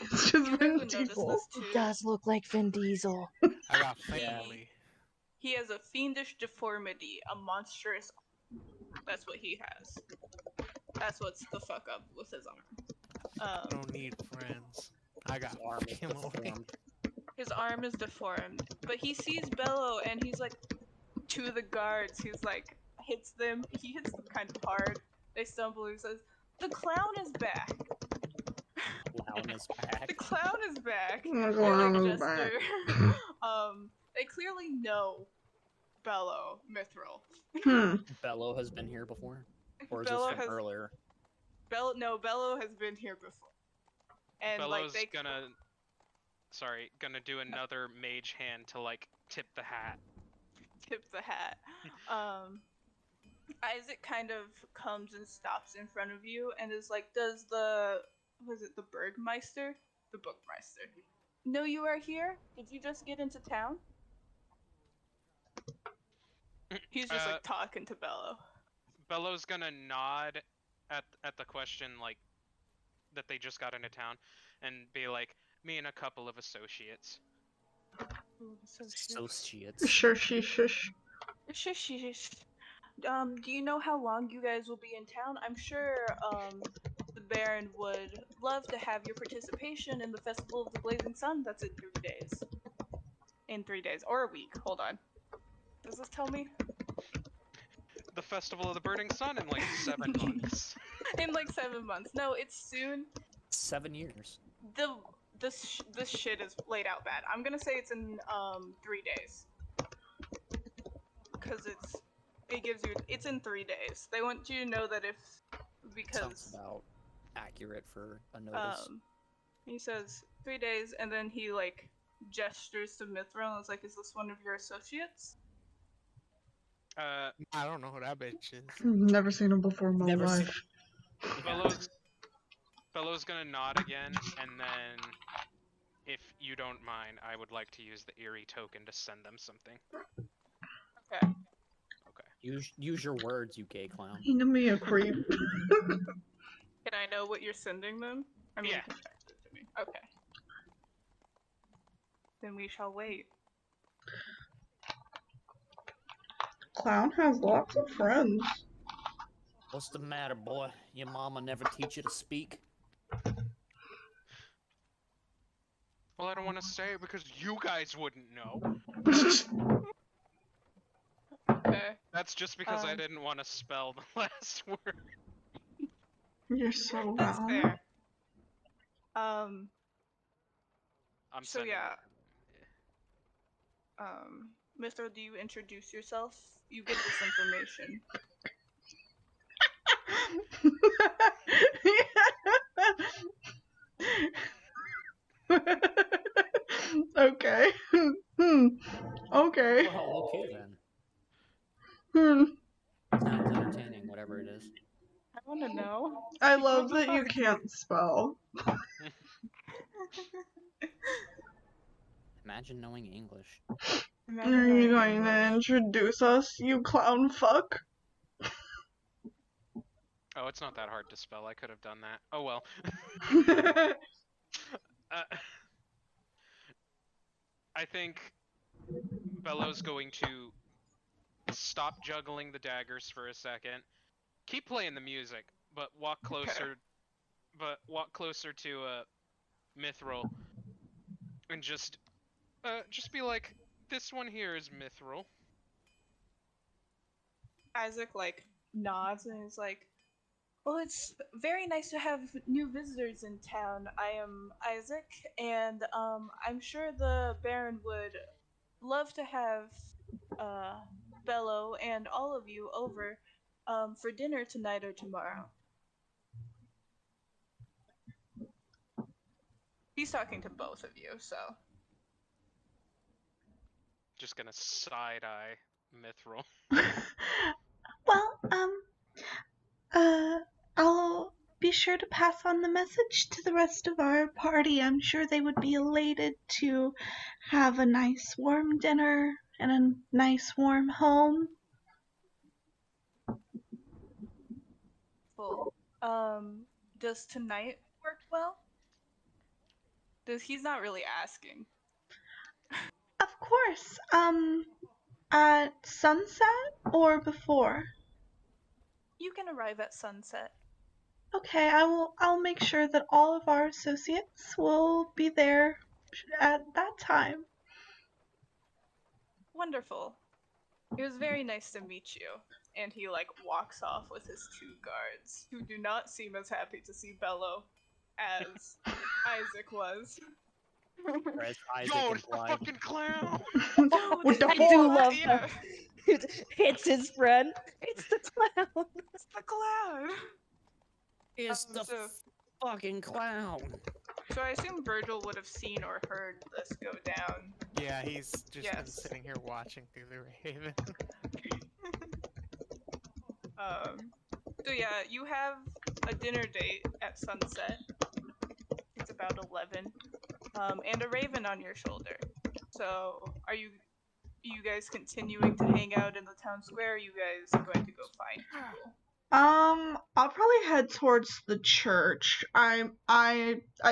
It's just You guys Vin would notice Diesel. this too. He does look like Vin Diesel. I got Yeah. family. He has a fiendish deformity, a monstrous. That's what he has. That's what's the fuck up with his arm. I don't need friends. I got His arm is family. deformed. His arm is deformed, but he sees Bello and he's like, to the guards. He's like, hits them. He hits them kind of hard. They stumble. He says, "The clown is back." Clown is back. The clown is back. The They, clown like, is back. gesture. They clearly know Bello Mithril. Bello has been here before? Or is Bello this from earlier? Bello has been here before. And Bello's like gonna do another mage hand to, like, tip the hat. tip the hat. Isaac kind of comes and stops in front of you and is like, "Does the Burgmeister? The Bookmeister know you are here? Did you just get into town?" He's just like talking to Bello. Bello's gonna nod at the question, like, that they just got into town, and be like, "Me and a couple of associates." Associates. Shush. Shush. Do you know how long you guys will be in town? I'm sure the Baron would love to have your participation in the Festival of the Blazing Sun. That's in 3 days. In 3 days. Or a week. Hold on. Does this tell me? The Festival of the Burning Sun in, like, 7 months. In like 7 months. No, it's soon. 7 years. This shit is laid out bad. I'm gonna say it's in 3 days. Cause it's in 3 days. They want you to know that because Sounds about accurate for a notice. He says 3 days, and then he like gestures to Mithril and is like, "Is this one of your associates?" I don't know who that bitch is. Never seen him before in my Never seen life. Bello's gonna nod again, and then, if you don't mind, I would like to use the Eerie token to send them something. Okay. Use your words, you gay clown. He knew me a creep. Can I know what you're sending them? I mean, Yeah. you can text it to me. Okay. Then we shall wait. Clown has lots of friends. What's the matter, boy? Your mama never teach you to speak? Well, I don't want to say it because you guys wouldn't know. Okay. That's just because I didn't want to spell the last word. You're so That's wrong. fair. I'm So sending yeah. Mr. Do you introduce yourself? You get this information. Okay. Okay. Well, okay then. Sounds entertaining, whatever it is. I want to know. I Speak love from the that you heart. can't spell. Imagine knowing English. Are you going to introduce us, you clown fuck? Oh, it's not that hard to spell. I could have done that. Oh well. I think Bello's going to stop juggling the daggers for a second. Keep playing the music, but walk closer. But walk closer to Mithril, and just be like, this one here is Mithril. Isaac like nods and is like, well, it's very nice to have new visitors in town. I am Isaac, and I'm sure the Baron would love to have Bello and all of you over for dinner tonight or tomorrow. He's talking to both of you, so. Just gonna side eye Mithril. Well, I'll be sure to pass on the message to the rest of our party. I'm sure they would be elated to have a nice warm dinner and a nice warm home. Full. Does tonight work well? He's not really asking. Of course. At sunset or before? You can arrive at sunset. Okay, I'll make sure that all of our associates will be there at that time. Wonderful. It was very nice to meet you. And he like walks off with his 2 guards, who do not seem as happy to see Bello as Isaac was. As Isaac Yo, it's the implied. fucking clown! What the I fuck? do love Yeah, that. It's his friend. It's the clown. it's the clown. It's the So fucking clown. I assume Virgil would have seen or heard this go down. Yeah, he's just been Yes. sitting here watching through the Raven. So yeah, you have a dinner date at sunset. It's about 11. And a raven on your shoulder. So, are you guys continuing to hang out in the town square? Or are you guys going to go find people? I'll probably head towards the church. I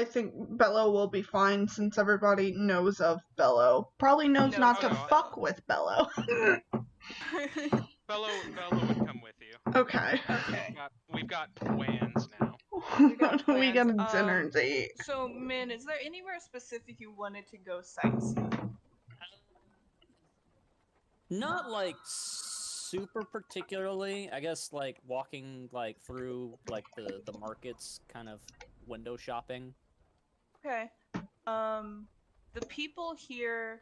think Bello will be fine since everybody knows of Bello. Probably knows not to fuck with Bello. Bello would come with you. Okay. Okay. We've got plans now. We got plans. a dinner date. So, Min, is there anywhere specific you wanted to go sightseeing? Not like super particularly. I guess like walking like through like the markets, kind of window shopping. Okay. The people here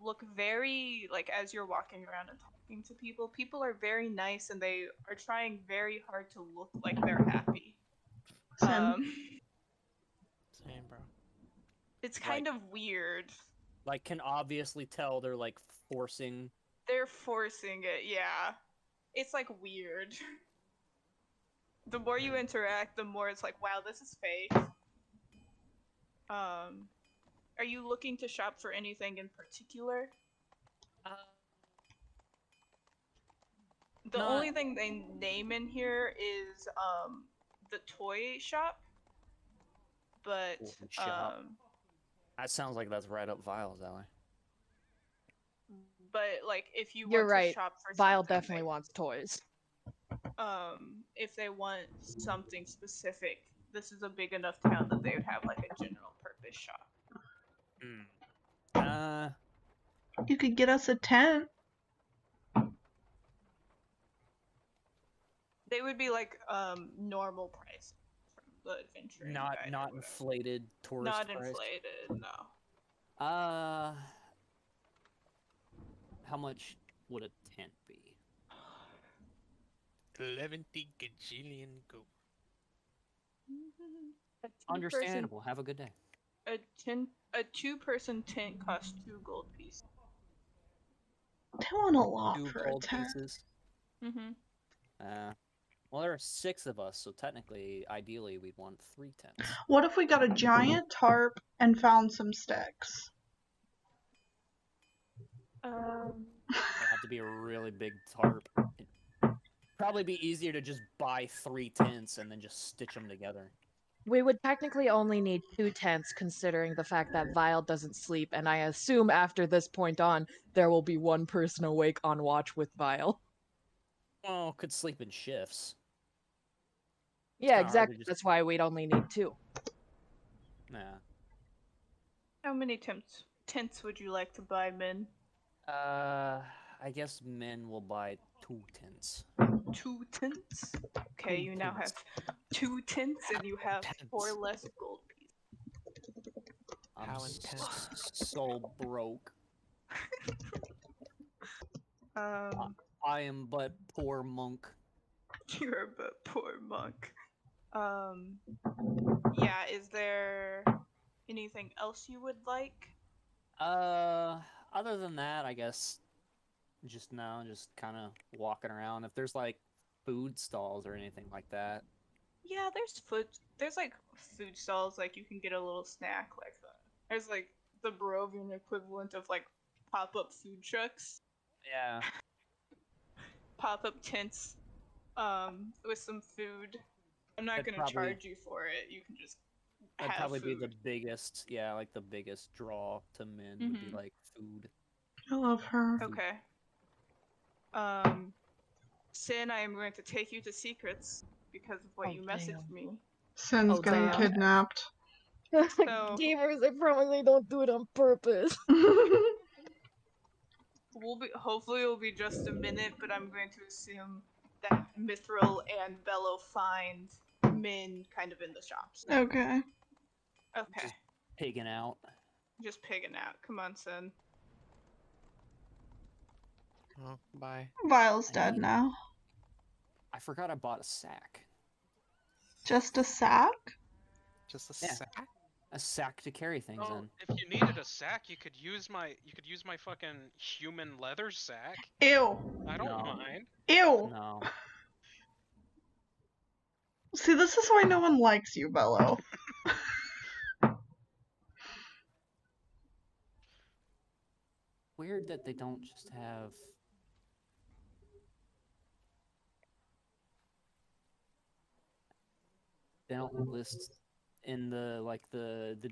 look very, like, as you're walking around and talking to people are very nice and they are trying very hard to look like they're happy. Same. Same, bro. It's kind of weird. Like, can obviously tell they're like forcing. They're forcing it, yeah. It's like weird. The more you interact, the more it's like, wow, this is fake. Are you looking to shop for anything in particular? The only thing they name in here is the toy shop. But That sounds like that's right up Vile's alley. But like if you You're want right. to shop for Vile something, definitely wants toys. if they want something specific, this is a big enough town that they would have like a general purpose shop. You could get us a tent. They would be like normal price from the adventuring Not guide not or whatever. inflated tourist Not price. inflated, no. How much would a tent be? 11 gajillion gold. Understandable. Have a good day. A 2-person tent costs 2 gold pieces. They want a lot 2 for a gold tent. pieces. Mm-hmm. Well, there are 6 of us, so technically, ideally, we'd want 3 tents. What if we got a giant tarp and found some sticks? It'd have to be a really big tarp. It'd probably be easier to just buy 3 tents and then just stitch them together. We would technically only need 2 tents, considering the fact that Vile doesn't sleep, and I assume after this point on, there will be one person awake on watch with Vile. Well, could sleep in shifts. Yeah, kinda hard to exactly. just- That's why we'd only need 2. Nah. How many tents would you like to buy, Min? I guess men will buy 2 tents. 2 tents? Okay, Two you now have tents. 2 tents and you have Tents. 4 less gold pieces. I'm How intense. so broke. I am but poor monk. You're a poor monk. Yeah, is there anything else you would like? Other than that, I guess just kind of walking around. If there's like food stalls or anything like that. Yeah, there's like food stalls, like you can get a little snack, like there's like the Barovian equivalent of like pop-up food trucks, Yeah. pop-up tents, with some food. I'm not That'd gonna probably- charge you for it. You can just That'd have probably food. be the biggest, like the biggest draw to men would be Mhm. like food. I love her. Okay. Sin, I am going to take you to secrets because of what Oh, you messaged damn. me. Sin's Oh, getting damn. kidnapped. Gamers, I promise I don't do it on purpose. Hopefully it'll be just a minute, but I'm going to assume that Mithril and Bello find Min kind of in the shops. Okay. Okay. Just pigging out. Just pigging out. Come on, Sin. Oh, bye. Vile's dead now. I forgot I bought a sack. Just a sack? Just a Yeah. sack? A sack to carry things Oh, in. if you needed a sack, you could use my fucking human leather sack. Ew. I don't No. mind. Ew. No. See, this is why no one likes you, Bello. Weird that they don't just have. They don't list in the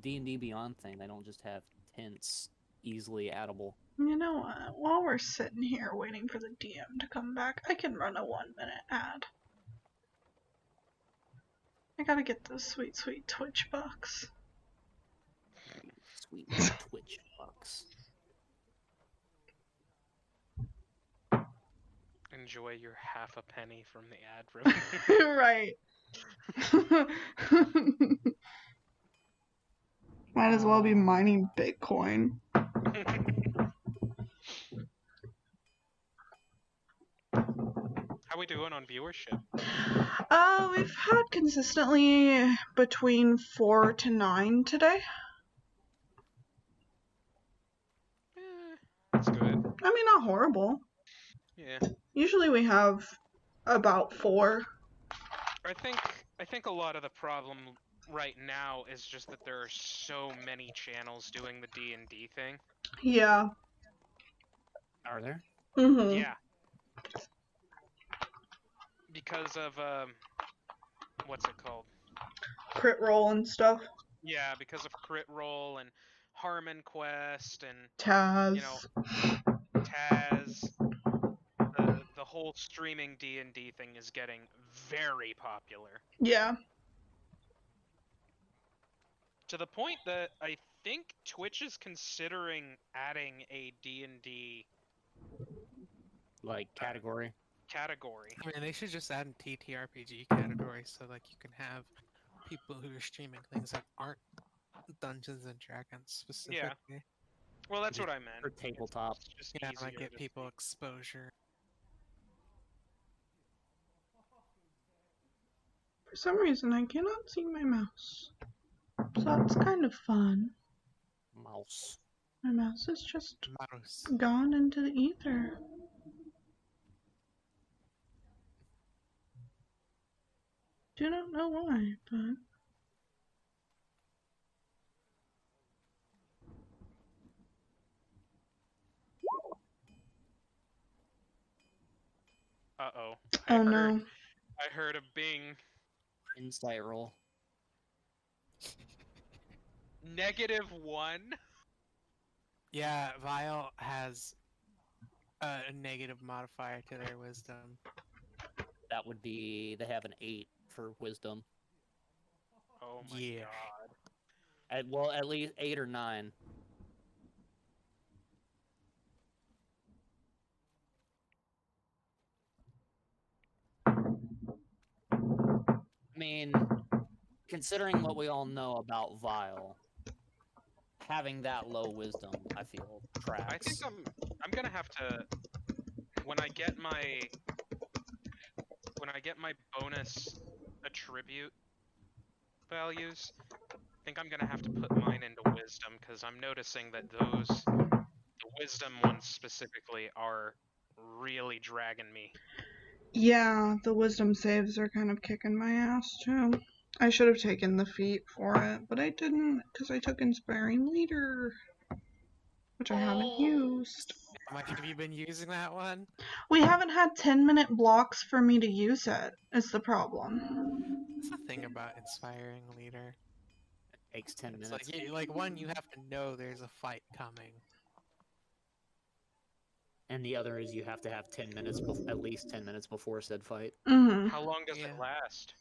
D&D Beyond thing. They don't just have tents easily addable. You know what? While we're sitting here waiting for the DM to come back, I can run a 1-minute ad. I gotta get those sweet, sweet Twitch bucks. Sweet Twitch bucks. Enjoy your half a penny from the ad revenue. Right. Might as well be mining Bitcoin. How we doing on viewership? We've had consistently between 4 to 9 today. That's good. I mean, not horrible. Yeah. Usually we have about 4. I think a lot of the problem right now is just that there are so many channels doing the D&D thing. Yeah. Are there? Mm-hmm. Yeah. Because of what's it called? Crit roll and stuff. Yeah, because of Crit Roll and Harmon Quest and Taz. you know Taz. The whole streaming D&D thing is getting very popular. Yeah. To the point that I think Twitch is considering adding a D&D Like category? category. I mean, they should just add a TTRPG category so like you can have people who are streaming things that aren't Dungeons and Dragons specifically. Well, that's what I meant. Or tabletop. It's just Yeah, easier like get to people see. exposure. For some reason, I cannot see my mouse. So that's kind of fun. Mouse. My mouse is just Mouse. gone into the ether. Do not know why, but... Uh-oh. Oh no. I heard a bing. Insight roll. -1? Yeah, Vile has a negative modifier to their wisdom. That would be, they have an 8 for wisdom. Oh my Yeah. god. Well, at least 8 or 9. I mean, considering what we all know about Vile, having that low wisdom, I feel tracks. I think I'm gonna have to when I get my bonus attribute values, I think I'm gonna have to put mine into wisdom because I'm noticing that the wisdom ones specifically are really dragging me. Yeah, the wisdom saves are kind of kicking my ass too. I should have taken the feat for it, but I didn't because I took Inspiring Leader, which I haven't used. Mike, have you been using that one? We haven't had 10-minute blocks for me to use it, is the problem. That's the thing about Inspiring Leader. It takes 10 It's minutes. like one, you have to know there's a fight coming. And the other is you have to have 10 minutes, at least 10 minutes before said fight. Mm-hmm. How long does it last?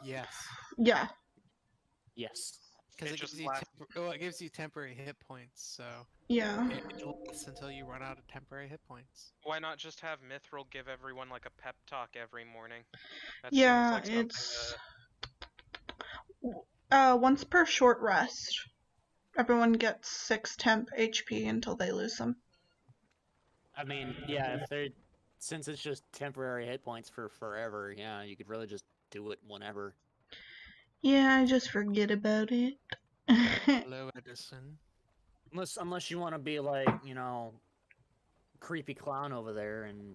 Yes. Yeah. Yes. Because it gives you temporary hit points, so Yeah. it lasts until you run out of temporary hit points. Why not just have Mithril give everyone like a pep talk every morning? That Yeah, seems like it's once per short rest. Everyone gets 6 temp HP until they lose them. I mean, yeah, since it's just temporary hit points for forever, yeah, you could really just do it whenever. Yeah, I just forget about it. Hello, Edison. Unless you want to be like, creepy clown over there and,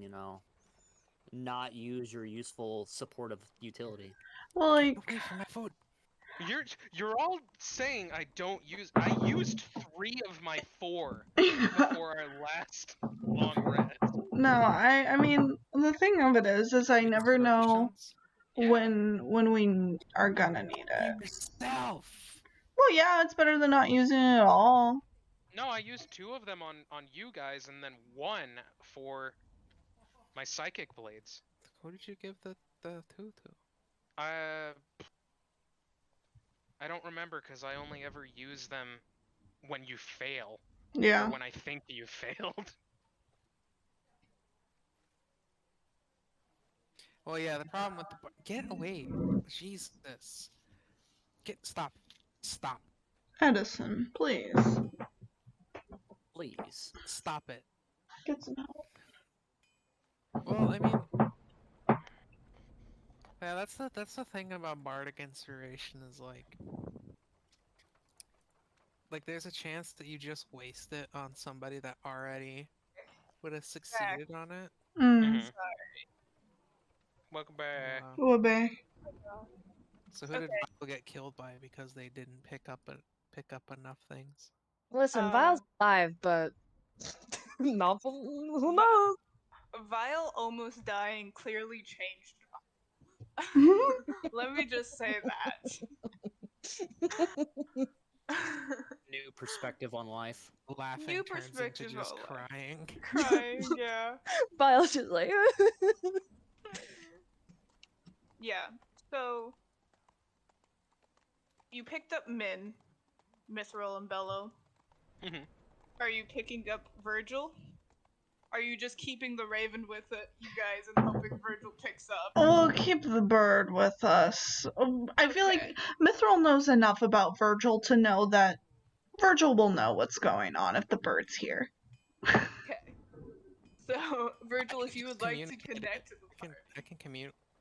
not use your useful supportive utility. Well, like, get away from my food. You're all saying I used 3 of my 4 before our last long rest. No, I mean the thing of it is I never know when we are gonna need it. Yourself. Well, yeah, it's better than not using it at all. No, I used 2 of them on you guys, and then 1 for my psychic blades. Who did you give the 2 to? I don't remember because I only ever use them when you fail. Yeah. Or when I think you failed. Well, yeah, the problem with get away. Jesus. Stop. Edison, please. Please. Stop it. Get some help. Well, I mean, yeah, that's the thing about bardic inspiration is like there's a chance that you just waste it on somebody that already would have succeeded on it. Sorry. Welcome back. Well, bae. So who did Vile get killed by because they didn't pick up enough things? Listen, Vile's alive, but not who knows? Vile almost dying clearly changed. Let me just say that. New perspective on life. Laughing New turns perspective into just on life. crying. Crying, yeah. Vile's just like Yeah, so you picked up Mithril, and Bello. Mhm. Are you picking up Virgil? Are you just keeping the raven with it, you guys, and hoping Virgil picks up? We'll keep the bird with us. I feel like Mithril knows enough about Virgil to know that Virgil will know what's going on if the bird's here. Okay. So, Virgil, if you would like to connect to the bird. I can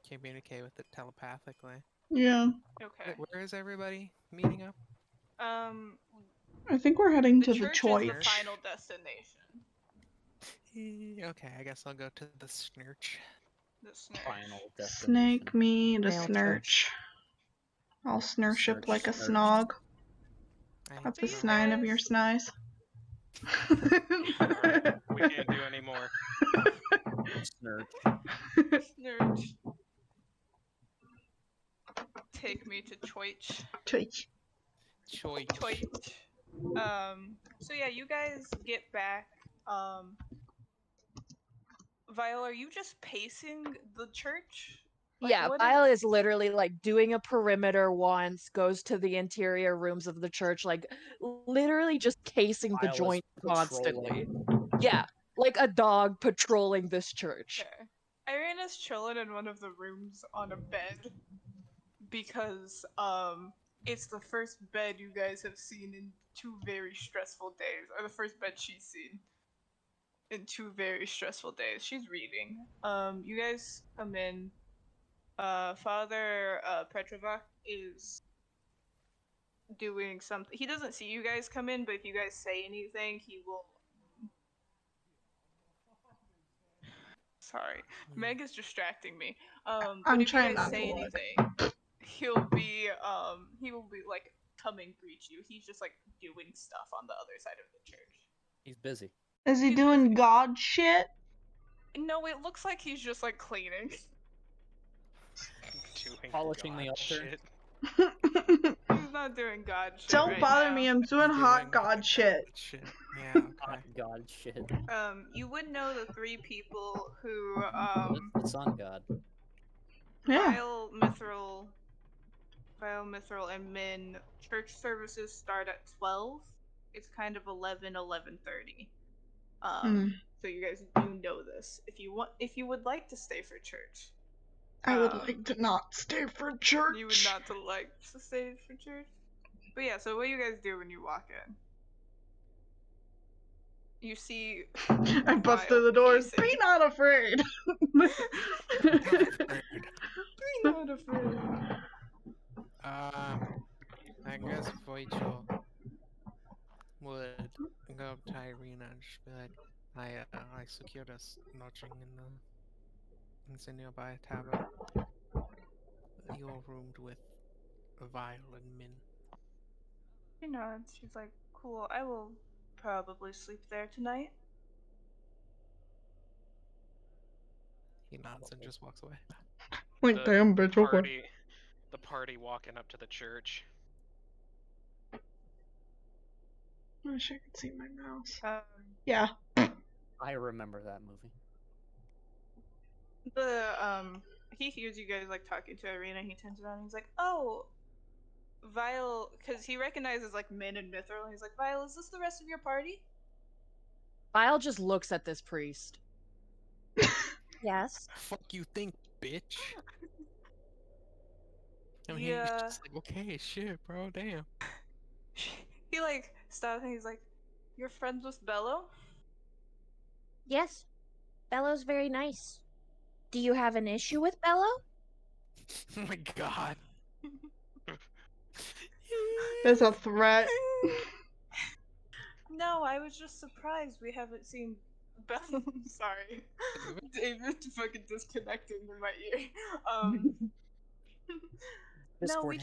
communicate with it telepathically. Yeah. Okay. Where is everybody meeting up? I think we're heading to the church church. is the final destination. Okay, I guess I'll go to the snurch. The snurch. Final destination. Snake me to Nail snurch. I'll snursh up Snurch, like a snurch. snog. I Up the you snine of guys- your snize. Alright, we can't do any more. Snurch. Snurch. Take me to Twitch. Twitch. Choich. So yeah, you guys get back. Vile, are you just pacing the church? Like, Yeah, what Vile is literally like doing a perimeter once, goes to the interior rooms of the church, like literally just casing the Vile is joint constantly. patrolling. Yeah, like a dog patrolling this church. Okay. Irina's chilling in one of the rooms on a bed because it's the first bed you guys have seen in 2 very stressful days, or the first bed she's seen in 2 very stressful days. She's reading. You guys come in. Father Petrovac is doing something. He doesn't see you guys come in, but if you guys say anything, he will. Sorry, Meg is distracting me. But I'm if you trying guys not say to look. anything, he will be like come and greet you. He's just like doing stuff on the other side of the church. He's busy. Is he He's doing busy. God shit? No, it looks like he's just like cleaning. Doing Polishing God the altar. shit. He's not doing God shit. Don't right bother now. me, I'm doing hot God shit. Yeah. Hot God shit. You would know the 3 people who It's the sun god. Yeah. Vile, Mithril, and Min. Church services start at 12. It's kind of 11, 11:30. So you guys do know this. If you would like to stay for church. I would like to not stay for church. You would not to like to stay for church? But yeah, so what do you guys do when you walk in? You see I bust Vile through the doors. pacing. Be not afraid. Be not afraid. I guess Voichel would go up to Irina and just be like, I secured us lodging in the nearby tavern. You're roomed with Vile and Min. She nods. She's like, cool, I will probably sleep there tonight. He nods and just walks away. Like, damn, bitch, okay. The party walking up to the church. I wish I could see my mouse. Yeah. I remember that movie. He hears you guys like talking to Irina. He turns around and he's like, "Oh, Vile," because he recognizes like Min and Mithril. And he's like, "Vile, is this the rest of your party?" Vile just looks at this priest. Yes. Fuck you think, bitch? And Yeah. he's just like, okay, shit, bro, damn. He like stops and he's like, "You're friends with Bello?" Yes. Bello's very nice. Do you have an issue with Bello? Oh my god. There's a threat. No, I was just surprised we haven't seen Bello. Sorry, David fucking disconnecting in my ear. No, we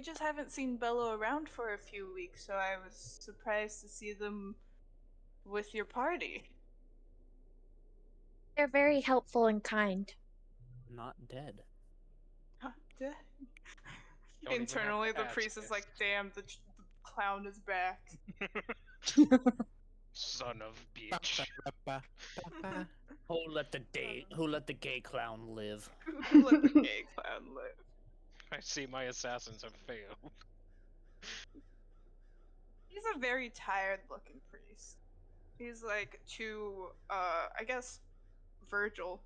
just haven't seen Bello around for a few weeks, so I was surprised to see them with your party. They're very helpful and kind. Not dead. Don't even Internally, have the ads priest is missed. like, "Damn, the clown is back." Son of a bitch. Who let the gay clown live? Let the gay clown live. I see my assassins have failed. He's a very tired-looking priest. He's like I guess Virgil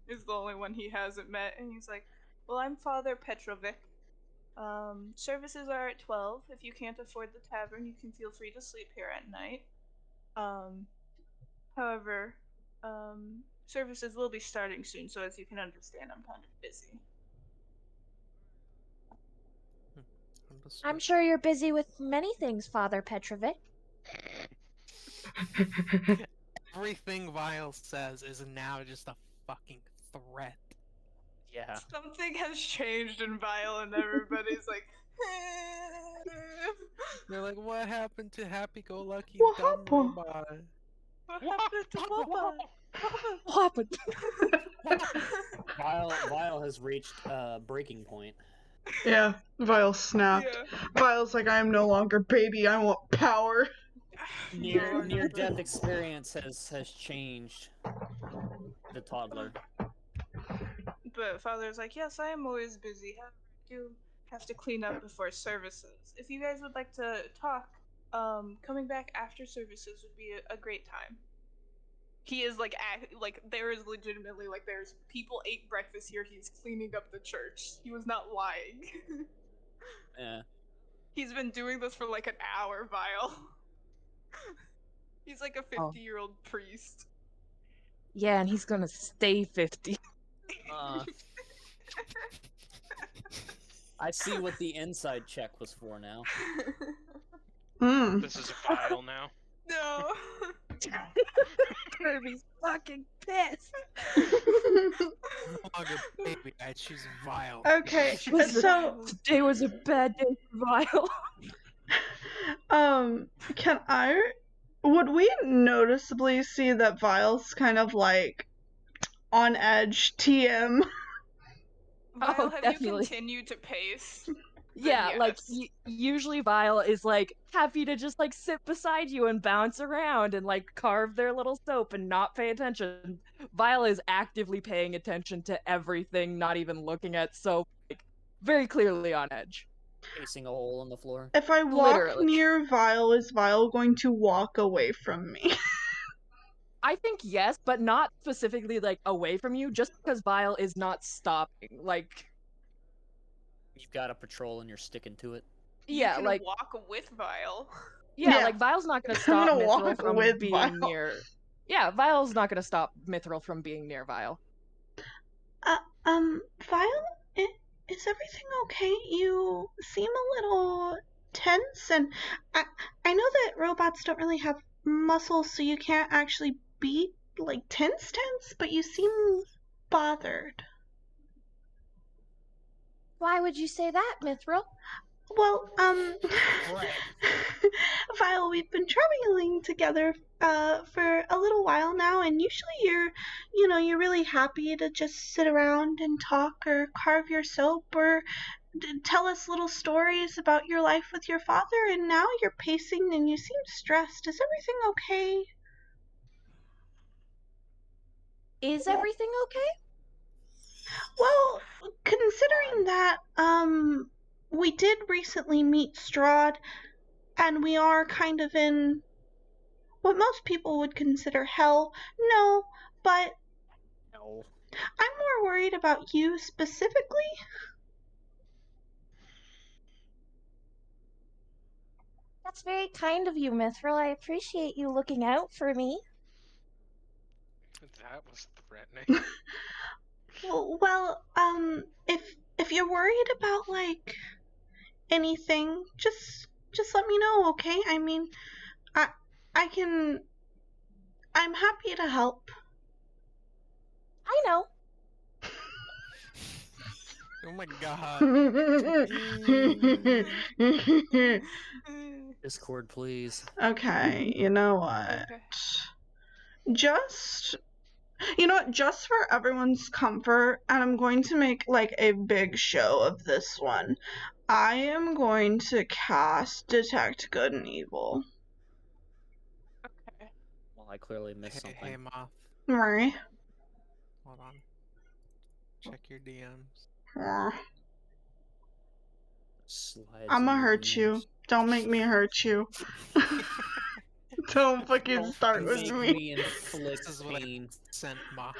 is the only one he hasn't met, and he's like, "Well, I'm Father Petrovic. Services are at 12. If you can't afford the tavern, you can feel free to sleep here at night. However, services will be starting soon, so as you can understand, I'm kind of busy." I'm sure you're busy with many things, Father Petrovic. Everything Vile says is now just a fucking threat. Yeah. Something has changed in Vile, and everybody's like, They're like, what happened to happy-go-lucky What dumb happened? robot? "What happened to Papa? What happened? Vile has reached breaking point. Yeah, Vile snapped. Yeah. Vile's like, I am no longer baby, I want power. Near death experience has changed the toddler. But Father's like, yes, I am always busy. However, I do have to clean up before services. If you guys would like to talk, coming back after services would be a great time. He is like, there is legitimately like, there's people ate breakfast here. He's cleaning up the church. He was not lying. Yeah. He's been doing this for like an hour, Vile. He's like a 50-year-old priest. Yeah, and he's gonna stay 50. I see what the inside check was for now. This is a file now. No. Kirby's fucking pissed. No longer baby, I choose Vile. Okay, so Today was a bad day for Vile. would we noticeably see that Vile's kind of like on edge TM? Vile, have definitely. you continued to pace? Yeah, Yes. like usually Vile is like happy to just like sit beside you and bounce around and like carve their little soap and not pay attention. Vile is actively paying attention to everything, not even looking at soap, like very clearly on edge. Facing a hole in the floor. If I walk Literally. near Vile, is Vile going to walk away from me? I think yes, but not specifically like away from you, just because Vile is not stopping. Like, You've got a patrol and you're sticking to it. yeah, you can like walk with Vile. yeah, Yeah. like Vile's not gonna I'm stop gonna Mithril walk from with being Vile. near. Yeah, Vile's not gonna stop Mithril from being near Vile. Vile, is everything okay? You seem a little tense, and I know that robots don't really have muscles, so you can't actually be like tense, but you seem bothered. Why would you say that, Mithril? Well, Vile, we've been traveling together for a little while now, and usually you're really happy to just sit around and talk or carve your soap or tell us little stories about your life with your father, and now you're pacing and you seem stressed. Is everything okay? Is everything okay? Well, considering that, we did recently meet Strahd, and we are kind of in what most people would consider hell. No, but No. I'm more worried about you specifically. That's very kind of you, Mithril. I appreciate you looking out for me. That was threatening. Well, if you're worried about like anything, just let me know, okay? I mean, I'm happy to help. I know. Oh my god. Discord, please. Okay, you know what? Just for everyone's comfort, and I'm going to make like a big show of this one, I am going to cast Detect Good and Evil. Okay. Well, I clearly missed something. Hey, Moth. Right? Hold on. Check your DMs. Slides I'ma in your hurt you. DMs. Don't make me hurt you. Don't fucking Don't start with make me. me inflict This is what I pain. sent Moth.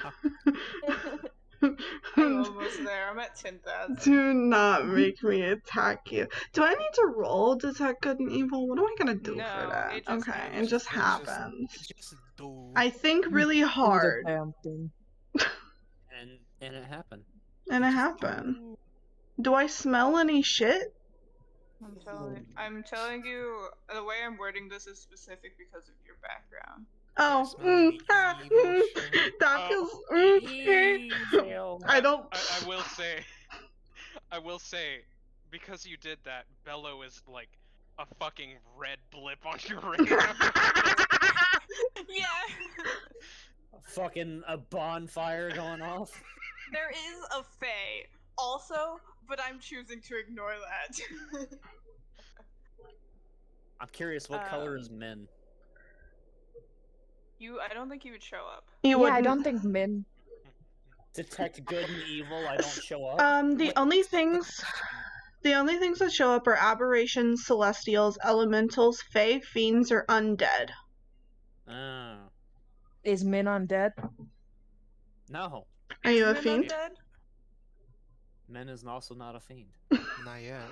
I'm almost there. I'm at 10,000. Do not make me attack you. Do I need to roll Detect Good and Evil? What am I gonna do for No, that? it just Okay, happens. it just It happens. just do. I think really Do the hard, damn thing. And it happened. and it happened. Do I smell any shit? I'm telling you, the way I'm wording this is specific because of your background. Oh, smell any evil shit? that Oh. feels. I don't. I will say, because you did that, Bello is like a fucking red blip on your radar. Yeah. Fucking a bonfire going off. There is a fae also, but I'm choosing to ignore that. I'm curious, what color is Min? I don't think you would show up. You Yeah, I wouldn't. don't think Min. Detect good and evil, I don't show up? The Wait, only so the things question- the only things that show up are aberrations, celestials, elementals, fae, fiends, or undead. Oh. Is Min undead? No. Are you a Min fiend? undead? Min is also not a fiend. Not yet.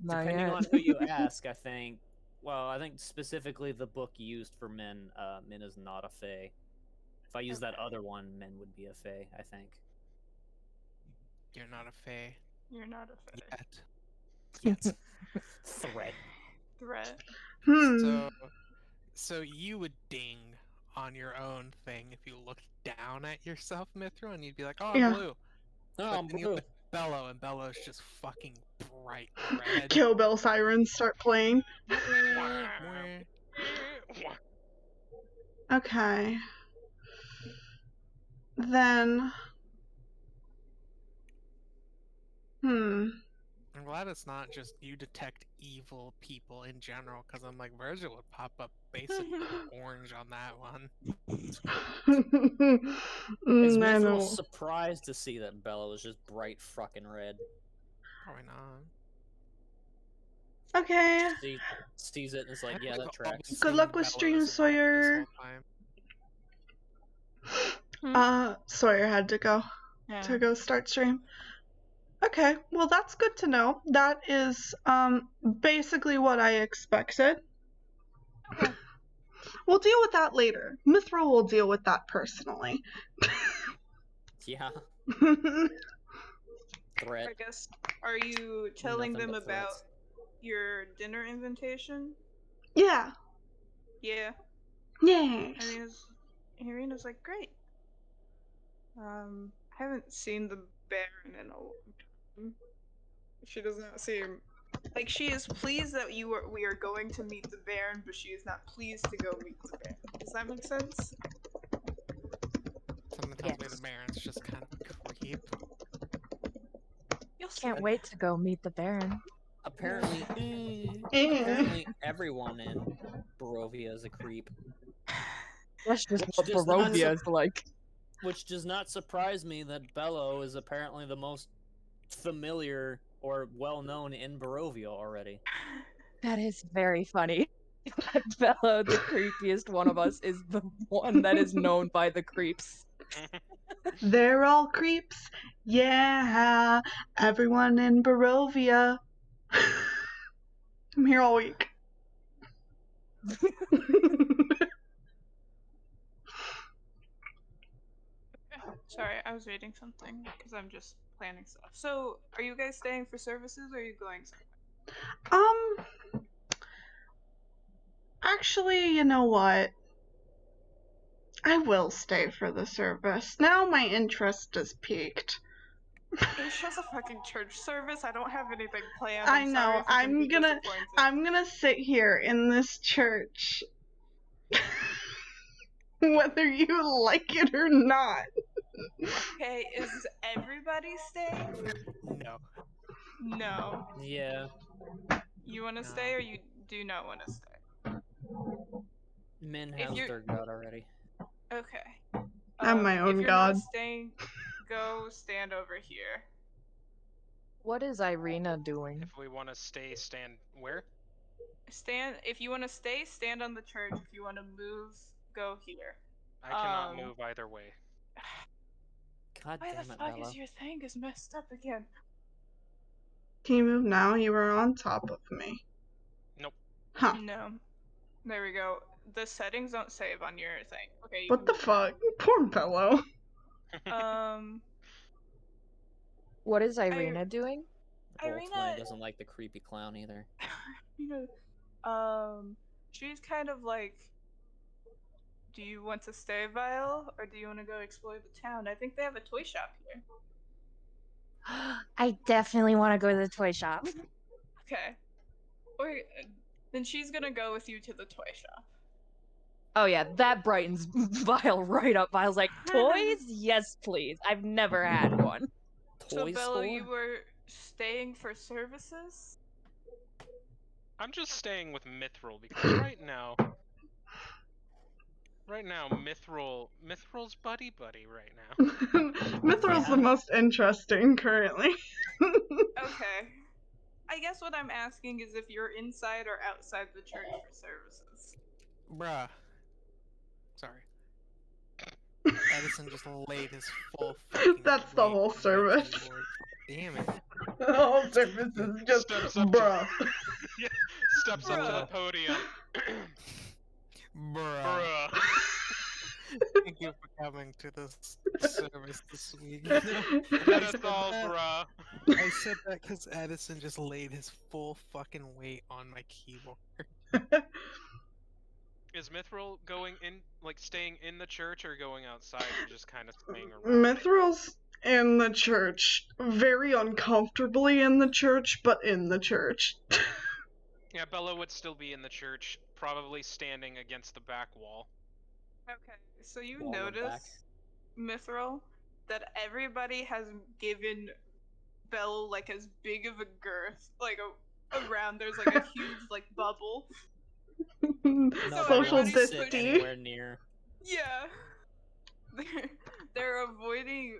Not Depending yet. on who you ask, I think. Well, I think specifically the book used for Min, Min is not a fae. If I use that other one, Min would be a fae, I think. You're not a fae You're not a fae. yet. Yet. Threat. Threat. So you would ding on your own thing if you looked down at yourself, Mithra, and you'd be like, "Oh, I'm Yeah. blue." No, But I'm then you blue. look at Bello, and Bello's just fucking bright red. Kill Bill sirens start playing. Mwah. Okay. Then. I'm glad it's not just you detect evil people in general, because I'm like, Virgil would pop up basically orange on that one. Is I Mithril know. surprised to see that Bella was just bright fucking red? Probably not. Okay. Sees it and is like, yeah, I've that tracks. Good luck with seen stream, Bellows this Sawyer. whole time. Sawyer had to go start stream. Okay, well that's good to know. That is basically what I expected. Okay. We'll deal with that later. Mithril will deal with that personally. Yeah. Threat. I guess. Are you telling Nothing them but about threats. your dinner invitation? Yeah. Yeah. Yes. Irina's like, great. I haven't seen the Baron in a long time. She does not seem like she is pleased that we are going to meet the Baron, but she is not pleased to go meet the Baron. Does that make sense? Something tells me the Baron's just kind of a creep. You'll see. Can't wait to go meet the Baron. Apparently, Eh. apparently everyone in Barovia is a creep. That's just Which what does not Barovia is like. Which does not surprise me that Bello is apparently the most familiar or well-known in Barovia already. That is very funny. Bello, the creepiest one of us, is the one that is known by the creeps. They're all creeps. Yeah. Everyone in Barovia. I'm here all week. Sorry, I was reading something because I'm just planning stuff. So, are you guys staying for services or are you going somewhere? Actually, you know what? I will stay for the service. Now my interest is piqued. It's just a fucking church service. I don't have anything planned. I I'm know. sorry if it can be disappointing. I'm gonna sit here in this church whether you like it or not. Okay, is everybody staying? No. No. Yeah. You want to No. stay or you do not want to stay? Min If has you're- their god already. Okay. I'm my own if you're god. not staying, go stand over here. What is Irina doing? If we want to stay, stand where? If you want to stay, stand on the church. If you want to move, go here. I cannot move either way. God Why damn the it, fuck Bello. is your thing is messed up again? Can you move now? You were on top of me. Nope. Huh. No. There we go. The settings don't save on your thing. Okay. You What the can fuck? Poor Bello. move. What is Irina doing? Ultimately doesn't like the creepy clown either. You she's kind of like, do you want to stay, Vile, or do you want to go explore the town? I think they have a toy shop here. I definitely want to go to the toy shop. Okay. Or then she's gonna go with you to the toy shop. Oh yeah, that brightens Vile right up. Vile's like, toys? Yes, please. I've never had one. toy Bella, store? you were staying for services? I'm just staying with Mithril because right now, Mithril's buddy right now. Mithril's the Yeah. most interesting currently. Okay. I guess what I'm asking is if you're inside or outside the church for services. Bruh. Sorry. Edison just laid his full fucking That's the weight whole on my service. keyboard. Damn it. The whole service is just Steps up bruh. Steps up to the Bruh. podium. Bruh. Bruh. Thank you for coming to this service this week. That's all, bruh. I said that because Edison just laid his full fucking weight on my keyboard. Is Mithril going in, like, staying in the church or going outside and just kind of staying around? Mithril's in the church. Very uncomfortably in the church, but in the church. Yeah, Bella would still be in the church, probably standing against the back wall. Okay, so you Wall and back. notice, Mithril, that everybody has given Bella like as big of a girth, like around. There's like a huge like bubble. Nobody Social wants to sit distance. anywhere near. Yeah, they're avoiding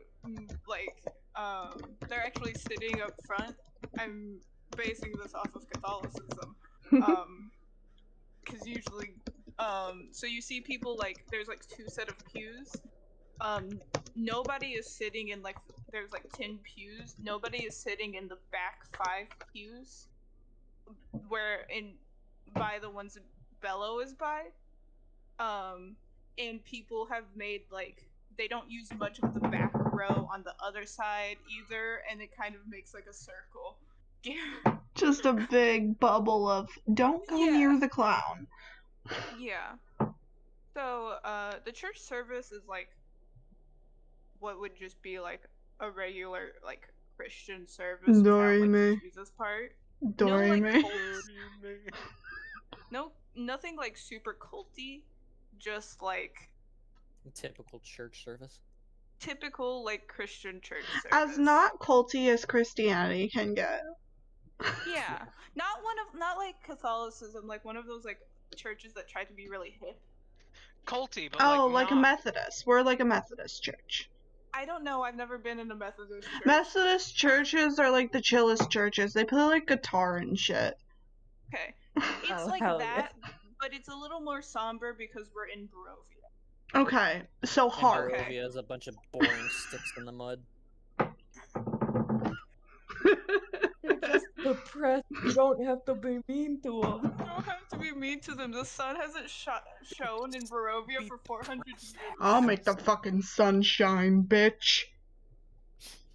they're actually sitting up front. I'm basing this off of Catholicism, because usually, so you see people like there's like two set of pews. Nobody is sitting in like there's like 10 pews. Nobody is sitting in the back 5 pews, where in by the ones that Bello is by. And people have made like they don't use much of the back row on the other side either, and it kind of makes like a circle. Just a big bubble of don't go Yeah. near the clown. Yeah. So, the church service is like what would just be like a regular like Christian service without like the Jesus part. Dorime. No, like, no, nothing like super culty. Just like Typical church service. typical like Christian church service. As not culty as Christianity can get. Yeah, not like Catholicism, like one of those like churches that try to be really hip. Culty, but like a not. Methodist. We're like a Methodist church. I don't know. I've never been in a Methodist church. Methodist churches are like the chillest churches. They play like guitar and shit. Okay, it's like hell that, but it's a little more somber because we're in Barovia. Okay, so hard. Okay. Barovia is a bunch of boring sticks in the mud. They're just depressed. You don't have to be mean to them. You don't have to be mean to them. The sun hasn't shown in Barovia for 400 years. I'll make the fucking sun shine, bitch.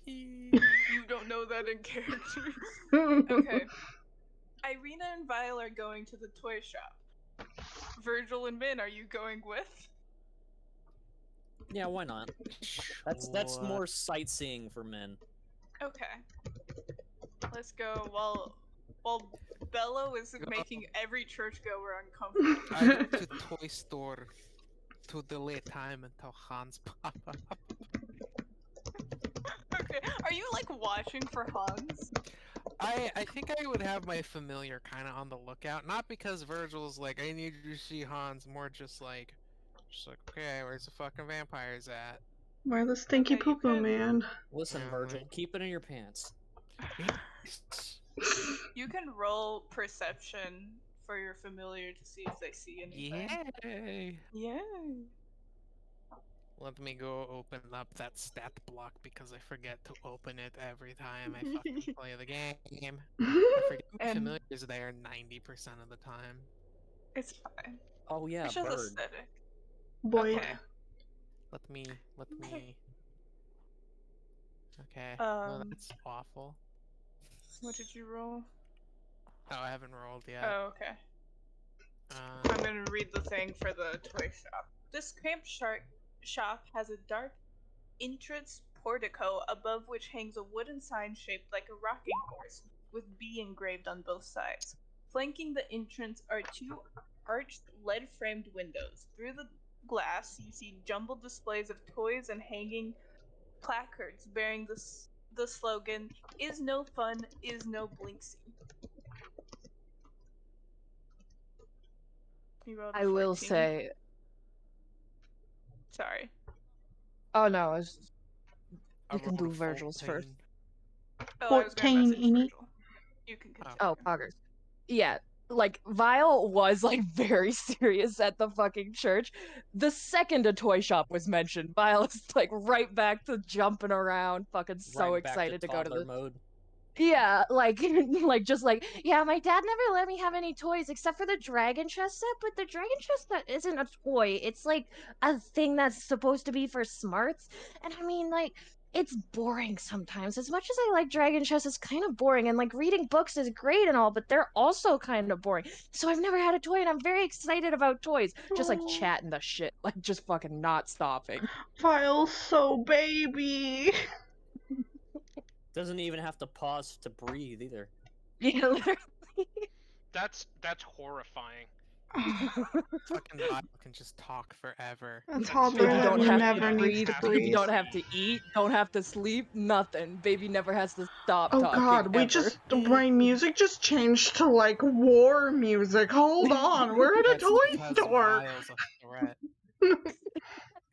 You don't know that in character. Okay. Irina and Vile are going to the toy shop. Virgil and Min, are you going with? Yeah, why not? That's more sightseeing for men. Okay. Let's go. While Bello is making every churchgoer uncomfortable. I went to toy store to delay time until Hans pop up. Okay. Are you like watching for Hans? I think I would have my familiar kind of on the lookout, not because Virgil's like, I need you to see Hans, more just like, okay, where's the fucking vampires at? Where the stinky Okay, you poo-poo could- man? Listen, Yeah, Virgil, like- keep it in your pants. You can roll perception for your familiar to see if they see anything. Yay! Yeah. Let me go open up that stat block because I forget to open it every time I fucking play the game. I forget my And- familiar is there 90% of the time. It's fine. Oh yeah, It's just bird. aesthetic. Boy. Okay. Let me. Okay. No, Um, that's awful. What did you roll? Oh, I haven't rolled yet. Oh, okay. I'm gonna read the thing for the toy shop. This cramped shop has a dark entrance portico above which hangs a wooden sign shaped like a rocking horse, with B engraved on both sides. Flanking the entrance are 2 arched lead-framed windows. Through the glass, you see jumbled displays of toys and hanging placards bearing the slogan "Is no fun, is no blinksy." You rolled a I will 14. say, Sorry. oh no, I we can do rolled a Virgil's first. 14. Oh, I was gonna 14 message Eni. Virgil. You can continue. Oh, poggers. Yeah, like Vile was like very serious at the fucking church. The second a toy shop was mentioned, Vile is like right back to jumping around, fucking so Right back excited to go to toddler this. mode. Yeah, like just like, yeah, my dad never let me have any toys except for the dragon chess set, but the dragon chess set isn't a toy. It's like a thing that's supposed to be for smarts. And I mean, like, it's boring sometimes. As much as I like dragon chess, it's kind of boring. And like reading books is great and all, but they're also kind of boring. So I've never had a toy and I'm very excited about toys. Just like Oh, chatting the shit, like just fucking not stopping. Vile's so baby. Doesn't even have to pause to breathe either. Yeah, literally. That's horrifying. Fucking Vile can just talk forever. A That's toddler Baby bad. that don't have never to needs breathe. to Have to Baby breathe. don't have to eat. Don't have to sleep. Nothing. Baby never has to stop Oh talking god, ever. my music just changed to like war music. Hold on, we're at a That's toy because store. Vile's a threat.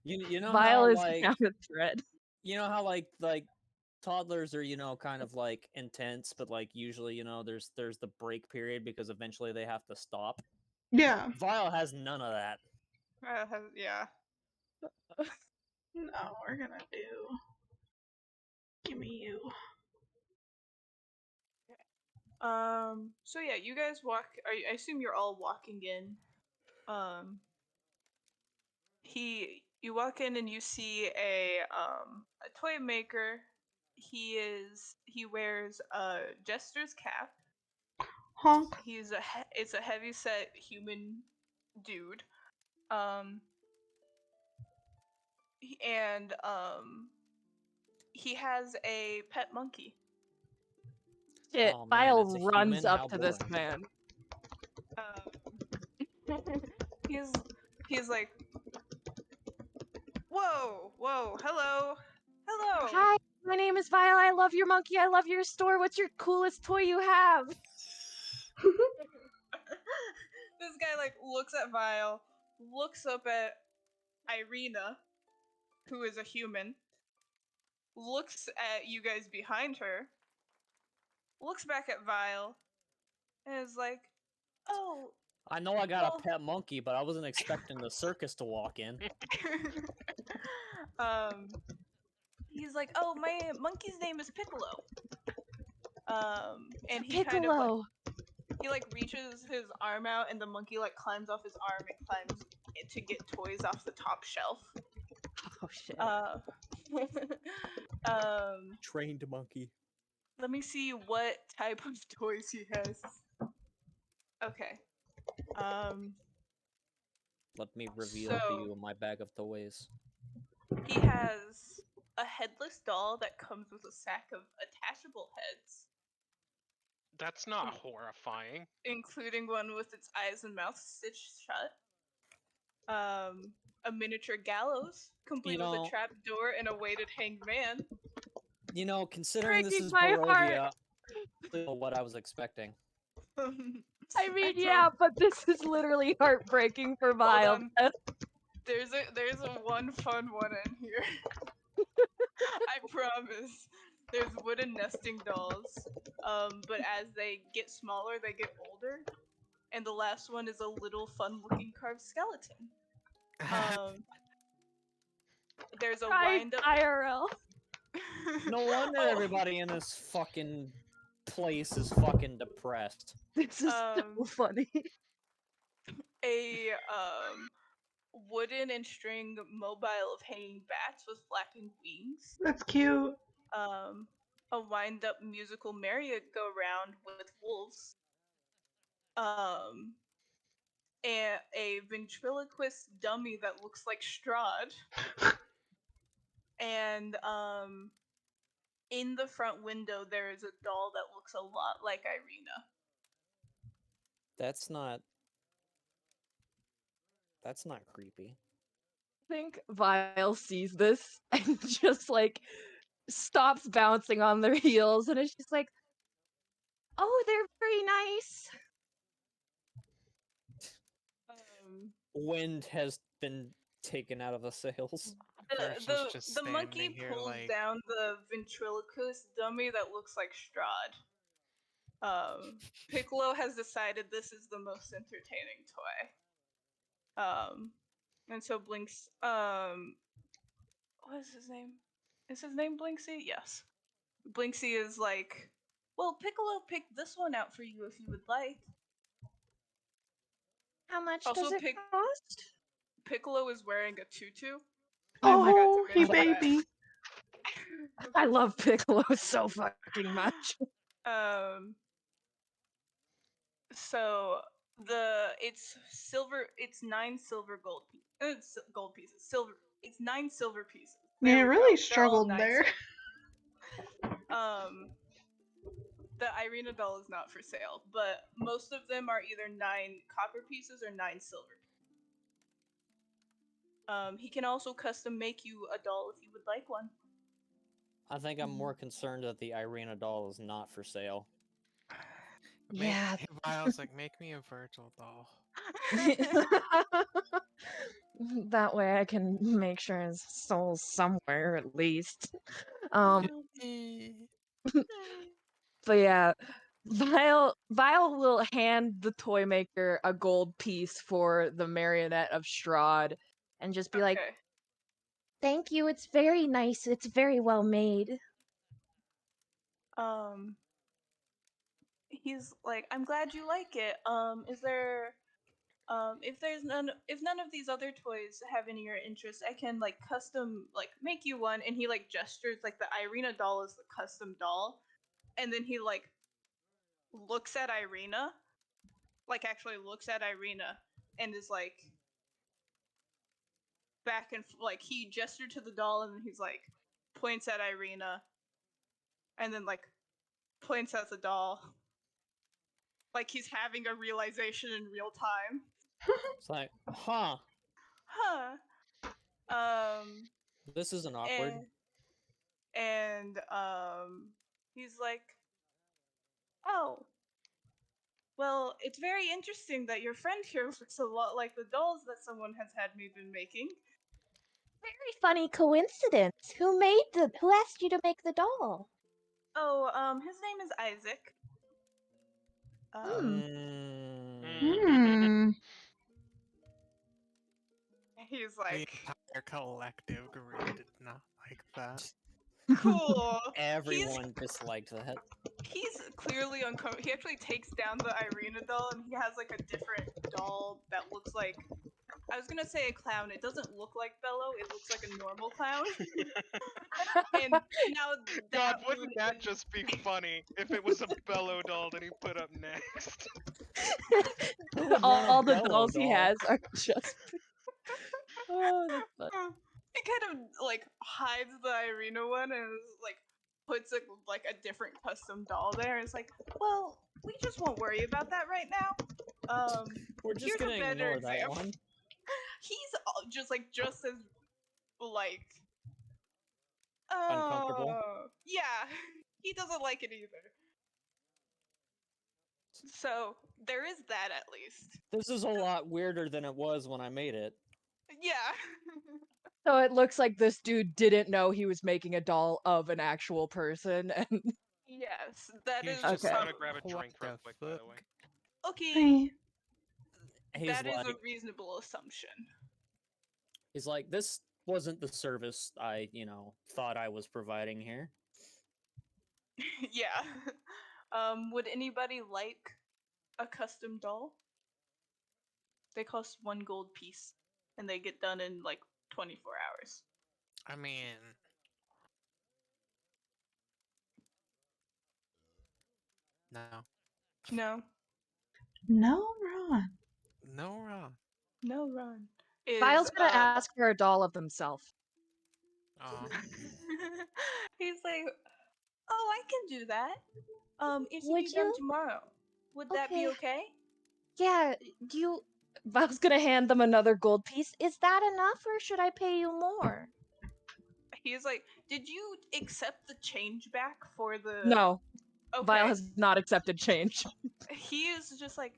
You know Vile how is like now a threat. you know how like toddlers are, you know, kind of like intense, but like usually, you know, there's the break period because eventually they have to stop. Yeah. Vile has none of that. Yeah. No, we're gonna do. Give me you. So yeah, you guys walk. I assume you're all walking in. You walk in and you see a toy maker. He wears a jester's cap. Honk. It's a heavy set human dude. Um, and he has a pet monkey. Shit, Oh man, Vile it's a runs human. up How to this boring. man. He's like, whoa, hello. Hi, my name is Viola. I love your monkey. I love your store. What's your coolest toy you have? This guy like looks at Vile, looks up at Irina, who is a human, looks at you guys behind her, looks back at Vile, and is like, "Oh, I know I got well." a pet monkey, but I wasn't expecting the circus to walk in. He's like, "Oh, my monkey's name is Piccolo." And he kind of Piccolo. like reaches his arm out, and the monkey like climbs off his arm and climbs to get toys off the top shelf. Oh shit. Trained monkey. Let me see what type of toys he has. Okay. Let me reveal to So- you my bag of toys. He has a headless doll that comes with a sack of attachable heads, That's not horrifying. including one with its eyes and mouth stitched shut. A miniature gallows, complete with a trap door and a weighted hanged man. You know, considering this Breaking is my Barovia, I don't know what I was expecting. I mean, I yeah, but this is literally heartbreaking for Vile. on. There's a one fun one in here. I promise. There's wooden nesting dolls. But as they get smaller, they get older. And the last one is a little fun-looking carved skeleton. There's a Right, wind-up. IRL. No wonder Oh, everybody in this fucking place is fucking depressed. This is so funny. a wooden and string mobile of hanging bats with flapping wings. That's cute. A wind-up musical merry-go-round with wolves. And a ventriloquist dummy that looks like Strahd. And in the front window there is a doll that looks a lot like Irina. That's not creepy. I think Vile sees this and just like stops bouncing on their heels and is just like, "Oh, they're very nice." Wind has been taken out of the sails. Varshal's just The monkey standing here pulls like, down the ventriloquist dummy that looks like Strahd. Piccolo has decided this is the most entertaining toy. And so Blinks, what is his name? Is his name Blinksy? Yes. Blinksy is like, well, Piccolo picked this one out for you if you would like. How much Also, does it cost? Piccolo is wearing a tutu. Oh, I he forgot to mention baby. I love Piccolo so fucking much. So it's silver. It's 9 silver gold pieces. Gold pieces. Silver. It's 9 silver pieces. There You we really go. They're all struggled 9 there. The Irina doll is not for sale, but most of them are either 9 copper pieces or 9 silver. He can also custom make you a doll if you would like one. I think I'm more concerned that the Irina doll is not for sale. Yeah. Vile's like, make me a Virgil doll. That way I can make sure his soul's somewhere at least. But yeah, Vile will hand the toy maker a gold piece for the marionette of Strahd and just be like, Okay. Thank you. It's very nice. It's very well made. He's like, I'm glad you like it. Is there if none of these other toys have any of your interest, I can like custom like make you one. And he like gestures like the Irina doll is the custom doll, and then he like looks at Irina, like actually looks at Irina, and is like back and like he gestured to the doll, and then he's like points at Irina, and then like points at the doll, like he's having a realization in real time. It's like, huh, Huh. this isn't awkward. And he's like, oh, well, it's very interesting that your friend here looks a lot like the dolls that someone has had me been making. Very funny coincidence. Who asked you to make the doll? Oh, his name is Isaac. He's The like, entire collective group did not like that. cool. Everyone disliked that. He's clearly uncomfortable. He actually takes down the Irina doll, and he has like a different doll that looks like, I was gonna say a clown. It doesn't look like Bello. It looks like a normal clown. And now God, wouldn't that just be funny if it was a Bello doll that he put up next? all the Bello dolls he doll. has are just. Oh, that's fun. It kind of like hides the Irina one and like puts like a different custom doll there. And it's like, well, we just won't worry about that right now. We're just here's gonna a better ignore that example. one. He's just as like Uncomfortable. Yeah, he doesn't like it either. So there is that at least. This is a lot weirder than it was when I made it. Yeah. So it looks like this dude didn't know he was making a doll of an actual person, and Yes, that He's is just Okay. gonna grab a What drink real the quick, by the fuck? way. okay. He's That is like, a reasonable assumption. he's like, this wasn't the service I, thought I was providing here. Yeah. Would anybody like a custom doll? They cost 1 gold piece, and they get done in like 24 hours. I mean, no. No. No, Ron. No, Ron. No run. Vile's gonna ask for a doll of himself. He's like, oh, I can do that. It can Would be done you? tomorrow. Would that be okay? Yeah, do you Vile's gonna hand them another gold piece. is that enough or should I pay you more? He's like, did you accept the change back for the... No, Okay. Vile has not accepted change. He is just like,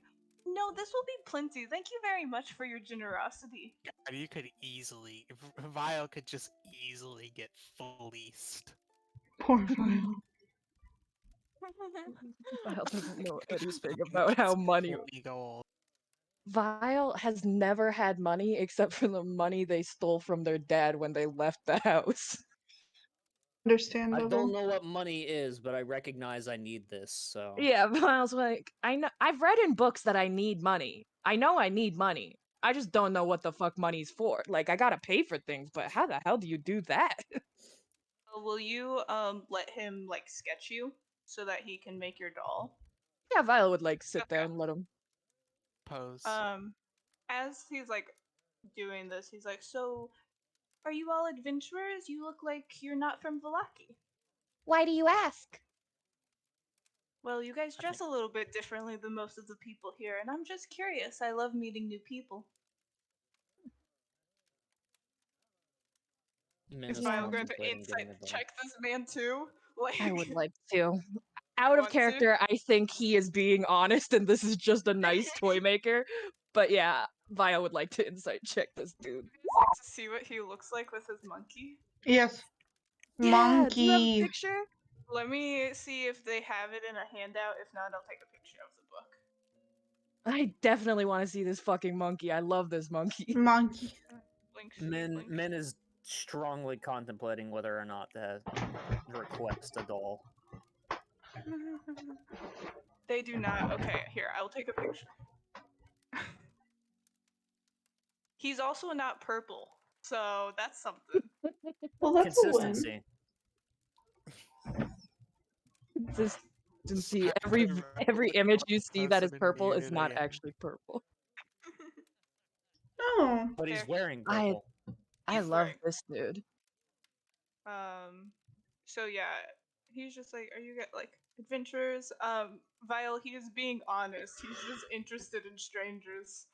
no, this will be plenty. Thank you very much for your generosity. God, you could easily, Vile could just easily get fleeced. Poor Vile. Vile doesn't know anything It's about how money. fully gold. Vile has never had money except for the money they stole from their dad when they left the house. I Understandable. don't know what money is, but I recognize I need this, so. Yeah, Vile's like, I know I've read in books that I need money. I know I need money. I just don't know what the fuck money's for. Like, I gotta pay for things, but how the hell do you do that? Will you let him like sketch you so that he can make your doll? Yeah, Vile would like sit there Okay. and let him. Pose. As he's like doing this, he's like, so are you all adventurers? You look like you're not from Vallaki. Why do you ask? Well, you guys dress a little bit differently than most of the people here, and I'm just curious. I love meeting new people. Min Is is Vile going to contemplating getting insight a doll. check this man too? Like, I would like to. Out of Want to? character, I think he is being honest and this is just a nice toy maker. But yeah, Vile would like to insight check this dude. like to see what he looks like with his monkey. Yes. Yeah, do you have a Monkey. picture? Let me see if they have it in a handout. If not, I'll take a picture of the book. I definitely want to see this fucking monkey. I love this monkey. Monkey. Min is strongly contemplating whether or not to request a doll. They do not. Okay, here, I'll take a picture. He's also not purple, so that's something. Well, that's a win. Consistency. Consistency. Every image you see that is purple is not actually purple. Oh. But he's There. wearing purple. I He's love wearing- this dude. So yeah, he's just like, are you guys like adventurers? Vile, he is being honest. He's just interested in strangers.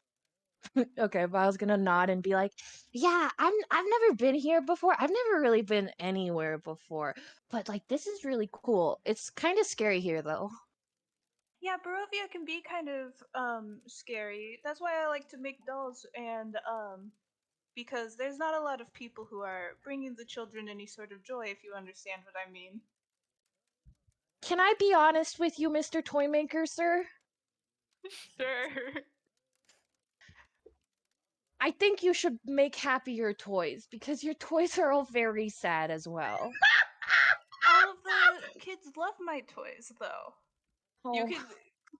Okay, Vile's gonna nod and be like, Yeah, I've never been here before. I've never really been anywhere before. But like this is really cool. It's kind of scary here though. Yeah, Barovia can be kind of scary. That's why I like to make dolls, and because there's not a lot of people who are bringing the children any sort of joy, if you understand what I mean. Can I be honest with you, Mr. Toymaker, sir? Sure. I think you should make happier toys because your toys are all very sad as well. All of the kids love my toys, though. You Oh. can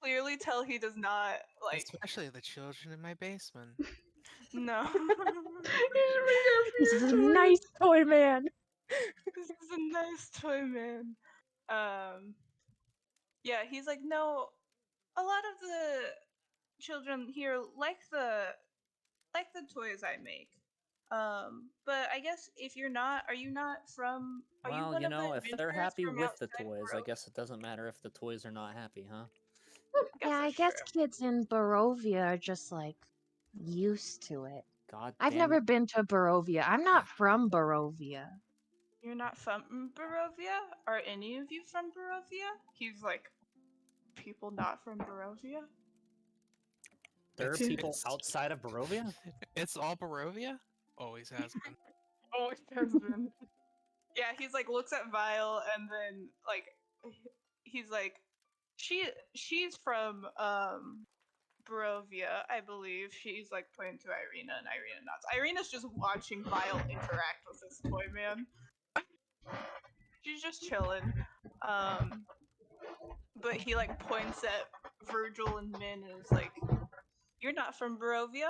clearly tell he does not like. Especially the children in my basement. No. "This is a nice toy man." This is a nice toy man. Yeah, he's like, no. A lot of the children here like the toys I make. But I guess if you're not, are you not from? Are you Well, one you of the know, if they're adventurers happy from with the outside toys, I Barovia? guess it doesn't matter if the toys are not happy, huh? Yeah, I that's guess true. kids in Barovia are just like used to it. God I've damn never it. been to Barovia. I'm not from Barovia. You're not from Barovia? Are any of you from Barovia? He's like, people not from Barovia? There are It's- people it's- outside of Barovia? It's all Barovia? Always has been. Always has been. Yeah, he's like looks at Vile and then like he's like she's from Barovia, I believe. She's like pointing to Irina and Irina nods. Irina's just watching Vile interact with this toy man. She's just chilling. But he like points at Virgil and Min and is like, "You're not from Barovia?"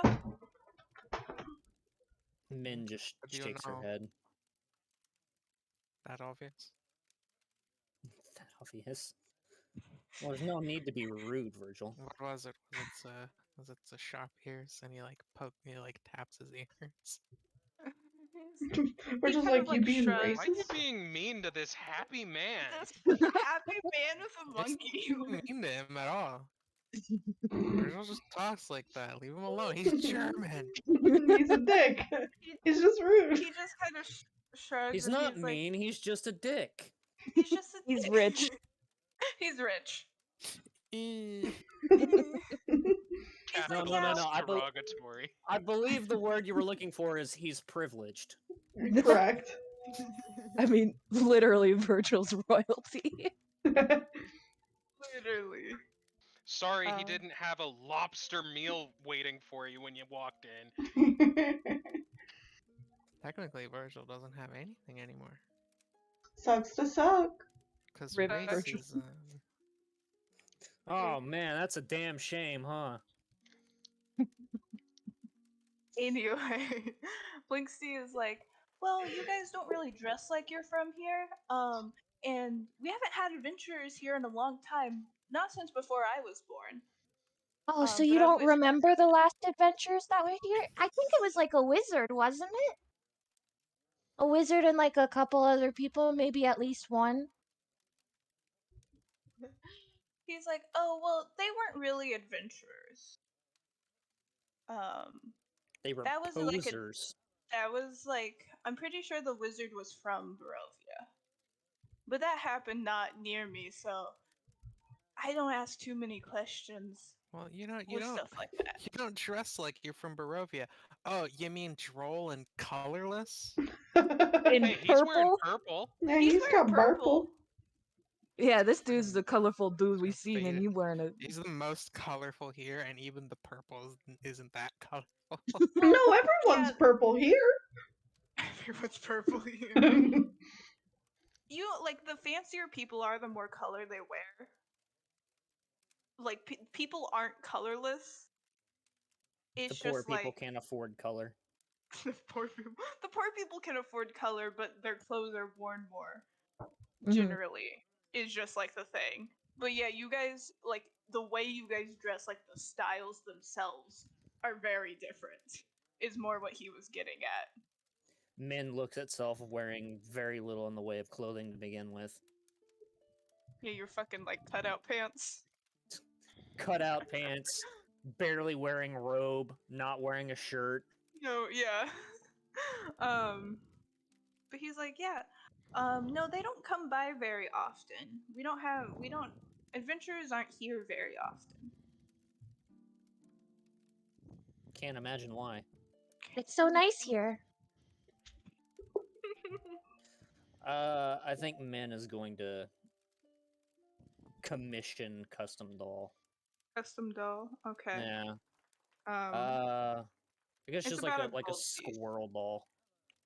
Min just How do you shakes her know? head. That obvious? That obvious. Well, there's no need to be rude, Virgil. What was it? Was it a sharp ears and he like taps his ears? We're He just kind like, of, you being shrugs. Why are you racist? being mean to this happy man? This happy man with a It's monkey. not mean to him at all. Virgil just talks like that. Leave him alone. He's German. He's a dick. He's just rude. He just kind of shrugs. He's and not he's mean. He's just a dick. Like, he's just a He's dick. rich. He's rich. Eh. He's No, like, no, yeah. no, no. Derogatory. I believe the word you were looking for is he's privileged. Correct. I mean, literally Virgil's royalty. Literally. Sorry, he Um, didn't have a lobster meal waiting for you when you walked in. Technically, Virgil doesn't have anything anymore. Sucks to suck. Because Rip Virgil. racism. Oh man, that's a damn shame, huh? Anyway, Blinksy is like, well, you guys don't really dress like you're from here. And we haven't had adventurers here in a long time. Not since before I was born. Oh, so But you I don't wish you guys remember the last adventures that were here? I think it was like a wizard, wasn't it? A wizard and like a couple other people, maybe at least one. He's like, oh, well, they weren't really adventurers. They were That was posers. I'm pretty sure the wizard was from Barovia. But that happened not near me, so I don't ask too many questions. Well, you With don't stuff like that. you don't dress like you're from Barovia. Oh, you mean droll and colorless? In Hey, he's wearing purple? purple. Yeah, He's he's wearing got purple. purple. Yeah, this dude's the colorful dude He's we got seen, and faded- you wearing a. He's the most colorful here, and even the purple isn't that colorful. No, everyone's purple here. Everyone's purple here. Like, the fancier people are, the more color they wear. Like, people aren't colorless. It's The poor just people like can't afford color. the poor people can afford color, but their clothes are worn more. Mhm. Generally, is just like the thing. But yeah, you guys, like, the way you guys dress, like the styles themselves are very different. Is more what he was getting at. Min looks at self wearing very little in the way of clothing to begin with. Yeah, you're fucking like cutout pants. Cutout pants, barely wearing robe, not wearing a shirt. No, yeah. But he's like, yeah. No, they don't come by very often. Adventurers aren't here very often. Can't imagine why. It's so nice here. I think Min is going to commission custom doll. Custom doll. Okay. Yeah. Um, I guess it's just like about a a gold piece. squirrel doll.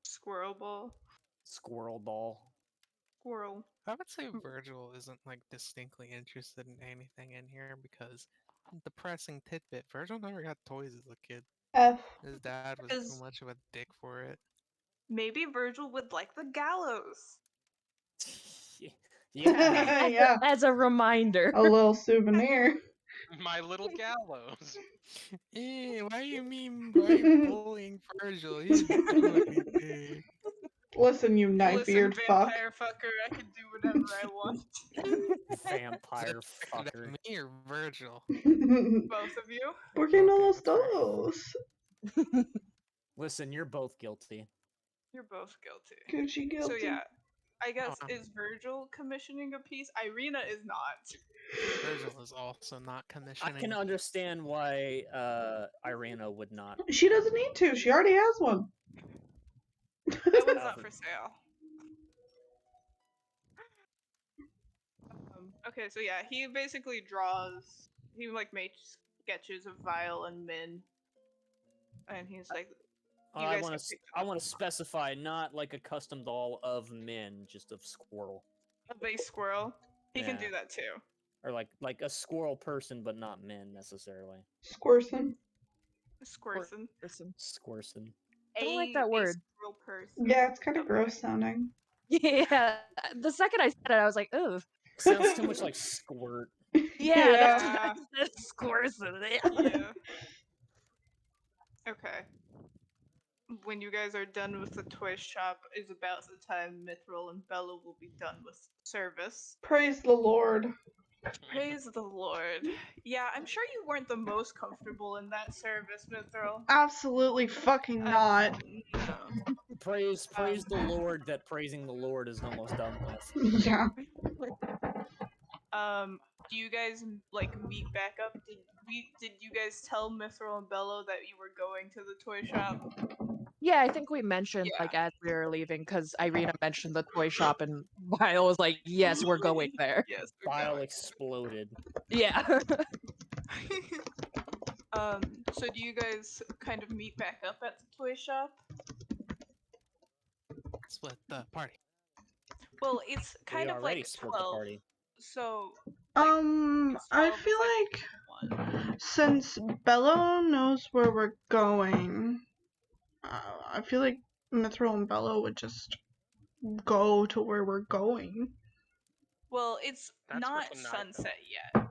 Squirrel ball. Squirrel doll. Squirrel. I would say Virgil isn't like distinctly interested in anything in here because depressing tidbit. Virgil never got toys as a kid. F. His dad was Because- too much of a dick for it. Maybe Virgil would like the gallows. Yeah. Yeah, As a reminder. a little souvenir. My little gallows. Why you mean by bullying Virgil? He's a fucking dick. Listen, you knife Listen, eared fuck. vampire fucker, I can do whatever I want. Vampire Is it directed fucker. at me or Virgil? Both of you. ¿Por qué no Okay, los that's fair. dos? Listen, you're both guilty. You're both guilty. Gucci guilty. So yeah, I guess wow. is Virgil commissioning a piece? Irina is not. Virgil is also not I commissioning. can understand why Irina would not. She doesn't need to. She already has one. That one's not for sale. Okay, so yeah, he basically draws. He like makes sketches of Vile and Min, and he's like, "You I guys want can to. pick I want to specify not like a custom doll of Min, just of squirrel, a base squirrel. He can Yeah. do that too. or like a squirrel person, but not Min necessarily. Squirson. Squirson. Squirson. Don't like that A word. squirrel person. Yeah, it's kind of Okay. gross sounding. Yeah. The second I said it, I was like, ugh. Sounds too much like squirt. Yeah, that's Yeah. what I said. Squirson. Yeah. Okay. When you guys are done with the toy shop is about the time Mithril and Bella will be done with service. Praise the Lord. Praise the Lord. Yeah, I'm sure you weren't the most comfortable in that service, Mithril. Absolutely fucking not. No. Praise the Lord that praising the Lord is almost done with. Yeah. Do you guys like meet back up? Did you guys tell Mithril and Bello that you were going to the toy shop? Yeah, I think we mentioned Yeah. like as we were leaving because Irina mentioned the toy shop and Vile was like, "Yes, we're going there." Yes, we're Bile going. exploded. Yeah. So do you guys kind of meet back up at the toy shop? Split the party. Well, it's We kind of already like split the 12. party. So it's I 12, feel it's like one. since Bello knows where we're going, I feel like Mithril and Bello would just go to where we're going. Well, it's That's not what sunset yet.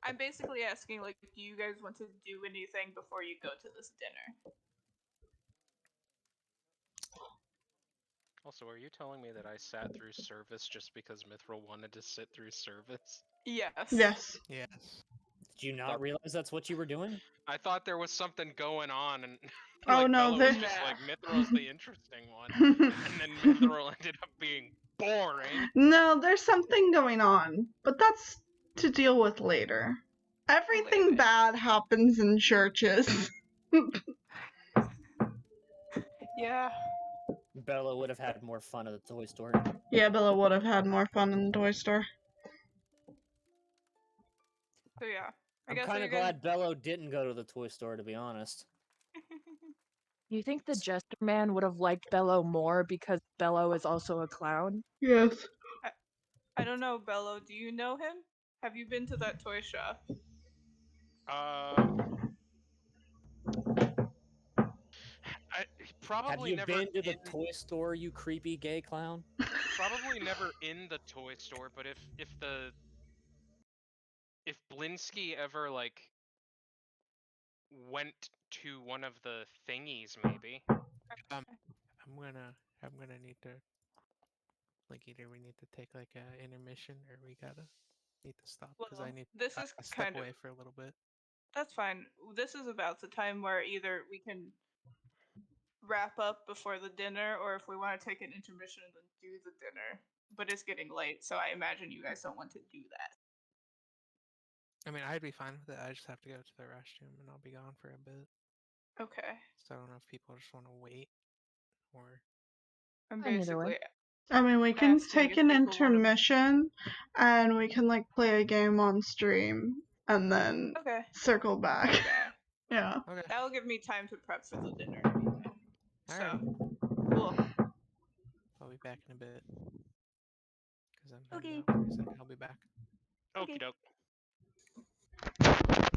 I'm basically asking, like, do you guys want to do anything before you go to this dinner? Also, are you telling me that I sat through service just because Mithril wanted to sit through service? Yes. Yes. Yes. Did you not realize that's what you were doing? I thought there was something going on, and Oh, like no, Bella was just like, Mithril's the interesting one, and then Mithril ended up being boring. No, there's something going on, but that's to deal with later. Everything Later. bad happens in churches. Yeah. Bella would have had more fun at the toy store. Yeah, Bella would have had more fun in the toy store. So yeah. I'm kind of glad Bello didn't go to the toy store, to be honest. You think the Jester Man would have liked Bello more because Bello is also a clown? Yes. I don't know, Bello. Do you know him? Have you been to that toy shop? Probably Have you never been to the toy store, you creepy gay clown? Probably never in the toy store, but if Blinsky ever like went to one of the thingies, maybe. I'm gonna need to, like, either we need to take like a intermission or we need to stop because I need this to is step kind away of for a little bit. That's fine. This is about the time where either we can wrap up before the dinner, or if we want to take an intermission and then do the dinner. But it's getting late, so I imagine you guys don't want to do that. I mean, I'd be fine with it. I just have to go to the restroom and I'll be gone for a bit. Okay. So I don't know if people just want to wait or. I'm Fine either way. basically. I mean, we can asking take if an people wanna- intermission and we can like play a game on stream and then Okay. circle back. Okay. Yeah. Okay. That'll give me time to prep for the dinner anyway. So, Alright. cool. I'll be back in a bit. Because I'm Okay. heading out for a second. I'll be back. Okay. Okie doke.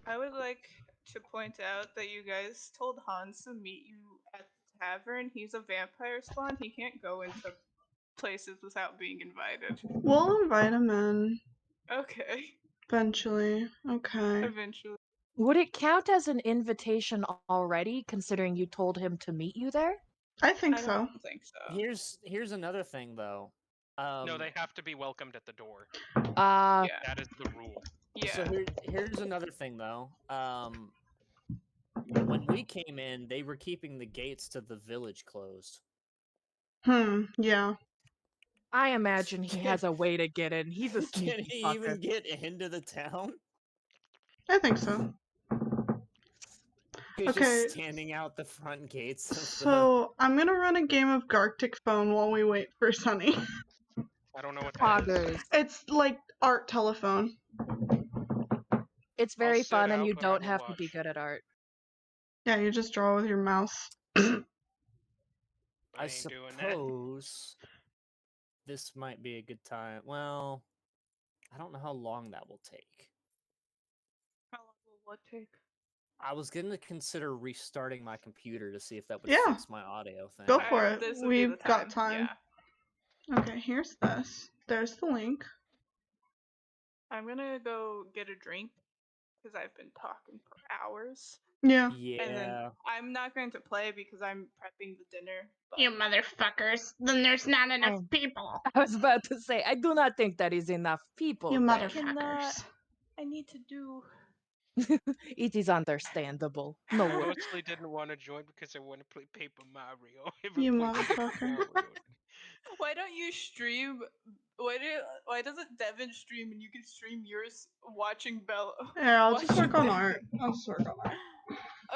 I would like to point out that you guys told Hans to meet you at the tavern. He's a vampire spawn. He can't go into places without being invited. We'll invite him in. Okay. Eventually. Okay. Eventually. Would it count as an invitation already, considering you told him to meet you there? I think I so. don't think so. Here's another thing though. No, they have to be welcomed at the door. Yeah. That is the rule. Yeah. So here's another thing though. When we came in, they were keeping the gates to the village closed. Yeah. I imagine he has a way to get in. He's a sneaky Can he fucker. even get into the town? I think so. He's Okay. just standing out the front gates. So I'm gonna run a game of Gartic Phone while we wait for Sunny. I don't know what that is. Poggers. It's like art telephone. It's very sit fun, and out, you but I don't will have to be watch. good at art. Yeah, you just draw with your mouse. I ain't doing that. suppose this might be a good time. Well, I don't know how long that will take. How long will what take? I was going to consider restarting my computer to see if that would Yeah. fix my audio thing. Go for it. This would be the We've got time. Yeah. Okay, here's this. There's the link. I'm gonna go get a drink because I've been talking for hours. Yeah. And then Yeah. I'm not going to play because I'm prepping the dinner. But You motherfuckers. Then there's not enough Oh. people. I was about to say, I do not think that is enough people. You there. motherfuckers. I need to do. It is understandable. No I worries. mostly didn't want to join because I want to play Paper Mario. I You haven't played Paper motherfucker. Mario. Why don't you stream? Why doesn't Devin stream and you can stream yours watching Bella? Yeah, I'll just work on watching art. I'll just work on art.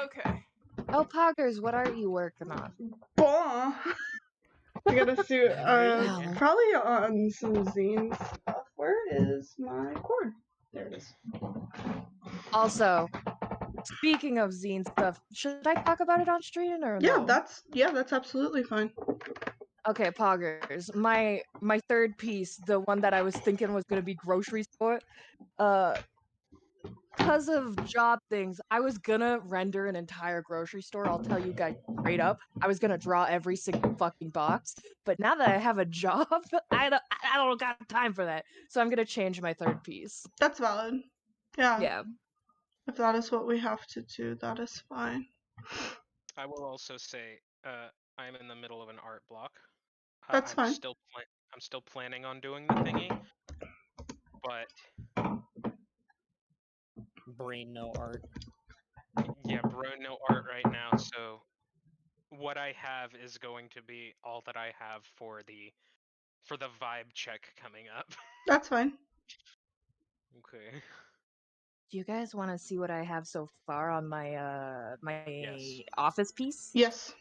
Okay. Oh, Poggers, what are you working on? Bah. I gotta see. Wow. Probably on some zine stuff. Where is my cord? There it is. Also, speaking of zine stuff, should I talk about it on stream or Yeah, no? that's absolutely fine. Okay, Poggers. My third piece, the one that I was thinking was gonna be grocery store, because of job things, I was gonna render an entire grocery store. I'll tell you guys straight up. I was gonna draw every single fucking box, but now that I have a job, I don't got time for that. So I'm gonna change my third piece. That's valid. Yeah. Yeah. If that is what we have to do, that is fine. I will also say, I'm in the middle of an art block. That's I'm fine. I'm still planning on doing the thingy, but Brain no art. yeah, bro, no art right now. So what I have is going to be all that I have for the vibe check coming up. That's fine. Okay. Do you guys want to see what I have so far on my my Yes. office piece? Yes.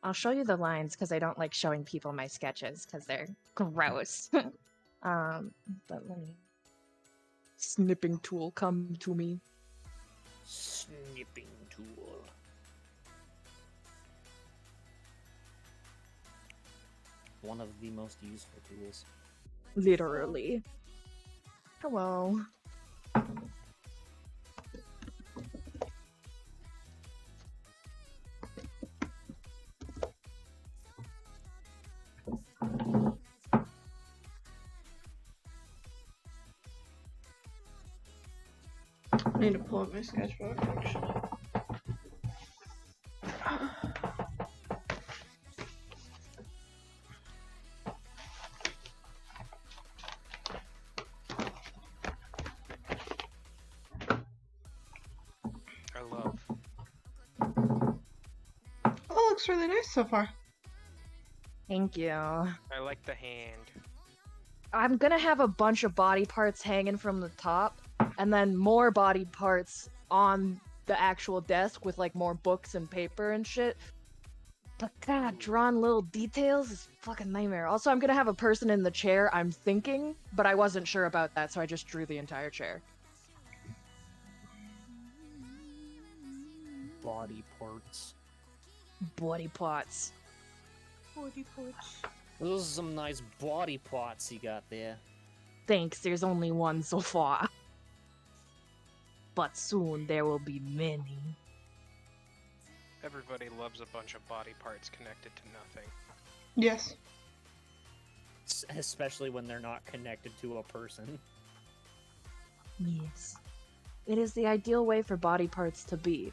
I'll show you the lines because I don't like showing people my sketches because they're gross. But let me. Snipping tool, come to me. Snipping tool. One of the most useful tools. Literally. Hello. I need to pull up my sketchbook, actually. I love. Oh, looks really nice so far. Thank you. I like the hand. I'm gonna have a bunch of body parts hanging from the top, and then more body parts on the actual desk with like more books and paper and shit. But God, drawing little details is fucking nightmare. Also, I'm gonna have a person in the chair, I'm thinking, but I wasn't sure about that, so I just drew the entire chair. Body parts. Body parts. Body parts. Those are some nice body parts you got there. Thanks, there's only one so far. But soon there will be many. Everybody loves a bunch of body parts connected to nothing. Yes. Especially when they're not connected to a person. Yes. It is the ideal way for body parts to be.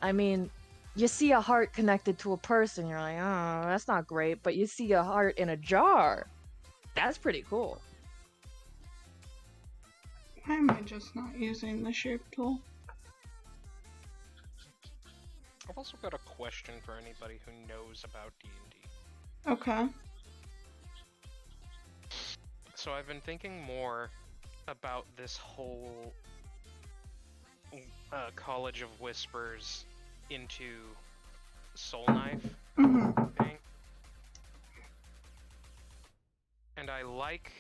I mean, you see a heart connected to a person, you're like, oh, that's not great. But you see a heart in a jar. That's pretty cool. Why am I just not using the shape tool? I've also got a question for anybody who knows about D&D. Okay. So I've been thinking more about this whole College of Whispers into Soul Knife thing. And I like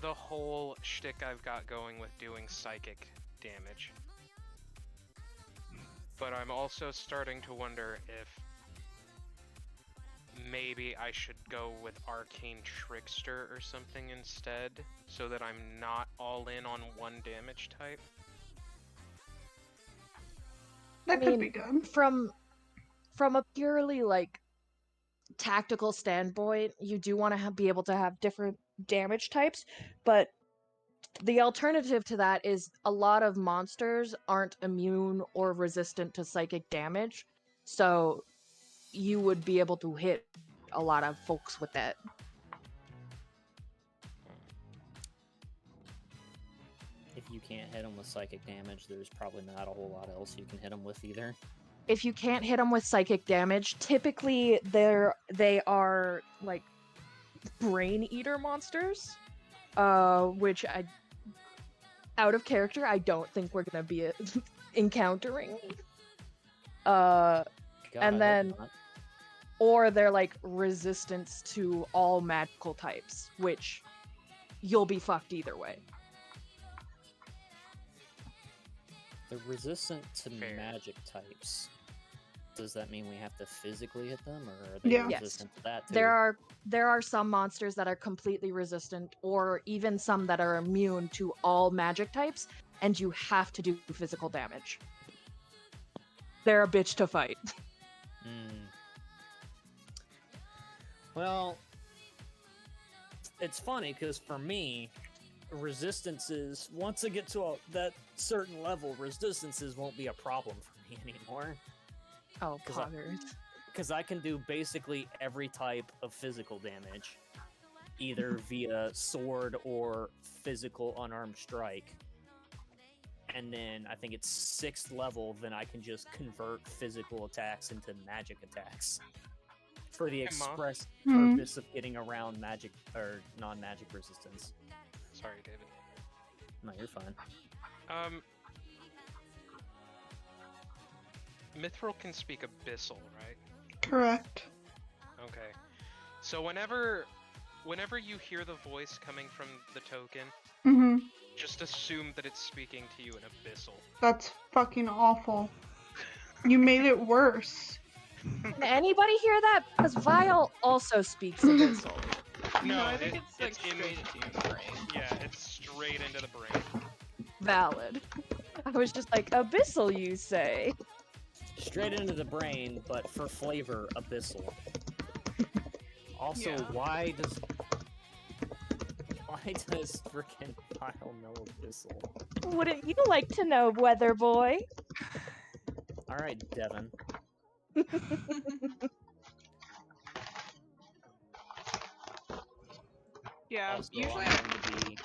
the whole shtick I've got going with doing psychic damage. But I'm also starting to wonder if maybe I should go with Arcane Trickster or something instead, so that I'm not all in on one damage type. That could be good. From a purely like tactical standpoint, you do want to be able to have different damage types, but The alternative to that is a lot of monsters aren't immune or resistant to psychic damage, so you would be able to hit a lot of folks with that. If you can't hit them with psychic damage, there's probably not a whole lot else you can hit them with either. If you can't hit them with psychic damage, typically they are like brain eater monsters, which out of character, I don't think we're gonna be encountering. God, And then, or they're like resistance to all magical types, which you'll be fucked either way. they're resistant to Fair. magic types. Does that mean we have to physically hit them, or are they Yeah. resistant to that too? There are some monsters that are completely resistant, or even some that are immune to all magic types, and you have to do physical damage. They're a bitch to fight. Well, it's funny because for me, resistances, once I get to that certain level, resistances won't be a problem for me anymore. Oh, 'Cause I- poggers. Because I can do basically every type of physical damage, either via sword or physical unarmed strike. And then I think it's 6th level, then I can just convert physical attacks into magic attacks. For the Hey, Mom. express Hmm. purpose of getting around magic or non-magic resistance. Sorry, David. No, you're fine. Mithril can speak Abyssal, right? Correct. Okay. So whenever you hear the voice coming from the token, Mm-hmm. just assume that it's speaking to you in Abyssal. That's fucking awful. You made it worse. Can anybody hear that? Because Vile also speaks Abyssal. No, I think it's like in- straight into your brain. Yeah, it's straight into the brain. Valid. I was just like, Abyssal, you say? Straight into the brain, but for flavor, Abyssal. Also, Yeah. why does frickin' Vile know Abyssal? Wouldn't you like to know, Weather Boy? Alright, Devin. Yeah, Also, usually I'm going to be...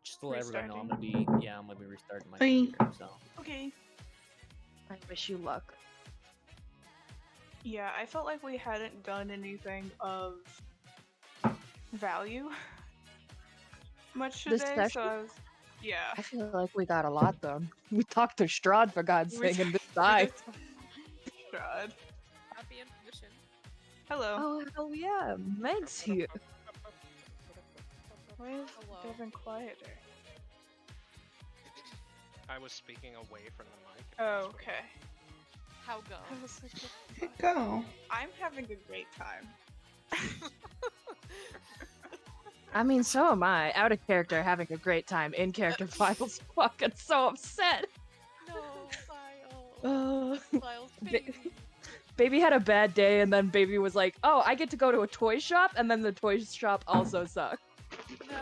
Just to let everybody know, I'm going to be... Yeah, I'm going to be restarting my Hey. computer, so... okay. I wish you luck. Yeah, I felt like we hadn't done anything of value much This today, session? so I was, yeah. I feel like we got a lot done. We talked to Strahd, for God's We sake, and this we guy. did God. Happy imposition. Hello. Oh, hell yeah. Meg's here. Why is Hello. Devin quieter? I was speaking away from the mic. Oh, okay. How go? I was like, what the fuck? Go. I'm having a great time. I mean, so am I. Out of character, having a great time. In character, Vile's fucking so upset. No, Vile. Uh, Vile's Ba- baby. Baby had a bad day, and then Baby was like, oh, I get to go to a toy shop, and then the toy shop also sucked. No.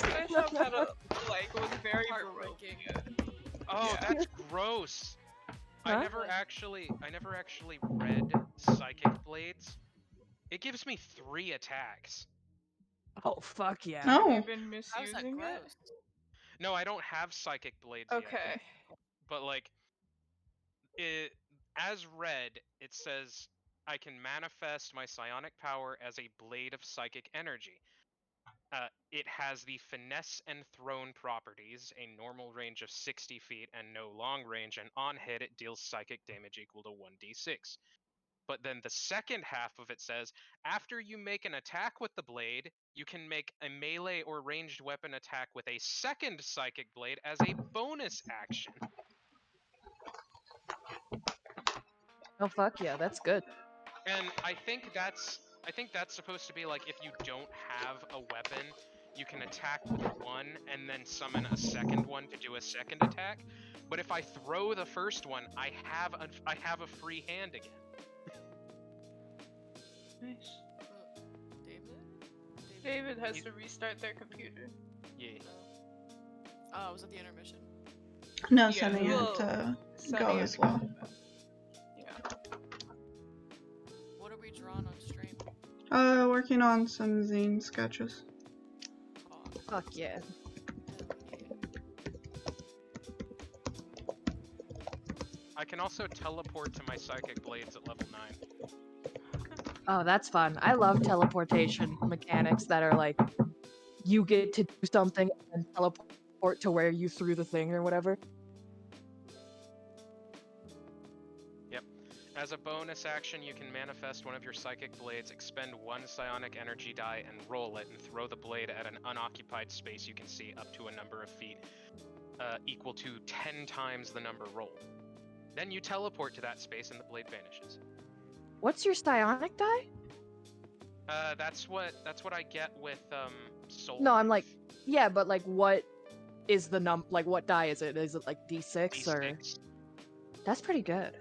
I felt kind of like was very Heartbreaking. Oh, Yeah. that's gross. Huh? I never actually read Psychic Blades. It gives me 3 attacks. Oh, fuck yeah. Have Oh. you been How's that misusing it? gross? No, I don't have Psychic Blades yet. Okay. But like, it as read, it says I can manifest my psionic power as a blade of psychic energy. It has the finesse and thrown properties, a normal range of 60 feet and no long range, and on hit it deals psychic damage equal to 1d6. But then the second half of it says, after you make an attack with the blade, you can make a melee or ranged weapon attack with a second psychic blade as a bonus action. Oh, fuck yeah, that's good. And I think that's supposed to be like if you don't have a weapon, you can attack with one and then summon a second one to do a second attack. But if I throw the first one, I have a free hand again. Nice. David? David has to restart their computer. Yeah. Oh, was it the intermission? No, Yeah, sending it well, to Sending go it as to well. Yeah. What are we drawing on stream? Working on some zine sketches. Talk. Fuck yeah. Hell yeah. I can also teleport to my psychic blades at level 9. Oh, that's fun. I love teleportation mechanics that are like, you get to do something and then teleport to where you threw the thing or whatever. Yep. As a bonus action, you can manifest one of your psychic blades, expend 1 psionic energy die, and roll it, and throw the blade at an unoccupied space you can see up to a number of feet equal to 10 times the number rolled. Then you teleport to that space and the blade vanishes. What's your psionic die? That's what I get with soul. No, I'm Knife. like, yeah, but like, what is the like, what die is it? Is it like D6 or? D6. That's pretty good.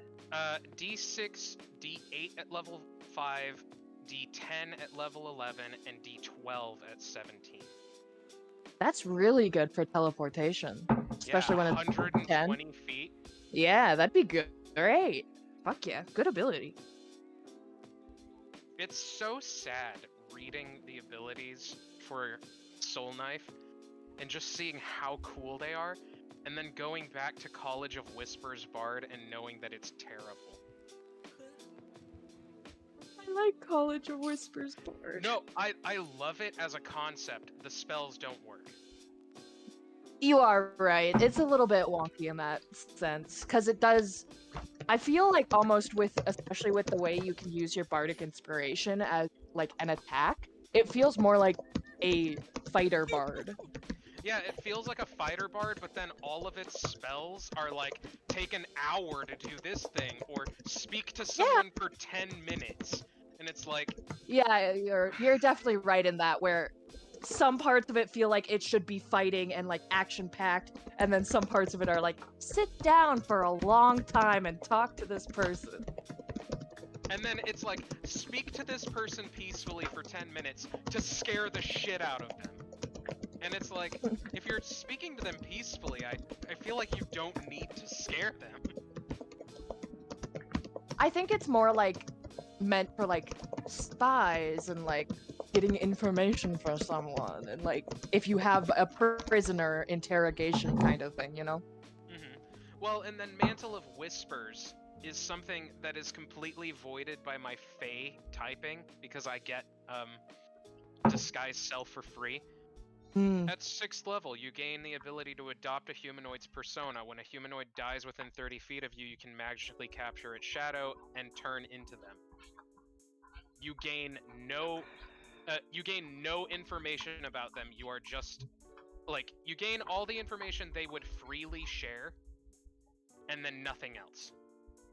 D6, D8 at level 5, D10 at level 11, and D12 at 17. That's really good for teleportation, especially when it's 120 10. feet. Yeah, that'd be good. Great. Fuck yeah, good ability. It's so sad reading the abilities for Soul Knife and just seeing how cool they are, and then going back to College of Whispers Bard and knowing that it's terrible. I like College of Whispers Bard. No, I love it as a concept. The spells don't work. You are right. It's a little bit wonky in that sense, because it does. I feel like almost with, especially with the way you can use your bardic inspiration as like an attack, it feels more like a fighter bard. Yeah, it feels like a fighter bard, but then all of its spells are like, take an hour to do this thing, or speak to someone for 10 minutes. And it's like... Yeah, you're definitely right in that, where some parts of it feel like it should be fighting and like action-packed, and then some parts of it are like, sit down for a long time and talk to this person. And then it's like, speak to this person peacefully for 10 minutes to scare the shit out of them. And it's like, if you're speaking to them peacefully, I feel like you don't need to scare them. I think it's more like meant for like spies and like getting information for someone, and like if you have a prisoner interrogation kind of thing, you know? Well, and then Mantle of Whispers is something that is completely voided by my Fae typing, because I get Disguise Self for free. At 6th level, you gain the ability to adopt a humanoid's persona. When a humanoid dies within 30 feet of you, you can magically capture its shadow and turn into them. You gain no information about them. You are just, like, you gain all the information they would freely share, and then nothing else.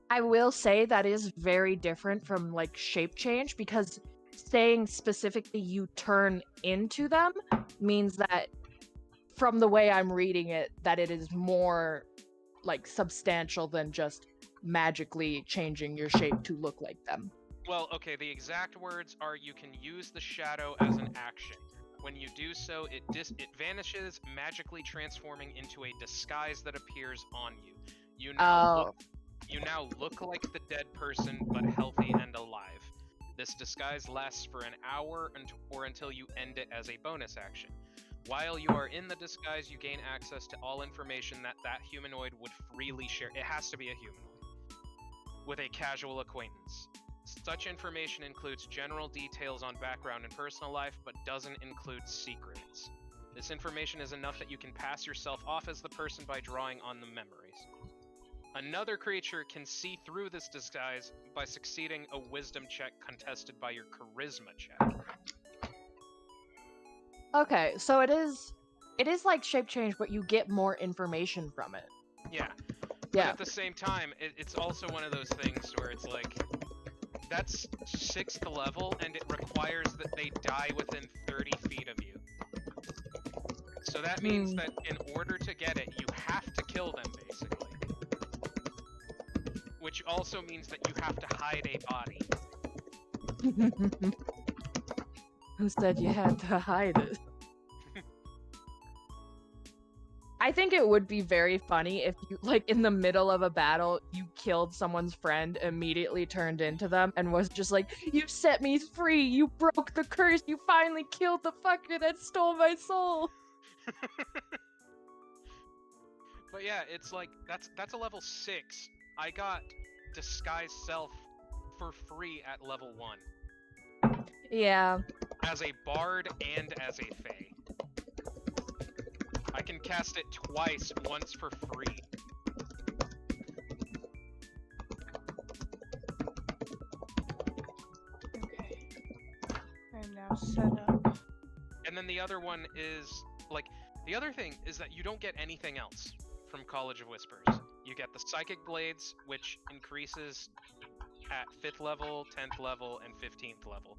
I will say that is very different from like shape change, because saying specifically you turn into them means that, from the way I'm reading it, that it is more like substantial than just magically changing your shape to look like them. Well, okay, the exact words are, you can use the shadow as an action. When you do so, it vanishes, magically transforming into a disguise that appears on you. You now look like the dead person, but healthy and alive. This disguise lasts for an hour or until you end it as a bonus action. While you are in the disguise, you gain access to all information that humanoid would freely share. It has to be a humanoid with a casual acquaintance. Such information includes general details on background and personal life, but doesn't include secrets. This information is enough that you can pass yourself off as the person by drawing on the memories. Another creature can see through this disguise by succeeding a wisdom check contested by your charisma check. Okay, so it is like shape change, but you get more information from it. Yeah. But at the same time, it's also one of those things where it's like, that's 6th level, and it requires that they die within 30 feet of you. So that means that in order to get it, you have to kill them, basically. Which also means that you have to hide a body. Who said you had to hide it? I think it would be very funny if you, like, in the middle of a battle, you killed someone's friend, immediately turned into them, and was just like, "You set me free! You broke the curse! You finally killed the fucker that stole my soul!" But yeah, it's like that's a level 6. I got Disguise Self for free at level 1 Yeah. as a bard and as a fae. I can cast it twice, once for free. Okay. I'm now set up. And then the other one is, like, the other thing is that you don't get anything else from College of Whispers. You get the Psychic Blades, which increases at 5th level, 10th level, and 15th level.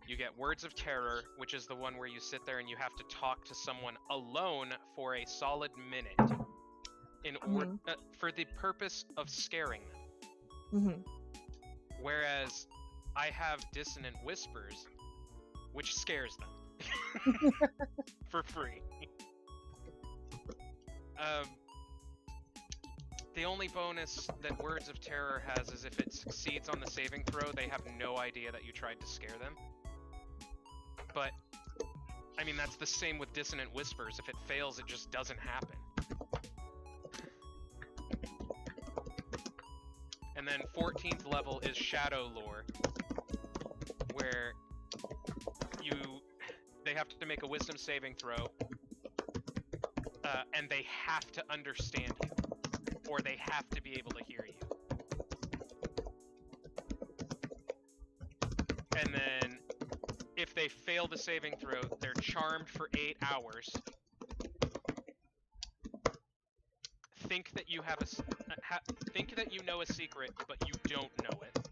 You get Words of Terror, which is the one where you sit there and you have to talk to someone alone for a solid minute in order for the purpose of scaring them. Whereas I have Dissonant Whispers, which scares them for free. The only bonus that Words of Terror has is if it succeeds on the saving throw, they have no idea that you tried to scare them. But, I mean, that's the same with Dissonant Whispers. If it fails, it just doesn't happen. And then 14th level is Shadow Lore, where they have to make a Wisdom saving throw, and they have to understand you, or they have to be able to hear you. And then, if they fail the saving throw, they're charmed for 8 hours. Think that you have think that you know a secret, but you don't know it.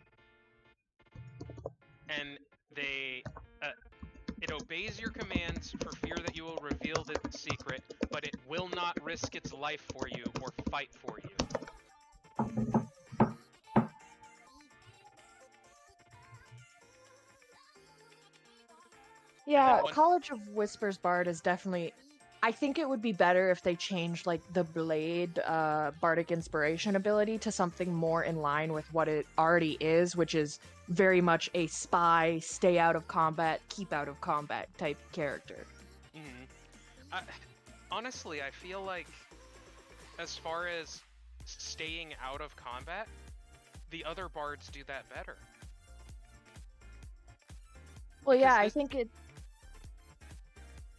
And it obeys your commands for fear that you will reveal the secret, but it will not risk its life for you or fight for you. Yeah, College of Whispers Bard is definitely... I think it would be better if they changed, like, the Blade Bardic Inspiration ability to something more in line with what it already is, which is very much a spy, stay out of combat, keep out of combat type character. Honestly, I feel like, as far as staying out of combat, the other bards do that better. Well, yeah, I think it...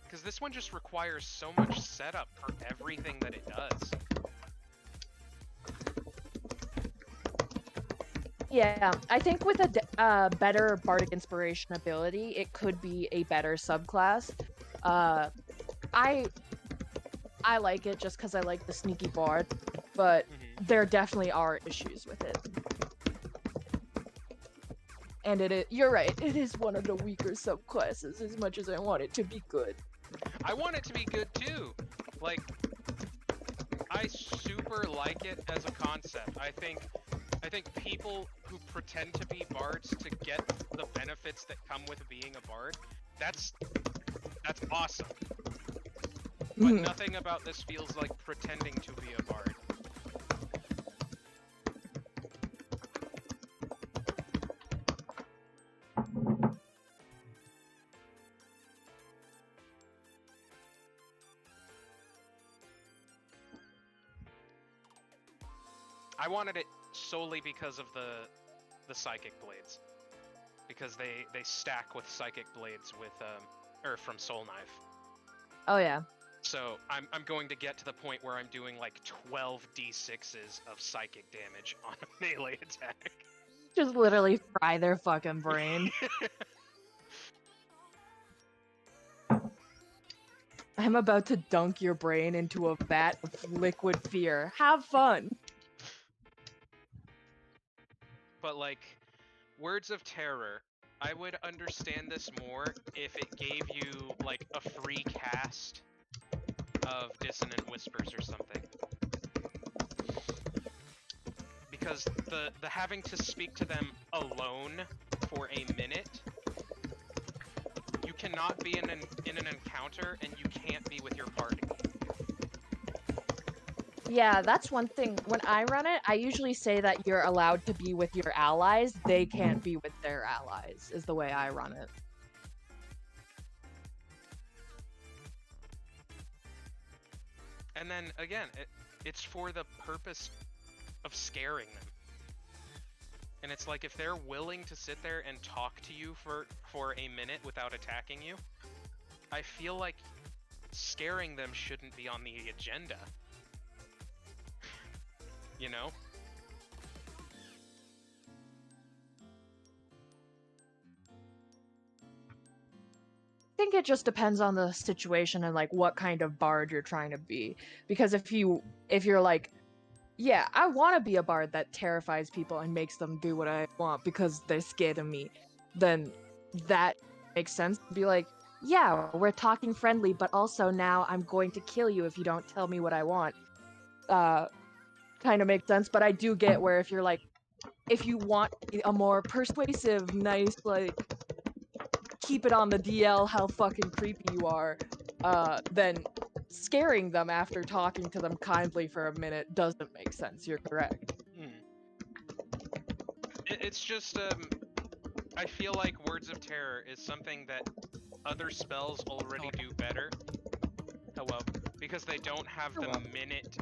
Because this one just requires so much setup for everything that it does. Yeah, I think with a better Bardic Inspiration ability, it could be a better subclass. I like it just because I like the sneaky bard, but there definitely are issues with it. And you're right, it is one of the weaker subclasses as much as I want it to be good. I want it to be good too. Like, I super like it as a concept. I think people who pretend to be bards to get the benefits that come with being a bard, that's awesome. But nothing about this feels like pretending to be a bard. I wanted it solely because of the Psychic Blades. Because they stack with Psychic Blades with from Soul Knife. Oh yeah. So I'm going to get to the point where I'm doing like 12 d6s of psychic damage on a melee attack. Just literally fry their fucking brain. I'm about to dunk your brain into a vat of liquid fear. Have fun! But like, Words of Terror, I would understand this more if it gave you like a free cast of Dissonant Whispers or something. Because the having to speak to them alone for a minute, you cannot be in an encounter and you can't be with your party. Yeah, that's one thing. When I run it, I usually say that you're allowed to be with your allies. They can't be with their allies, is the way I run it. And then again, it's for the purpose of scaring them. And it's like if they're willing to sit there and talk to you for a minute without attacking you, I feel like scaring them shouldn't be on the agenda. You know? I think it just depends on the situation and like what kind of bard you're trying to be. Because if you're like, yeah, I want to be a bard that terrifies people and makes them do what I want because they're scared of me, then that makes sense to be like, yeah, we're talking friendly, but also now I'm going to kill you if you don't tell me what I want. Kind of makes sense, but I do get where if you're like, if you want a more persuasive, nice, like, keep it on the DL how fucking creepy you are, then scaring them after talking to them kindly for a minute doesn't make sense. You're correct. It's just, I feel like Words of Terror is something that other spells already do better. Hello. Because they don't have the minute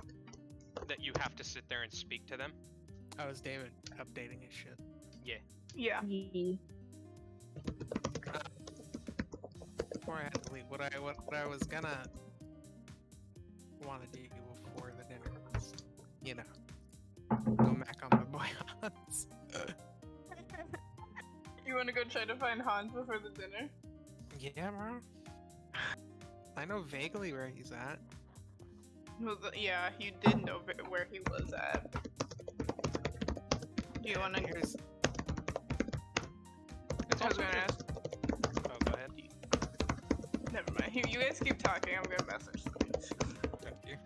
that you have to sit there and speak to them. Oh, is David updating his shit? Yeah. Yeah. Before I had to leave, what I was gonna want to do before the dinner was, you know, go back on my boy Hans. You want to go try to find Hans before the dinner? Yeah, bro. I know vaguely where he's at. Well, yeah, you did know where he was at. Do you want to? Here's... I was gonna ask. Oh, go ahead. Never mind. You guys keep talking. I'm gonna message them. Thank you.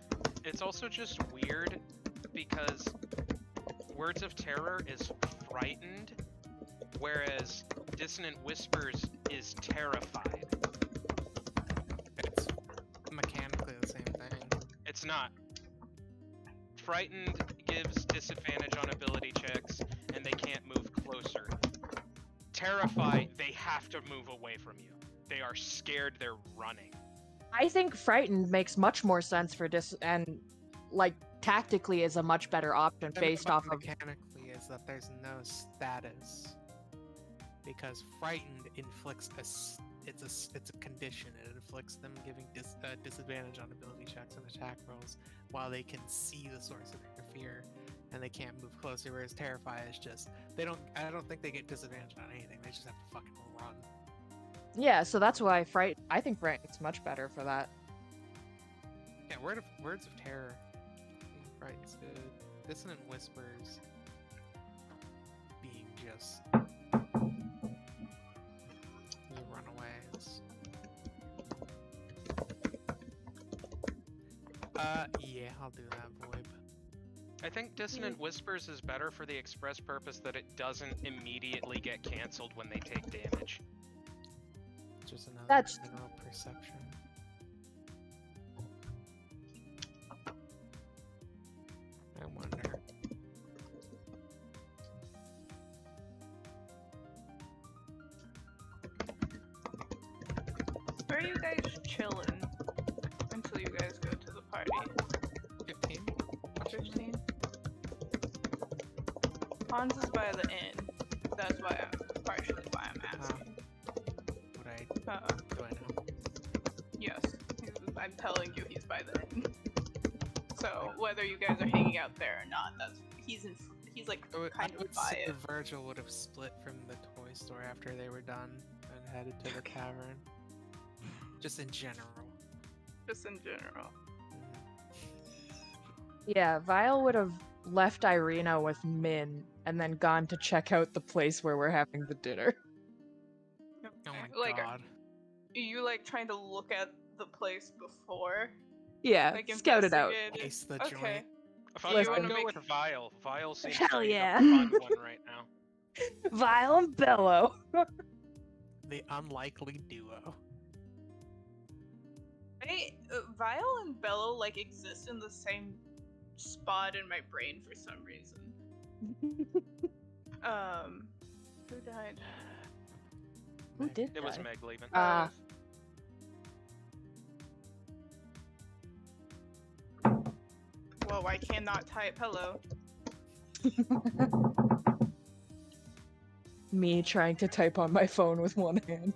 It's also just weird because Words of Terror is frightened, whereas Dissonant Whispers is terrified. It's mechanically the same thing. It's not. Frightened gives disadvantage on ability checks, and they can't move closer. Terrify, they have to move away from you. They are scared, they're running. I think frightened makes much more sense for and like tactically is a much better option based off of mechanically is that there's no status because frightened inflicts it's a condition. It inflicts them giving disadvantage on ability checks and attack rolls while they can see the source of their fear and they can't move closer. Whereas terrify is just I don't think they get disadvantage on anything. They just have to fucking run. Yeah, so that's why I think frightened's much better for that. Yeah, Words of Terror. Frightened's good. Dissonant Whispers being just you run away. Yeah, I'll do that, VoIP. I think Dissonant Whispers is better for the express purpose that it doesn't immediately get cancelled when they take damage. Just another That's general perception. I wonder. Where are you guys chilling until you guys go to the party? 15? 15? Hans is by the inn. That's partially why I'm asking. Do I know? Yes. I'm telling you he's by the inn. So whether you guys are hanging out there or not, he's like kind of by it. Virgil would have split from the toy store after they were done and headed to the tavern. Just in general. Just in general. Yeah, Vile would have left Irina with Min and then gone to check out the place where we're having the dinner. Oh my Like, god. Are you like trying to look at the place before? Yeah, Like, scout it out. investigate it? Ace the Okay. joint. If I wanna go make- with Vile. Vile seems Hell like yeah. a fun one right now. Vile and Bello. The unlikely duo. Vile and Bello like exist in the same spot in my brain for some reason. Who died? Who Meg. did It was die? Meg leaving. Ah. Whoa, I cannot type hello. Me trying to type on my phone with one hand.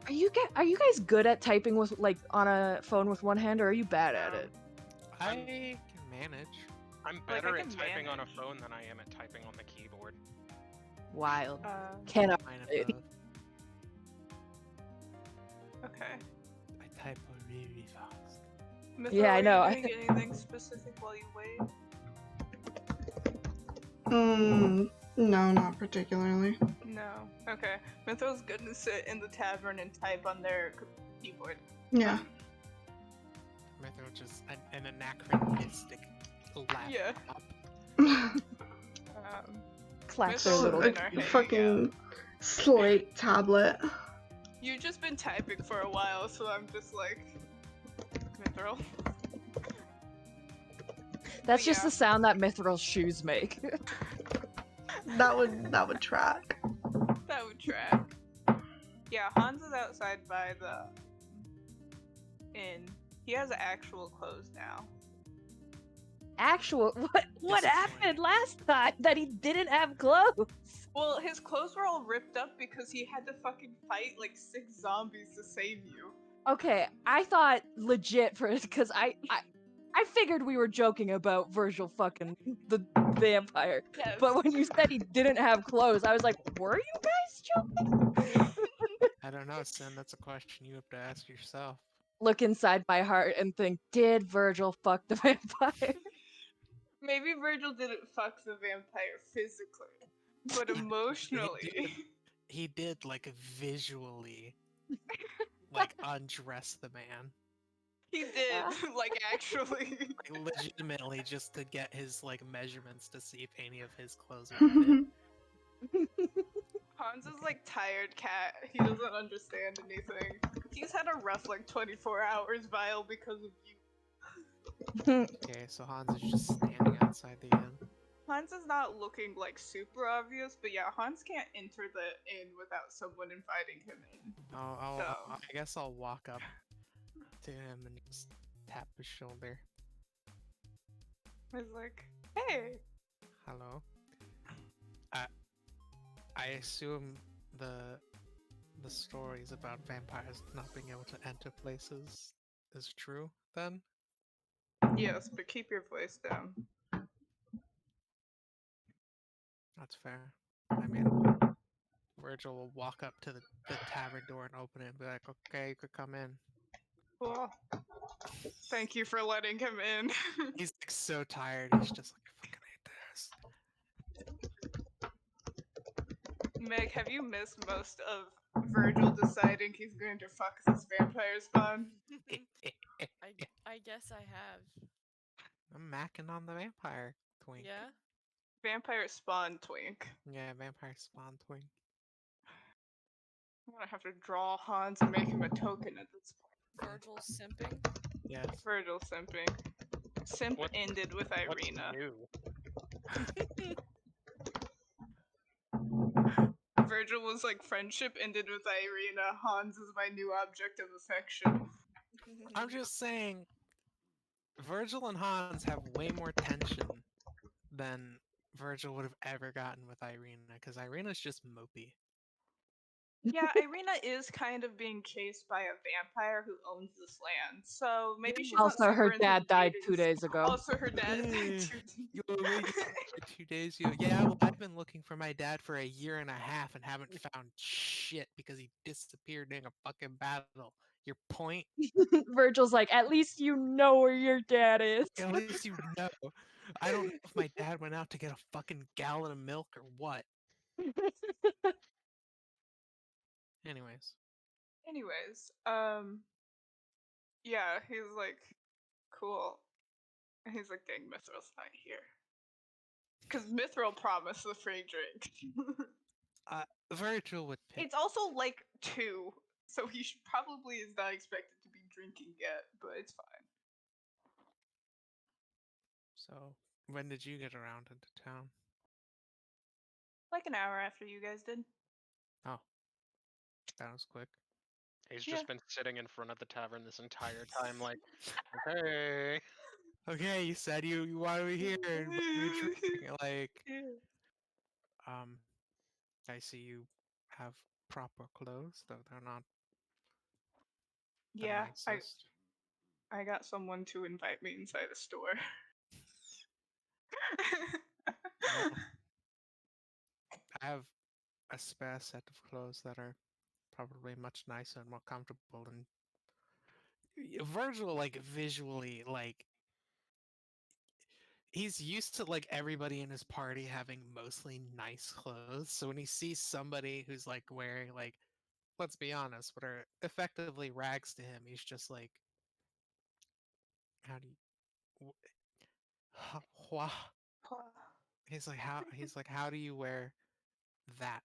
Are you guys good at typing with like on a phone with one hand, or are you bad at it? I can manage. I'm Like, I better at can typing on a manage. phone than I am at typing on the keyboard. Wild. Uh, Cannot. Mine of it. both. okay. I type really fast. Mythra, Yeah, I are know. you doing anything specific while you wait? No, not particularly. No. Okay. Mythra's gonna sit in the tavern and type on their keyboard. Yeah. Mithra just an anachronistic Yeah. laptop. Clack Mythra their was little. in our hanging Fucking slate tablet. You've just been typing for a while, so I'm just like, Mithril. That's But just yeah. the sound that Mithril's shoes make. That would track. That would track. Yeah, Hans is outside by the inn. He has actual clothes now. Actual what Disappointing. happened last time that he didn't have clothes? Well, his clothes were all ripped up because he had to fucking fight like 6 zombies to save you. Okay, I thought legit for because I figured we were joking about Virgil fucking the vampire. Yes. But when you said he didn't have clothes, I was like, were you guys joking? I don't know, Sin. That's a question you have to ask yourself. Look inside my heart and think, did Virgil fuck the vampire? Maybe Virgil didn't fuck the vampire physically, but emotionally. He did like visually, like undress the man. He did, like actually. Like legitimately, just to get his like measurements to see if any of his clothes would fit. Hans is like tired cat. He doesn't understand anything. He's had a rough like 24 hours, Vile, because of you. Okay, so Hans is just standing outside the inn. Hans is not looking like super obvious, but yeah, Hans can't enter the inn without someone inviting him in. I guess I'll walk up to him and just tap his shoulder. He's like, hey. Hello. I assume the stories about vampires not being able to enter places is true then? Yes, but keep your voice down. That's fair. I mean, Virgil will walk up to the tavern door and open it and be like, okay, you could come in. Cool. Thank you for letting him in. He's like so tired, he's just like, I fucking hate this. Meg, have you missed most of Virgil deciding he's going to fuck this vampire spawn? I guess I have. I'm macking on the vampire twink. Yeah? Vampire spawn twink. Yeah, vampire spawn twink. I'm gonna have to draw Hans and make him a token at this point. Virgil's simping? Yes. Virgil simping. Simp What- ended with What's Irina. new? Virgil was like, friendship ended with Irina. Hans is my new object of affection. I'm just saying, Virgil and Hans have way more tension than Virgil would have ever gotten with Irina, because Irina's just mopey. Yeah, Irina is kind of being chased by a vampire who owns this land, so maybe she's not Also, her super into dad died dating 2 days ago. Also, her dad died Hey, 2 you already died 2 days ago. Yeah, well, I've been looking for my dad for a year and a half and haven't found shit because he disappeared during a fucking battle. Your point? Virgil's like, at least you know where your dad is. At least you know. I don't know if my dad went out to get a fucking gallon of milk or what. Anyways. Yeah, he's like, cool. And he's like, dang, Mithril's not here. Because Mithril promised the free drink. Virgil would pick. It's also like 2, so he probably is not expected to be drinking yet, but it's fine. So, when did you get around into town? Like an hour after you guys did. Oh, that was quick. He's Yeah. just been sitting in front of the tavern this entire time, like, okay. Okay, you said you wanted me here and buy me a drink. Like, I see you have proper clothes, though they're not the Yeah, nicest. I got someone to invite me inside the store. Well, I have a spare set of clothes that are probably much nicer and more comfortable. And Virgil, like, visually, like, he's used to like everybody in his party having mostly nice clothes. So when he sees somebody who's like wearing like, let's be honest, what are effectively rags to him, he's just like, how do you, wha- he's like, how do you wear that?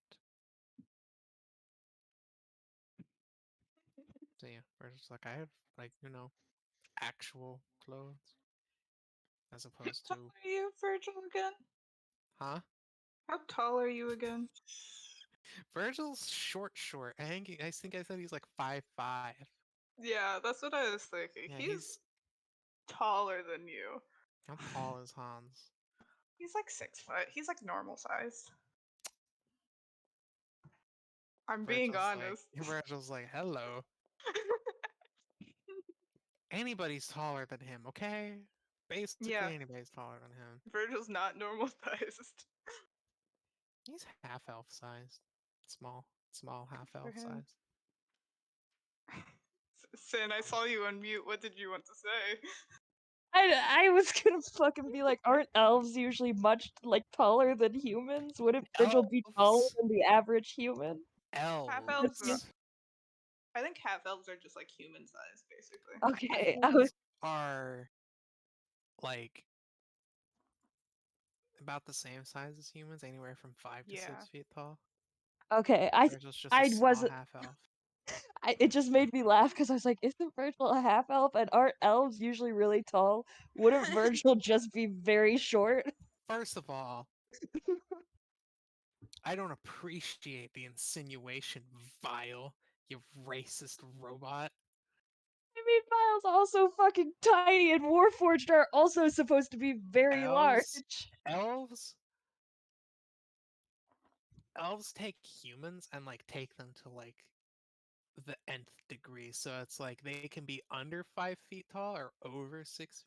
So yeah, we're just like, I have like, actual clothes as opposed How to, tall are you, Virgil, again? huh? How tall are you again? Virgil's short. I think I said he's like 5'5". Yeah, that's what I was thinking. Yeah, He's taller than you. how tall is Hans? He's like 6 foot. He's like normal sized. I'm being honest. Virgil's like, hello. Anybody's taller than him, okay? Yeah, Basically, anybody's taller than him. Virgil's not normal sized He's half elf sized. Small half for elf him. size. Sin, I saw you unmute. What did you want to say? I was gonna fucking be like, aren't elves usually much like taller than humans? Wouldn't Virgil be taller Elves? than the average human? Half elves. Yeah. Elves. I think half elves are just like human size, basically. Okay, I was Elves are like about the same size as humans, anywhere from 5 to Yeah. 6 feet tall. okay. Virgil's just a I small wasn't. half elf. It just made me laugh because I was like, isn't Virgil a half elf? And aren't elves usually really tall? Wouldn't Virgil just be very short? First of all, I don't appreciate the insinuation, vile, you racist robot. I mean, Miles also fucking tiny, and Warforged are also supposed to be very large. Elves elves take humans and like take them to like the nth degree. So it's like they can be under 5 feet tall or over 6